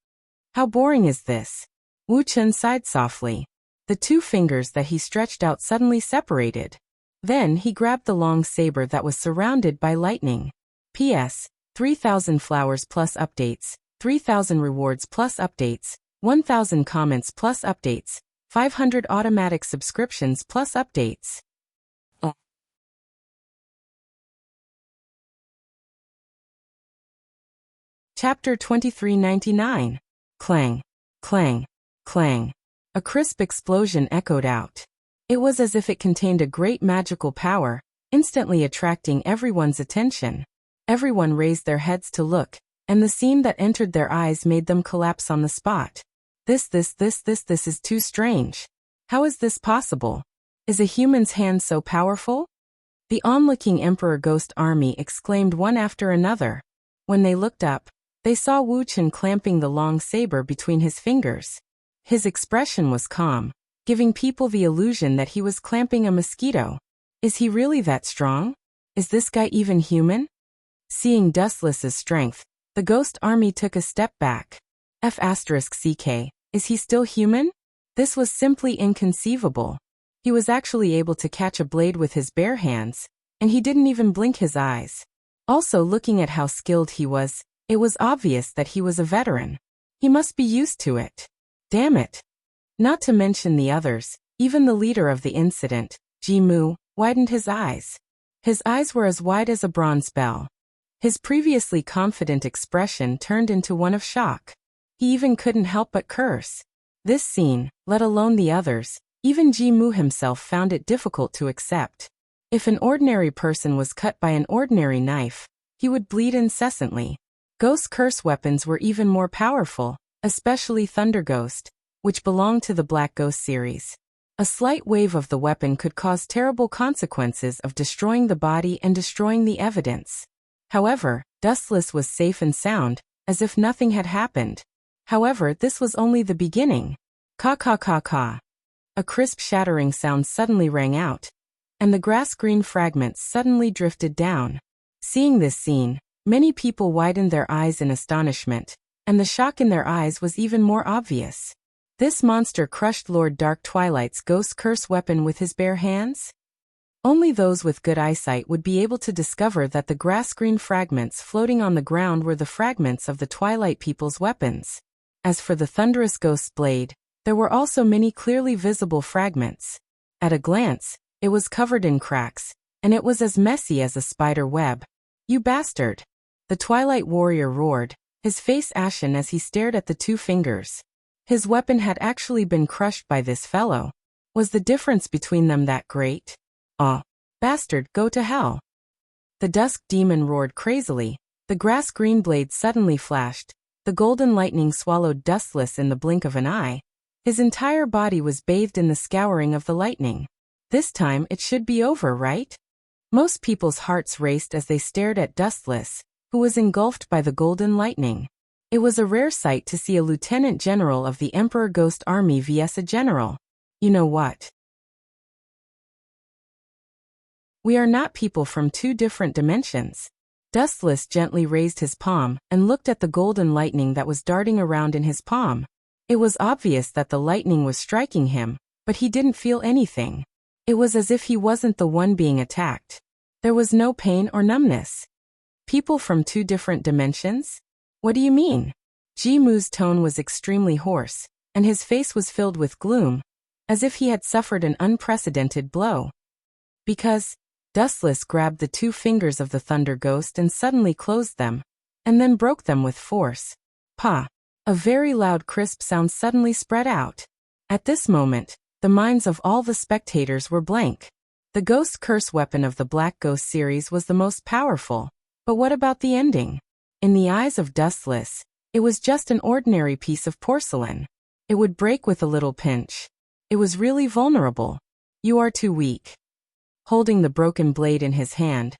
Speaker 1: How boring is this? Wu Chen sighed softly. The 2 fingers that he stretched out suddenly separated. Then he grabbed the long saber that was surrounded by lightning. P.S. 3,000 flowers plus updates, 3,000 rewards plus updates, 1,000 comments plus updates, 500 automatic subscriptions plus updates. Chapter 2399. Clang, clang, clang. A crisp explosion echoed out. It was as if it contained a great magical power, instantly attracting everyone's attention. Everyone raised their heads to look, and the scene that entered their eyes made them collapse on the spot. This is too strange. How is this possible? Is a human's hand so powerful? The onlooking Emperor Ghost army exclaimed one after another. When they looked up, they saw Wu Chen clamping the long saber between his fingers. His expression was calm, giving people the illusion that he was clamping a mosquito. Is he really that strong? Is this guy even human? Seeing Dustless's strength, the ghost army took a step back. F***CK, is he still human? This was simply inconceivable. He was actually able to catch a blade with his bare hands, and he didn't even blink his eyes. Also, looking at how skilled he was, it was obvious that he was a veteran. He must be used to it. Damn it. Not to mention the others, even the leader of the incident, Ji Mu, widened his eyes. His eyes were as wide as a bronze bell. His previously confident expression turned into one of shock. He even couldn't help but curse. This scene, let alone the others, even Ji-mu himself found it difficult to accept. If an ordinary person was cut by an ordinary knife, he would bleed incessantly. Ghost curse weapons were even more powerful, especially Thunder Ghost, which belonged to the Black Ghost series. A slight wave of the weapon could cause terrible consequences of destroying the body and destroying the evidence. However, Dustless was safe and sound, as if nothing had happened. However, this was only the beginning. Ka. A crisp shattering sound suddenly rang out, and the grass-green fragments suddenly drifted down. Seeing this scene, many people widened their eyes in astonishment, and the shock in their eyes was even more obvious. This monster crushed Lord Dark Twilight's ghost curse weapon with his bare hands? Only those with good eyesight would be able to discover that the grass-green fragments floating on the ground were the fragments of the Twilight people's weapons. As for the thunderous ghost blade, there were also many clearly visible fragments. At a glance, it was covered in cracks, and it was as messy as a spider web. "You bastard!" The Twilight warrior roared, his face ashen as he stared at the two fingers. His weapon had actually been crushed by this fellow. Was the difference between them that great? "Oh, bastard, go to hell!" The Dusk Demon roared crazily. The grass-green blade suddenly flashed. The golden lightning swallowed Dustless in the blink of an eye. His entire body was bathed in the scouring of the lightning. This time it should be over, right? Most people's hearts raced as they stared at Dustless, who was engulfed by the golden lightning. It was a rare sight to see a lieutenant general of the Emperor Ghost Army vs a general. You know what? We are not people from two different dimensions. Dustless gently raised his palm and looked at the golden lightning that was darting around in his palm. It was obvious that the lightning was striking him, but he didn't feel anything. It was as if he wasn't the one being attacked. There was no pain or numbness. People from two different dimensions? What do you mean? Ji-mu's tone was extremely hoarse, and his face was filled with gloom, as if he had suffered an unprecedented blow. Because Dustless grabbed the two fingers of the Thunder Ghost and suddenly closed them, and then broke them with force. Pa! A very loud crisp sound suddenly spread out. At this moment, the minds of all the spectators were blank. The ghost curse weapon of the Black Ghost series was the most powerful, but what about the ending? In the eyes of Dustless, it was just an ordinary piece of porcelain. It would break with a little pinch. It was really vulnerable. You are too weak. Holding the broken blade in his hand,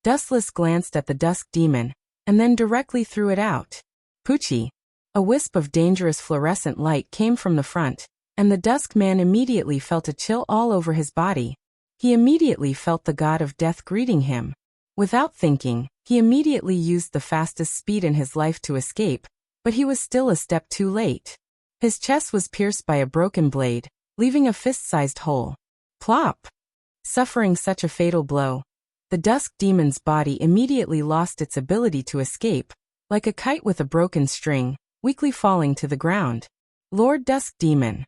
Speaker 1: Dustless glanced at the Dusk Demon, and then directly threw it out. Poochie! A wisp of dangerous fluorescent light came from the front, and the Dusk Man immediately felt a chill all over his body. He immediately felt the god of death greeting him. Without thinking, he immediately used the fastest speed in his life to escape, but he was still a step too late. His chest was pierced by a broken blade, leaving a fist-sized hole. Plop! Suffering such a fatal blow, the Dusk Demon's body immediately lost its ability to escape, like a kite with a broken string, weakly falling to the ground. Lord Dusk Demon.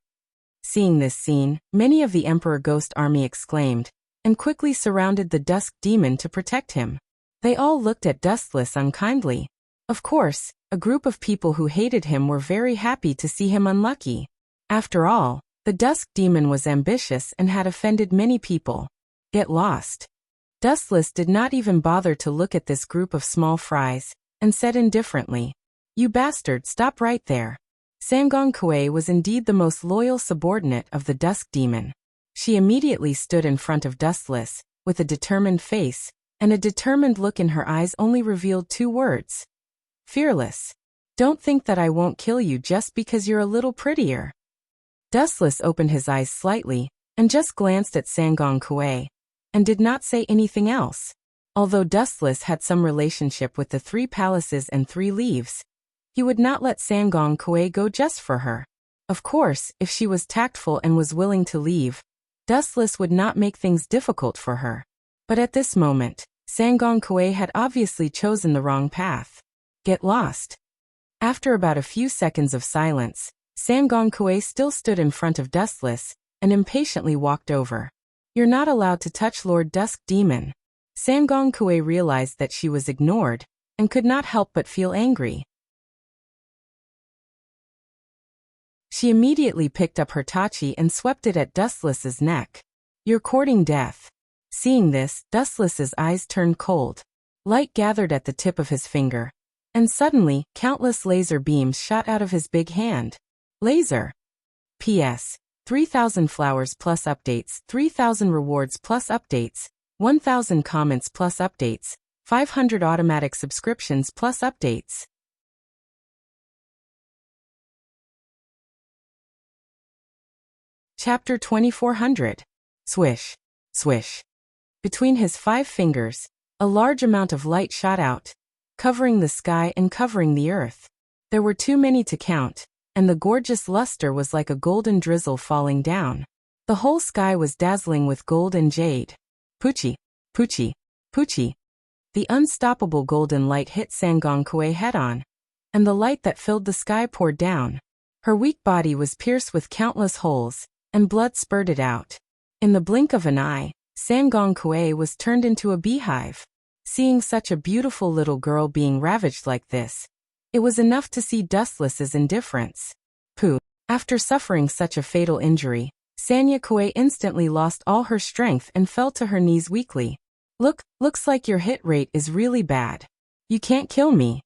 Speaker 1: Seeing this scene, many of the Emperor Ghost Army exclaimed, and quickly surrounded the Dusk Demon to protect him. They all looked at Dustless unkindly. Of course, a group of people who hated him were very happy to see him unlucky. After all, the Dusk Demon was ambitious and had offended many people. Get lost. Dustless did not even bother to look at this group of small fries, and said indifferently, "You bastard, stop right there." Sangong Kuei was indeed the most loyal subordinate of the Dusk Demon. She immediately stood in front of Dustless, with a determined face, and a determined look in her eyes only revealed two words. Fearless. Don't think that I won't kill you just because you're a little prettier. Dustless opened his eyes slightly, and just glanced at Sangong Kuei, and did not say anything else. Although Dustless had some relationship with the 3 palaces and 3 leaves, he would not let Sangong Kuei go just for her. Of course, if she was tactful and was willing to leave, Dustless would not make things difficult for her. But at this moment, Sangong Kuei had obviously chosen the wrong path. Get lost. After about a few seconds of silence, Sangong Kuei still stood in front of Dustless, and impatiently walked over. You're not allowed to touch Lord Dusk Demon. Sangong Kuei realized that she was ignored, and could not help but feel angry. She immediately picked up her tachi and swept it at Dustless's neck. "You're courting death." Seeing this, Dustless's eyes turned cold. Light gathered at the tip of his finger. And suddenly, countless laser beams shot out of his big hand. Laser. P.S. 3,000 flowers plus updates, 3,000 rewards plus updates, 1,000 comments plus updates, 500 automatic subscriptions plus updates. Chapter 2400. Swish. Swish. Between his 5 fingers, a large amount of light shot out, covering the sky and covering the earth. There were too many to count, and the gorgeous luster was like a golden drizzle falling down. The whole sky was dazzling with gold and jade. Poochie, Poochie, Poochie. The unstoppable golden light hit Sangong Kuei head-on, and the light that filled the sky poured down. Her weak body was pierced with countless holes, and blood spurted out. In the blink of an eye, Sangong Kuei was turned into a beehive. Seeing such a beautiful little girl being ravaged like this, it was enough to see Dustless's indifference. Pooh. After suffering such a fatal injury, Sanya Kuei instantly lost all her strength and fell to her knees weakly. Looks like your hit rate is really bad. You can't kill me."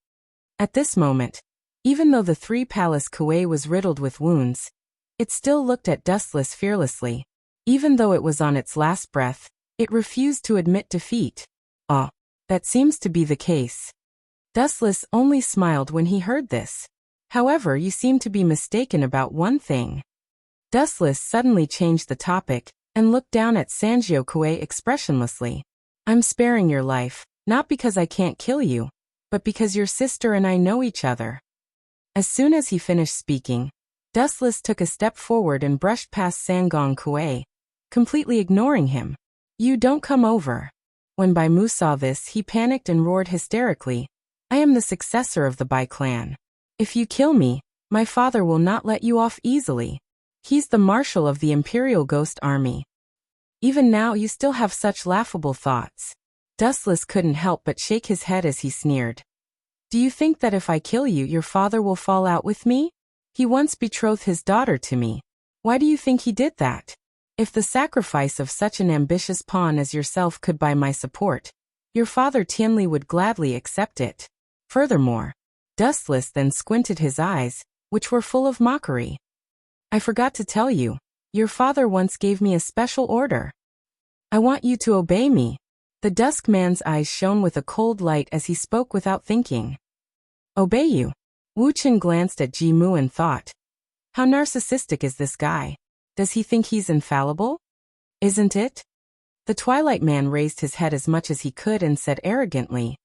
Speaker 1: At this moment, even though the 3-palace Kuei was riddled with wounds, it still looked at Dustless fearlessly. Even though it was on its last breath, it refused to admit defeat. "Ah, that seems to be the case." Dustless only smiled when he heard this. "However, you seem to be mistaken about one thing." Dustless suddenly changed the topic and looked down at Sanjio Kuei expressionlessly. "I'm sparing your life, not because I can't kill you, but because your sister and I know each other." As soon as he finished speaking, Dustless took a step forward and brushed past Sangong Kuei, completely ignoring him. "You don't come over." When Bai Mu saw this, he panicked and roared hysterically, "I am the successor of the Bai clan. If you kill me, my father will not let you off easily. He's the marshal of the Imperial Ghost Army. Even now you still have such laughable thoughts." Dustless couldn't help but shake his head as he sneered. "Do you think that if I kill you, your father will fall out with me? He once betrothed his daughter to me. Why do you think he did that? If the sacrifice of such an ambitious pawn as yourself could buy my support, your father Tianli would gladly accept it. Furthermore," Dustless then squinted his eyes, which were full of mockery. "I forgot to tell you, your father once gave me a special order. I want you to obey me." The Dusk Man's eyes shone with a cold light as he spoke without thinking. "Obey you?" Wu Chen glanced at Ji Mu and thought, "How narcissistic is this guy? Does he think he's infallible? Isn't it?" The Twilight Man raised his head as much as he could and said arrogantly,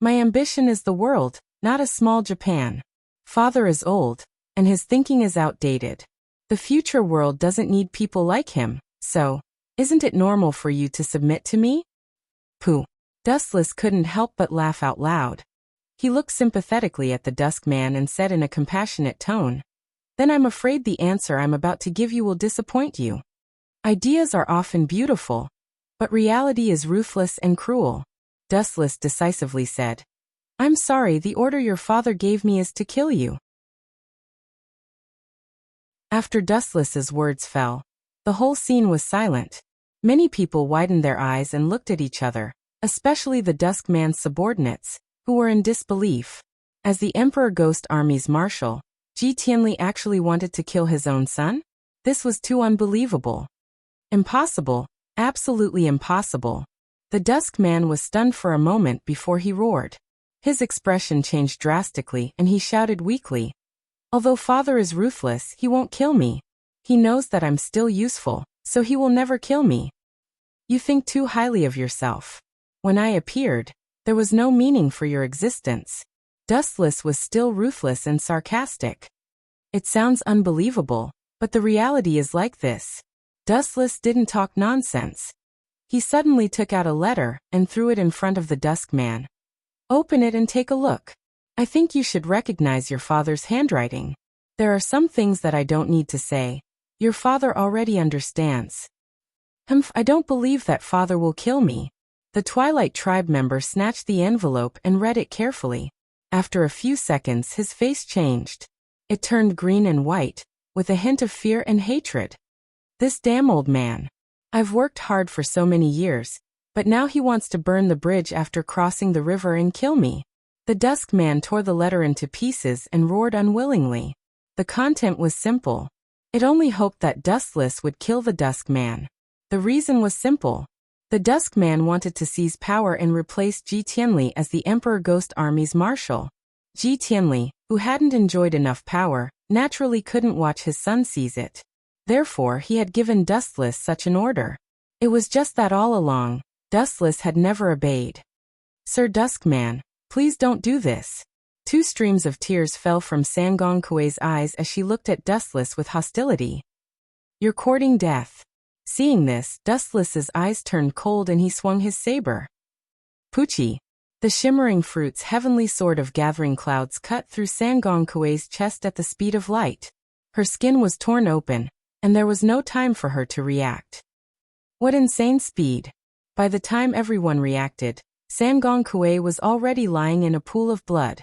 Speaker 1: "My ambition is the world, not a small Japan. Father is old, and his thinking is outdated. The future world doesn't need people like him, so, isn't it normal for you to submit to me?" Pooh. Dustless couldn't help but laugh out loud. He looked sympathetically at the Dusk Man and said in a compassionate tone, "Then I'm afraid the answer I'm about to give you will disappoint you. Ideas are often beautiful, but reality is ruthless and cruel." Dustless decisively said, "I'm sorry, the order your father gave me is to kill you." After Dustless's words fell, the whole scene was silent. Many people widened their eyes and looked at each other, especially the Dusk Man's subordinates, who were in disbelief. As the Emperor Ghost Army's marshal, Ji Tianli actually wanted to kill his own son? This was too unbelievable. Impossible, absolutely impossible. The Dusk Man was stunned for a moment before he roared. His expression changed drastically and he shouted weakly, "Although father is ruthless, he won't kill me. He knows that I'm still useful, so he will never kill me. You think too highly of yourself. When I appeared, there was no meaning for your existence." Dustless was still ruthless and sarcastic. "It sounds unbelievable, but the reality is like this." Dustless didn't talk nonsense. He suddenly took out a letter and threw it in front of the Dusk Man. "Open it and take a look. I think you should recognize your father's handwriting. There are some things that I don't need to say. Your father already understands." I don't believe that father will kill me." The Twilight Tribe member snatched the envelope and read it carefully. After a few seconds, his face changed. It turned green and white, with a hint of fear and hatred. This damn old man. I've worked hard for so many years, but now he wants to burn the bridge after crossing the river and kill me. The Dusk Man tore the letter into pieces and roared unwillingly. The content was simple. It only hoped that Dustless would kill the Dusk Man. The reason was simple. The Dusk Man wanted to seize power and replace Ji Tianli as the Emperor Ghost Army's marshal. Ji Tianli, who hadn't enjoyed enough power, naturally couldn't watch his son seize it. Therefore, he had given Dustless such an order. It was just that all along, Dustless had never obeyed. Sir Duskman, please don't do this. 2 streams of tears fell from Sangong Kuei's eyes as she looked at Dustless with hostility. You're courting death. Seeing this, Dustless's eyes turned cold and he swung his saber. Pucci. The shimmering fruit's heavenly sword of gathering clouds cut through Sangong Kuei's chest at the speed of light. Her skin was torn open, and there was no time for her to react. What insane speed! By the time everyone reacted, Sangong Kuei was already lying in a pool of blood.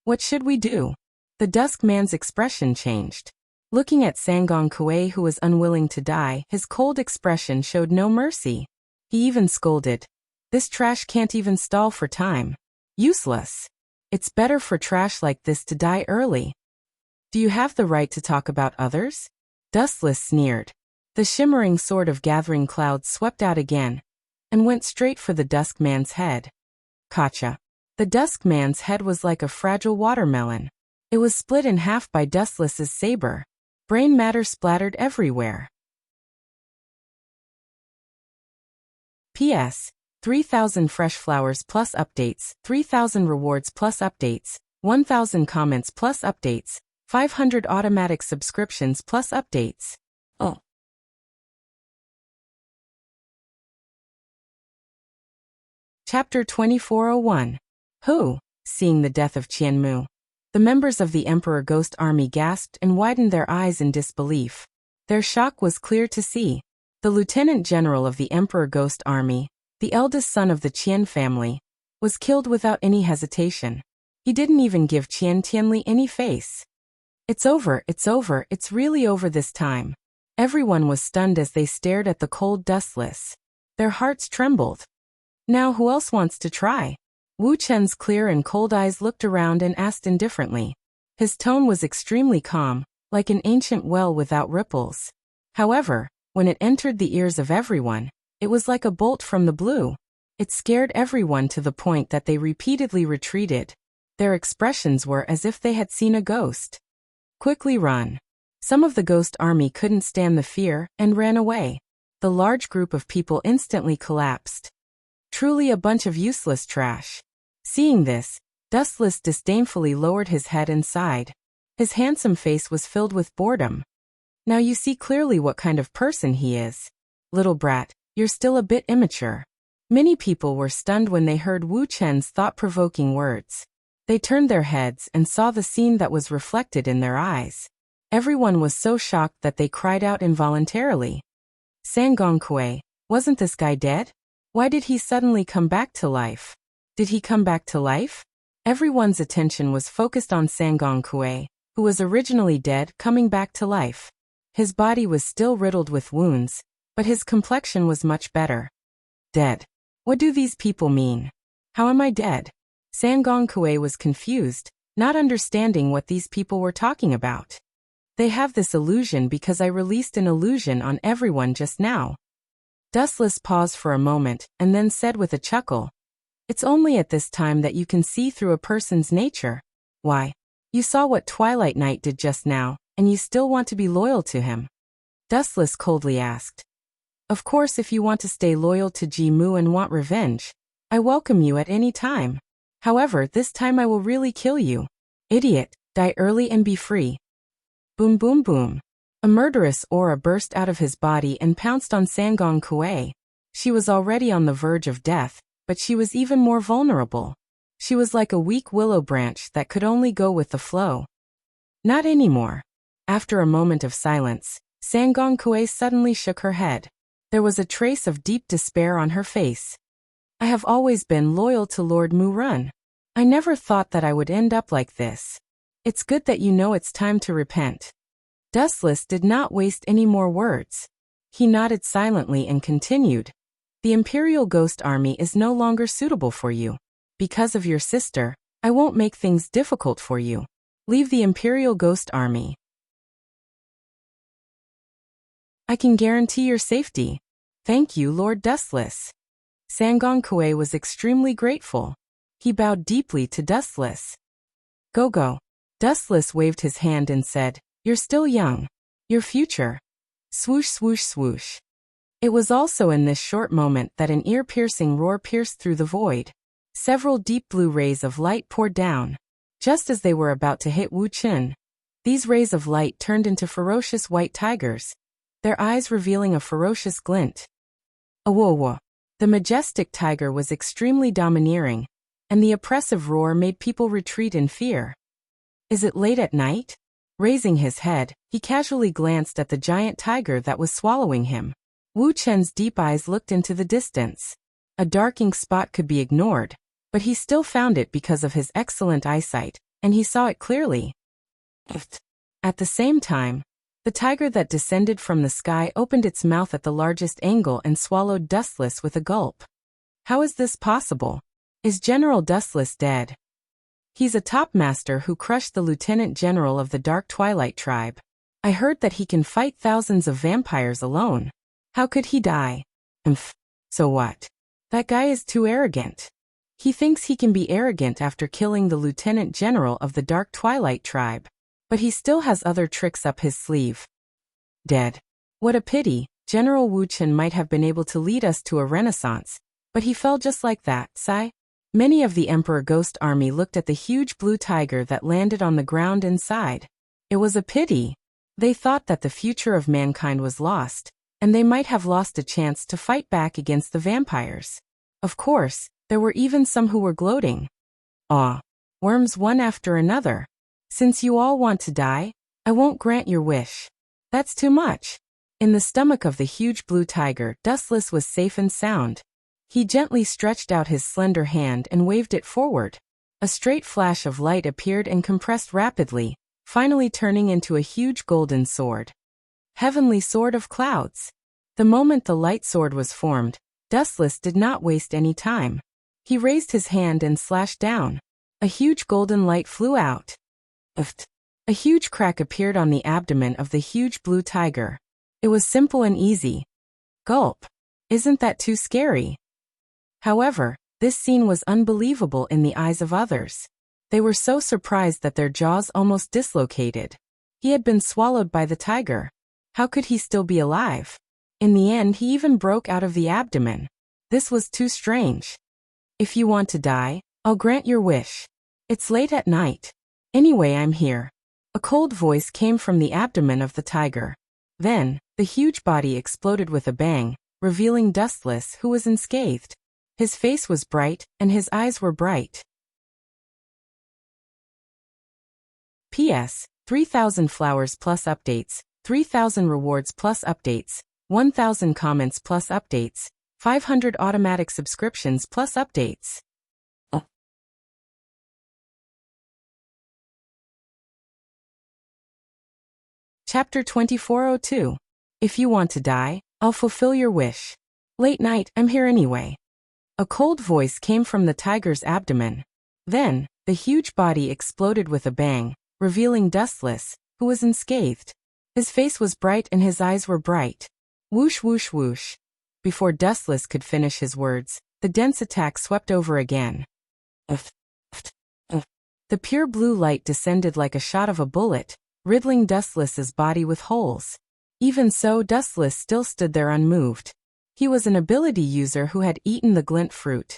Speaker 1: What should we do? The Dusk Man's expression changed. Looking at Sangong Kuei, who was unwilling to die, his cold expression showed no mercy. He even scolded. This trash can't even stall for time. Useless. It's better for trash like this to die early. Do you have the right to talk about others? Dustless sneered. The shimmering sword of gathering clouds swept out again, and went straight for the Dusk Man's head. Gotcha. The Dusk Man's head was like a fragile watermelon. It was split in half by Dustless's saber. Brain matter splattered everywhere. P.S. 3,000 fresh flowers plus updates, 3,000 rewards plus updates, 1,000 comments plus updates, 500 automatic subscriptions plus updates. Oh. Chapter 2401. Who? Seeing the death of Qianmu. The members of the Emperor Ghost Army gasped and widened their eyes in disbelief. Their shock was clear to see. The Lieutenant General of the Emperor Ghost Army, the eldest son of the Qian family, was killed without any hesitation. He didn't even give Qian Tianli any face. It's over, it's really over this time. Everyone was stunned as they stared at the cold Dustless. Their hearts trembled. Now who else wants to try? Wu Chen's clear and cold eyes looked around and asked indifferently. His tone was extremely calm, like an ancient well without ripples. However, when it entered the ears of everyone, it was like a bolt from the blue. It scared everyone to the point that they repeatedly retreated. Their expressions were as if they had seen a ghost. Quickly run. Some of the Ghost Army couldn't stand the fear and ran away. The large group of people instantly collapsed. Truly a bunch of useless trash. Seeing this, Dustless disdainfully lowered his head and sighed. His handsome face was filled with boredom. Now you see clearly what kind of person he is. Little brat, you're still a bit immature. Many people were stunned when they heard Wu Chen's thought-provoking words. They turned their heads and saw the scene that was reflected in their eyes. Everyone was so shocked that they cried out involuntarily. Sangong Kuei, wasn't this guy dead? Why did he suddenly come back to life? Did he come back to life? Everyone's attention was focused on Sangong Kuei, who was originally dead, coming back to life. His body was still riddled with wounds, but his complexion was much better. Dead. What do these people mean? How am I dead? Sangong Kuei was confused, not understanding what these people were talking about. They have this illusion because I released an illusion on everyone just now. Dustless paused for a moment and then said with a chuckle, "It's only at this time that you can see through a person's nature. Why? You saw what Twilight Knight did just now, and you still want to be loyal to him?" Dustless coldly asked. "Of course, if you want to stay loyal to Ji Mu and want revenge, I welcome you at any time. However, this time I will really kill you. Idiot, die early and be free." Boom boom boom. A murderous aura burst out of his body and pounced on Sangong Kuei. She was already on the verge of death, but she was even more vulnerable. She was like a weak willow branch that could only go with the flow. Not anymore. After a moment of silence, Sangong Kuei suddenly shook her head. There was a trace of deep despair on her face. I have always been loyal to Lord Murun. I never thought that I would end up like this. It's good that you know it's time to repent. Dustless did not waste any more words. He nodded silently and continued. The Imperial Ghost Army is no longer suitable for you. Because of your sister, I won't make things difficult for you. Leave the Imperial Ghost Army. I can guarantee your safety. Thank you, Lord Dustless. Sangong Kuei was extremely grateful. He bowed deeply to Dustless. Go. Dustless waved his hand and said, You're still young. Your future. Swoosh, swoosh, swoosh. It was also in this short moment that an ear-piercing roar pierced through the void. Several deep blue rays of light poured down. Just as they were about to hit Wu Qin, these rays of light turned into ferocious white tigers, their eyes revealing a ferocious glint. Awowo. The majestic tiger was extremely domineering, and the oppressive roar made people retreat in fear. Is it late at night? Raising his head, he casually glanced at the giant tiger that was swallowing him. Wu Chen's deep eyes looked into the distance. A dark ink spot could be ignored, but he still found it because of his excellent eyesight, and he saw it clearly. At the same time, the tiger that descended from the sky opened its mouth at the largest angle and swallowed Dustless with a gulp. How is this possible? Is General Dustless dead? He's a top master who crushed the Lieutenant General of the Dark Twilight Tribe. I heard that he can fight thousands of vampires alone. How could he die? So what? That guy is too arrogant. He thinks he can be arrogant after killing the Lieutenant General of the Dark Twilight Tribe. But he still has other tricks up his sleeve. Dead. What a pity. General Wu Chen might have been able to lead us to a renaissance, but he fell just like that, sigh. Many of the Emperor Ghost Army looked at the huge blue tiger that landed on the ground and sighed. It was a pity. They thought that the future of mankind was lost, and they might have lost a chance to fight back against the vampires. Of course, there were even some who were gloating. Aw. Worms one after another. Since you all want to die, I won't grant your wish. That's too much. In the stomach of the huge blue tiger, Dustless was safe and sound. He gently stretched out his slender hand and waved it forward. A straight flash of light appeared and compressed rapidly, finally turning into a huge golden sword. Heavenly Sword of Clouds. The moment the light sword was formed, Dustless did not waste any time. He raised his hand and slashed down. A huge golden light flew out. A huge crack appeared on the abdomen of the huge blue tiger. It was simple and easy. Gulp. Isn't that too scary? However, this scene was unbelievable in the eyes of others. They were so surprised that their jaws almost dislocated. He had been swallowed by the tiger. How could he still be alive? In the end, he even broke out of the abdomen. This was too strange. If you want to die, I'll grant your wish. It's late at night. Anyway, I'm here. A cold voice came from the abdomen of the tiger. Then, the huge body exploded with a bang, revealing Dustless, who was unscathed. His face was bright, and his eyes were bright. P.S. 3,000 flowers plus updates, 3,000 rewards plus updates, 1,000 comments plus updates, 500 automatic subscriptions plus updates. Chapter 2402. If you want to die, I'll fulfill your wish. Late night, I'm here anyway. A cold voice came from the tiger's abdomen. Then, the huge body exploded with a bang, revealing Dustless, who was unscathed. His face was bright and his eyes were bright. Whoosh whoosh whoosh. Before Dustless could finish his words, the dense attack swept over again. The pure blue light descended like a shot of a bullet, riddling Dustless's body with holes. Even so, Dustless still stood there unmoved. He was an ability user who had eaten the glint fruit.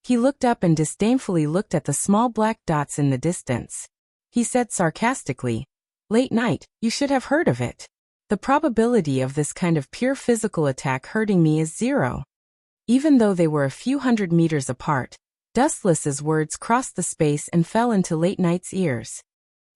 Speaker 1: He looked up and disdainfully looked at the small black dots in the distance. He said sarcastically, "Late night, you should have heard of it. The probability of this kind of pure physical attack hurting me is 0. Even though they were a few hundred meters apart, Dustless's words crossed the space and fell into Late Night's ears.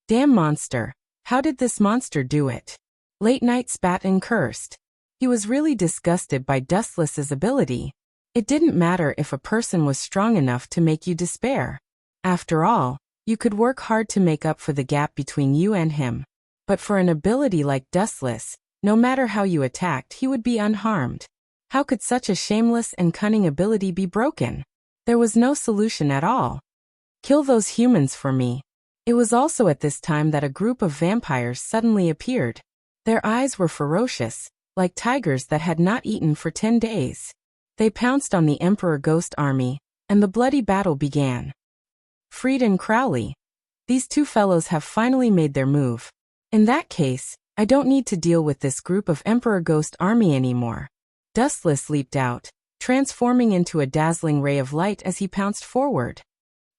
Speaker 1: Damn monster. How did this monster do it? Late Night spat and cursed. He was really disgusted by Dustless's ability. It didn't matter if a person was strong enough to make you despair. After all, you could work hard to make up for the gap between you and him. But for an ability like Dustless, no matter how you attacked, he would be unharmed. How could such a shameless and cunning ability be broken? There was no solution at all. Kill those humans for me. It was also at this time that a group of vampires suddenly appeared. Their eyes were ferocious, like tigers that had not eaten for 10 days. They pounced on the Emperor Ghost Army, and the bloody battle began. Freed and Crowley. These two fellows have finally made their move. In that case, I don't need to deal with this group of Emperor Ghost Army anymore. Dustless leaped out, transforming into a dazzling ray of light as he pounced forward.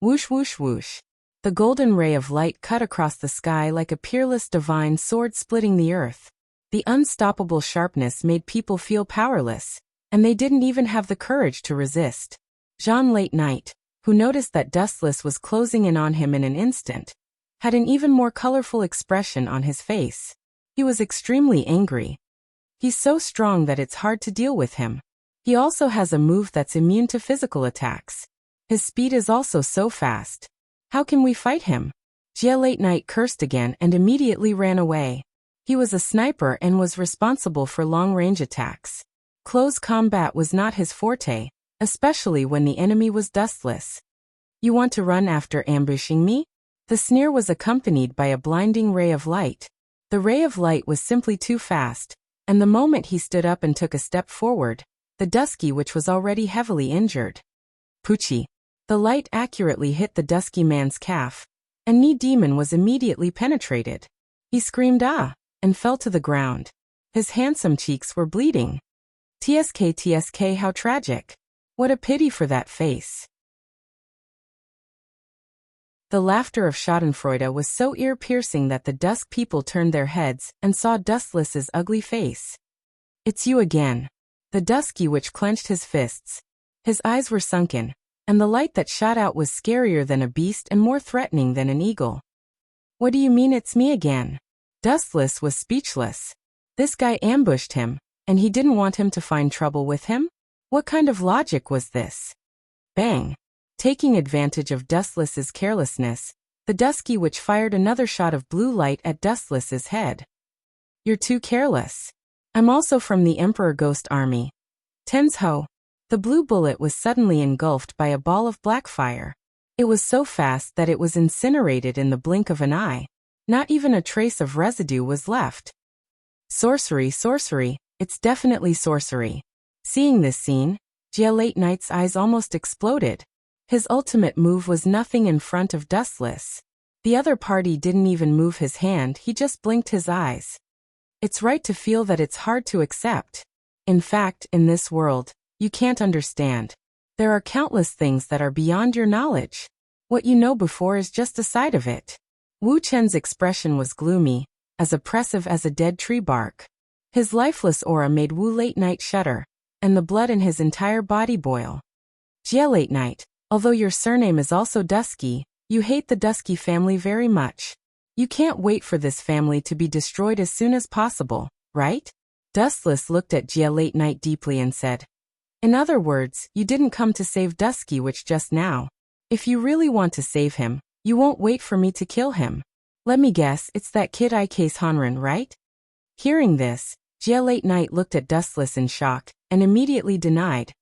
Speaker 1: Whoosh whoosh whoosh. The golden ray of light cut across the sky like a peerless divine sword splitting the earth. The unstoppable sharpness made people feel powerless, and they didn't even have the courage to resist. Jean Late Night, who noticed that Dustless was closing in on him in an instant, had an even more colorful expression on his face. He was extremely angry. He's so strong that it's hard to deal with him. He also has a move that's immune to physical attacks. His speed is also so fast. How can we fight him? Jia Late Night cursed again and immediately ran away. He was a sniper and was responsible for long-range attacks. Close combat was not his forte, especially when the enemy was Dustless. You want to run after ambushing me? The sneer was accompanied by a blinding ray of light. The ray of light was simply too fast, and the moment he stood up and took a step forward, the Dusky Witch was already heavily injured. Poochie. The light accurately hit the Dusky man's calf, and Knee Demon was immediately penetrated. He screamed ah, and fell to the ground. His handsome cheeks were bleeding. TSK TSK, how tragic. What a pity for that face. The laughter of Schadenfreude was so ear-piercing that the Dusk people turned their heads and saw Dustless's ugly face. It's you again. The Dusky Witch clenched his fists. His eyes were sunken, and the light that shot out was scarier than a beast and more threatening than an eagle. What do you mean it's me again? Dustless was speechless. This guy ambushed him, and he didn't want him to find trouble with him? What kind of logic was this? Bang! Taking advantage of Dustless's carelessness, the Dusky Witch fired another shot of blue light at Dustless's head. You're too careless. I'm also from the Emperor Ghost Army. Tensho. The blue bullet was suddenly engulfed by a ball of black fire. It was so fast that it was incinerated in the blink of an eye. Not even a trace of residue was left. Sorcery, sorcery, it's definitely sorcery. Seeing this scene, Jia Late Night's eyes almost exploded. His ultimate move was nothing in front of Dustless. The other party didn't even move his hand, he just blinked his eyes. It's right to feel that it's hard to accept. In fact, in this world, you can't understand. There are countless things that are beyond your knowledge. What you know before is just a side of it. Wu Chen's expression was gloomy, as oppressive as a dead tree bark. His lifeless aura made Wu Late Night shudder, and the blood in his entire body boil. Jia Late Night, although your surname is also Dusky, you hate the Dusky family very much. You can't wait for this family to be destroyed as soon as possible, right? Dustless looked at Jia Late Night deeply and said, in other words, you didn't come to save Dusky Witch just now. If you really want to save him, you won't wait for me to kill him. Let me guess, it's that kid Icase Honren, right? Hearing this, Jia Late Night looked at Dustless in shock, and immediately denied.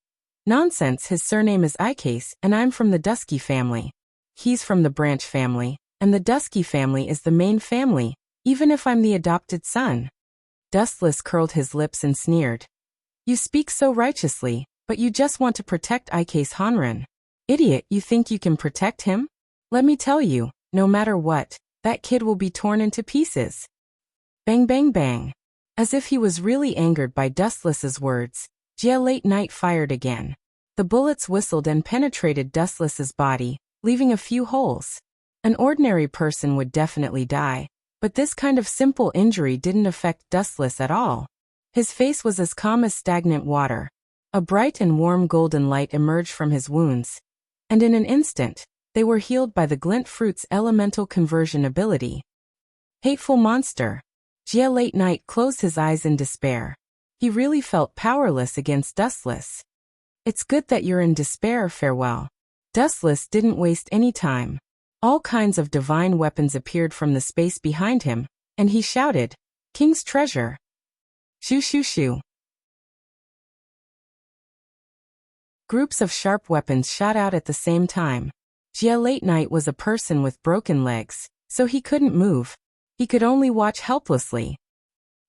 Speaker 1: Nonsense, his surname is Icase, and I'm from the Dusky family. He's from the Branch family, and the Dusky family is the main family, even if I'm the adopted son. Dustless curled his lips and sneered. You speak so righteously, but you just want to protect Icase Honren. Idiot, you think you can protect him? Let me tell you, no matter what, that kid will be torn into pieces. Bang bang bang. As if he was really angered by Dustless's words, Jia Late Night fired again. The bullets whistled and penetrated Dustless's body, leaving a few holes. An ordinary person would definitely die, but this kind of simple injury didn't affect Dustless at all. His face was as calm as stagnant water. A bright and warm golden light emerged from his wounds, and in an instant, they were healed by the Glint Fruit's elemental conversion ability. Hateful monster. Jia Late Night closed his eyes in despair. He really felt powerless against Dustless. It's good that you're in despair, farewell. Dustless didn't waste any time. All kinds of divine weapons appeared from the space behind him, and he shouted, King's treasure! Shoo shoo shoo. Groups of sharp weapons shot out at the same time. Jia Late Night was a person with broken legs, so he couldn't move. He could only watch helplessly.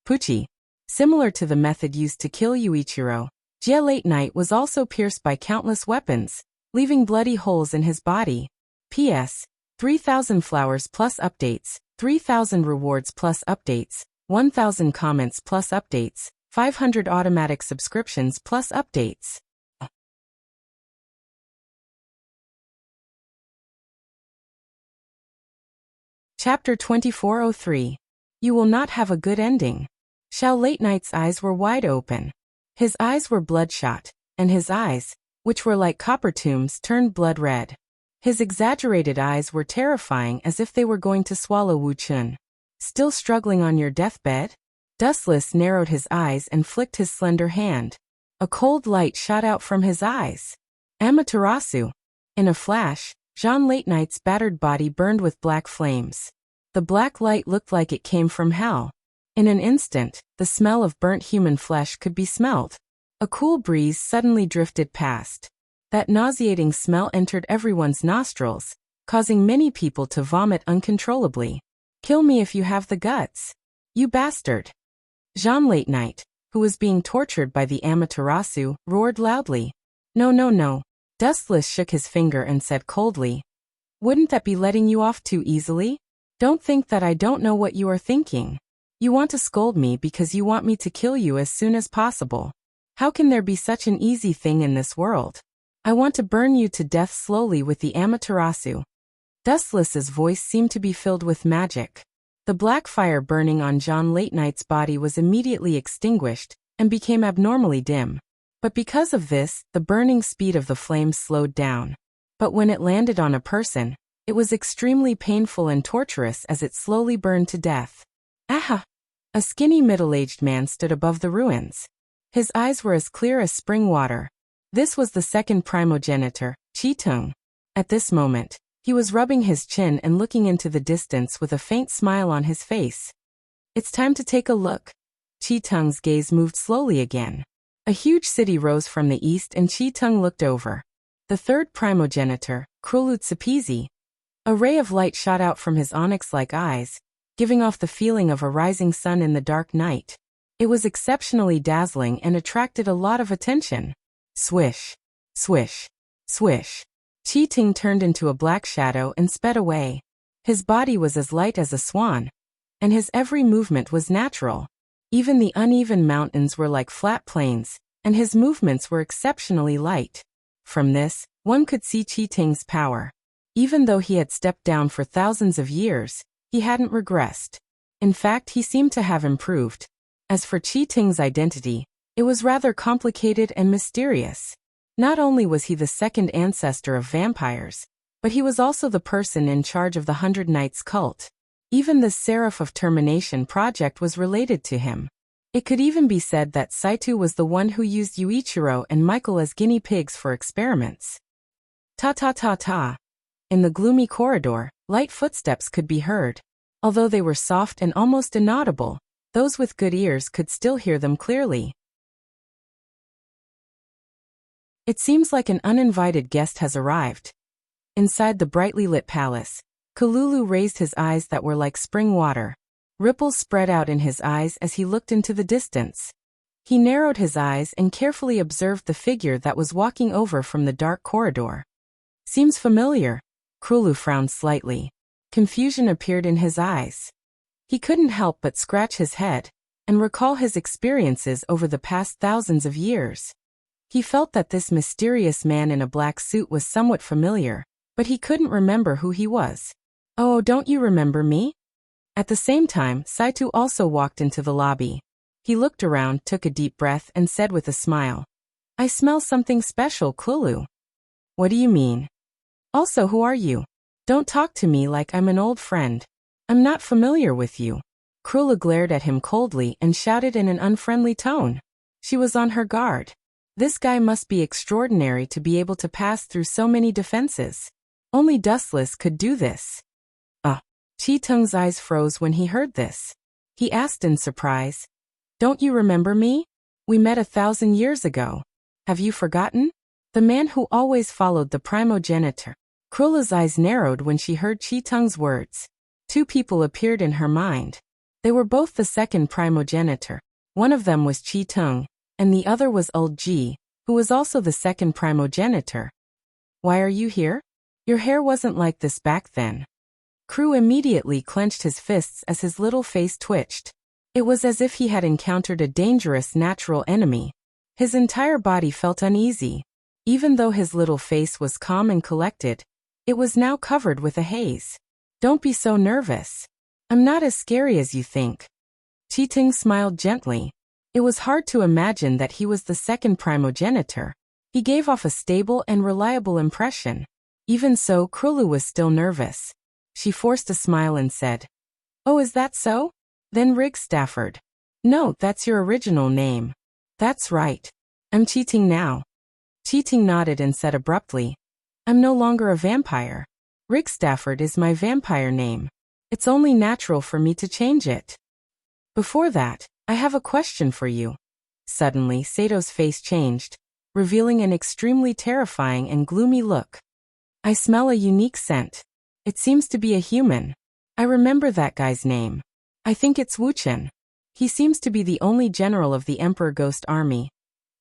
Speaker 1: Pucci. Similar to the method used to kill Yuichiro, Jia Late Night was also pierced by countless weapons, leaving bloody holes in his body. P.S. 3,000 flowers plus updates, 3,000 rewards plus updates, 1,000 comments plus updates, 500 automatic subscriptions plus updates. Chapter 2403. You will not have a good ending. Xiao Late Night's eyes were wide open. His eyes were bloodshot, and his eyes, which were like copper tombs, turned blood red. His exaggerated eyes were terrifying, as if they were going to swallow Wu Chun. Still struggling on your deathbed? Dustless narrowed his eyes and flicked his slender hand. A cold light shot out from his eyes. Amaterasu. In a flash, Jean Late Night's battered body burned with black flames. The black light looked like it came from hell. In an instant, the smell of burnt human flesh could be smelled. A cool breeze suddenly drifted past. That nauseating smell entered everyone's nostrils, causing many people to vomit uncontrollably. Kill me if you have the guts. You bastard. Jean Late Night, who was being tortured by the Amaterasu, roared loudly. No, no, no. Dustless shook his finger and said coldly, Wouldn't that be letting you off too easily? Don't think that I don't know what you are thinking. You want to scold me because you want me to kill you as soon as possible. How can there be such an easy thing in this world? I want to burn you to death slowly with the Amaterasu. Dustless's voice seemed to be filled with magic. The black fire burning on John Late Night's body was immediately extinguished and became abnormally dim. But because of this, the burning speed of the flames slowed down. But when it landed on a person, it was extremely painful and torturous as it slowly burned to death. Aha! A skinny middle-aged man stood above the ruins. His eyes were as clear as spring water. This was the second primogenitor, Chi-tung. At this moment, he was rubbing his chin and looking into the distance with a faint smile on his face. It's time to take a look. Chi-tung's gaze moved slowly again. A huge city rose from the east and Chi-tung looked over. The third primogenitor, Krulutsupizi. A ray of light shot out from his onyx-like eyes, giving off the feeling of a rising sun in the dark night. It was exceptionally dazzling and attracted a lot of attention. Swish, swish, swish. Chi-tung turned into a black shadow and sped away. His body was as light as a swan, and his every movement was natural. Even the uneven mountains were like flat plains, and his movements were exceptionally light. From this, one could see Chi-tung's power. Even though he had stepped down for thousands of years, he hadn't regressed. In fact, he seemed to have improved. As for Chi-tung's identity, it was rather complicated and mysterious. Not only was he the second ancestor of vampires, but he was also the person in charge of the 100 Knights cult. Even the Seraph of Termination project was related to him. It could even be said that Saito was the one who used Yuichiro and Michael as guinea pigs for experiments. Ta-ta-ta-ta. In the gloomy corridor, light footsteps could be heard. Although they were soft and almost inaudible, those with good ears could still hear them clearly. It seems like an uninvited guest has arrived. Inside the brightly lit palace, Kalulu raised his eyes that were like spring water. Ripples spread out in his eyes as he looked into the distance. He narrowed his eyes and carefully observed the figure that was walking over from the dark corridor. Seems familiar. Krulu frowned slightly. Confusion appeared in his eyes. He couldn't help but scratch his head and recall his experiences over the past thousands of years. He felt that this mysterious man in a black suit was somewhat familiar, but he couldn't remember who he was. Oh, don't you remember me? At the same time, Saito also walked into the lobby. He looked around, took a deep breath, and said with a smile, I smell something special, Krulu. What do you mean? Also, who are you? Don't talk to me like I'm an old friend. I'm not familiar with you. Krulu glared at him coldly and shouted in an unfriendly tone. She was on her guard. This guy must be extraordinary to be able to pass through so many defenses. Only Dustless could do this. Chi Tung's eyes froze when he heard this. He asked in surprise, "Don't you remember me? We met 1,000 years ago. Have you forgotten? The man who always followed the primogenitor." Crulla's eyes narrowed when she heard Chi Tung's words. Two people appeared in her mind. They were both the second primogenitor. One of them was Chi Tung, and the other was Old Ji, who was also the second primogenitor. "Why are you here? Your hair wasn't like this back then." Crew immediately clenched his fists as his little face twitched. It was as if he had encountered a dangerous natural enemy. His entire body felt uneasy. Even though his little face was calm and collected, it was now covered with a haze. "Don't be so nervous. I'm not as scary as you think." Chi Tung smiled gently. It was hard to imagine that he was the second primogenitor. He gave off a stable and reliable impression. Even so, Krulu was still nervous. She forced a smile and said, "Oh, is that so? Then Rig Stafford." "No, that's your original name." "That's right. I'm cheating now." Cheating nodded and said abruptly, "I'm no longer a vampire. Rig Stafford is my vampire name. It's only natural for me to change it. Before that, I have a question for you." Suddenly, Sato's face changed, revealing an extremely terrifying and gloomy look. "I smell a unique scent. It seems to be a human. I remember that guy's name. I think it's Wu Chen. He seems to be the only general of the Emperor Ghost Army.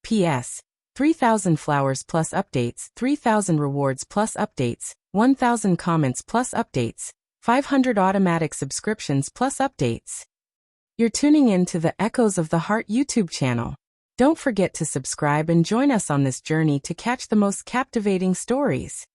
Speaker 1: P.S. 3,000 flowers plus updates, 3,000 rewards plus updates, 1,000 comments plus updates, 500 automatic subscriptions plus updates." You're tuning in to the Echoes of the Heart YouTube channel. Don't forget to subscribe and join us on this journey to catch the most captivating stories.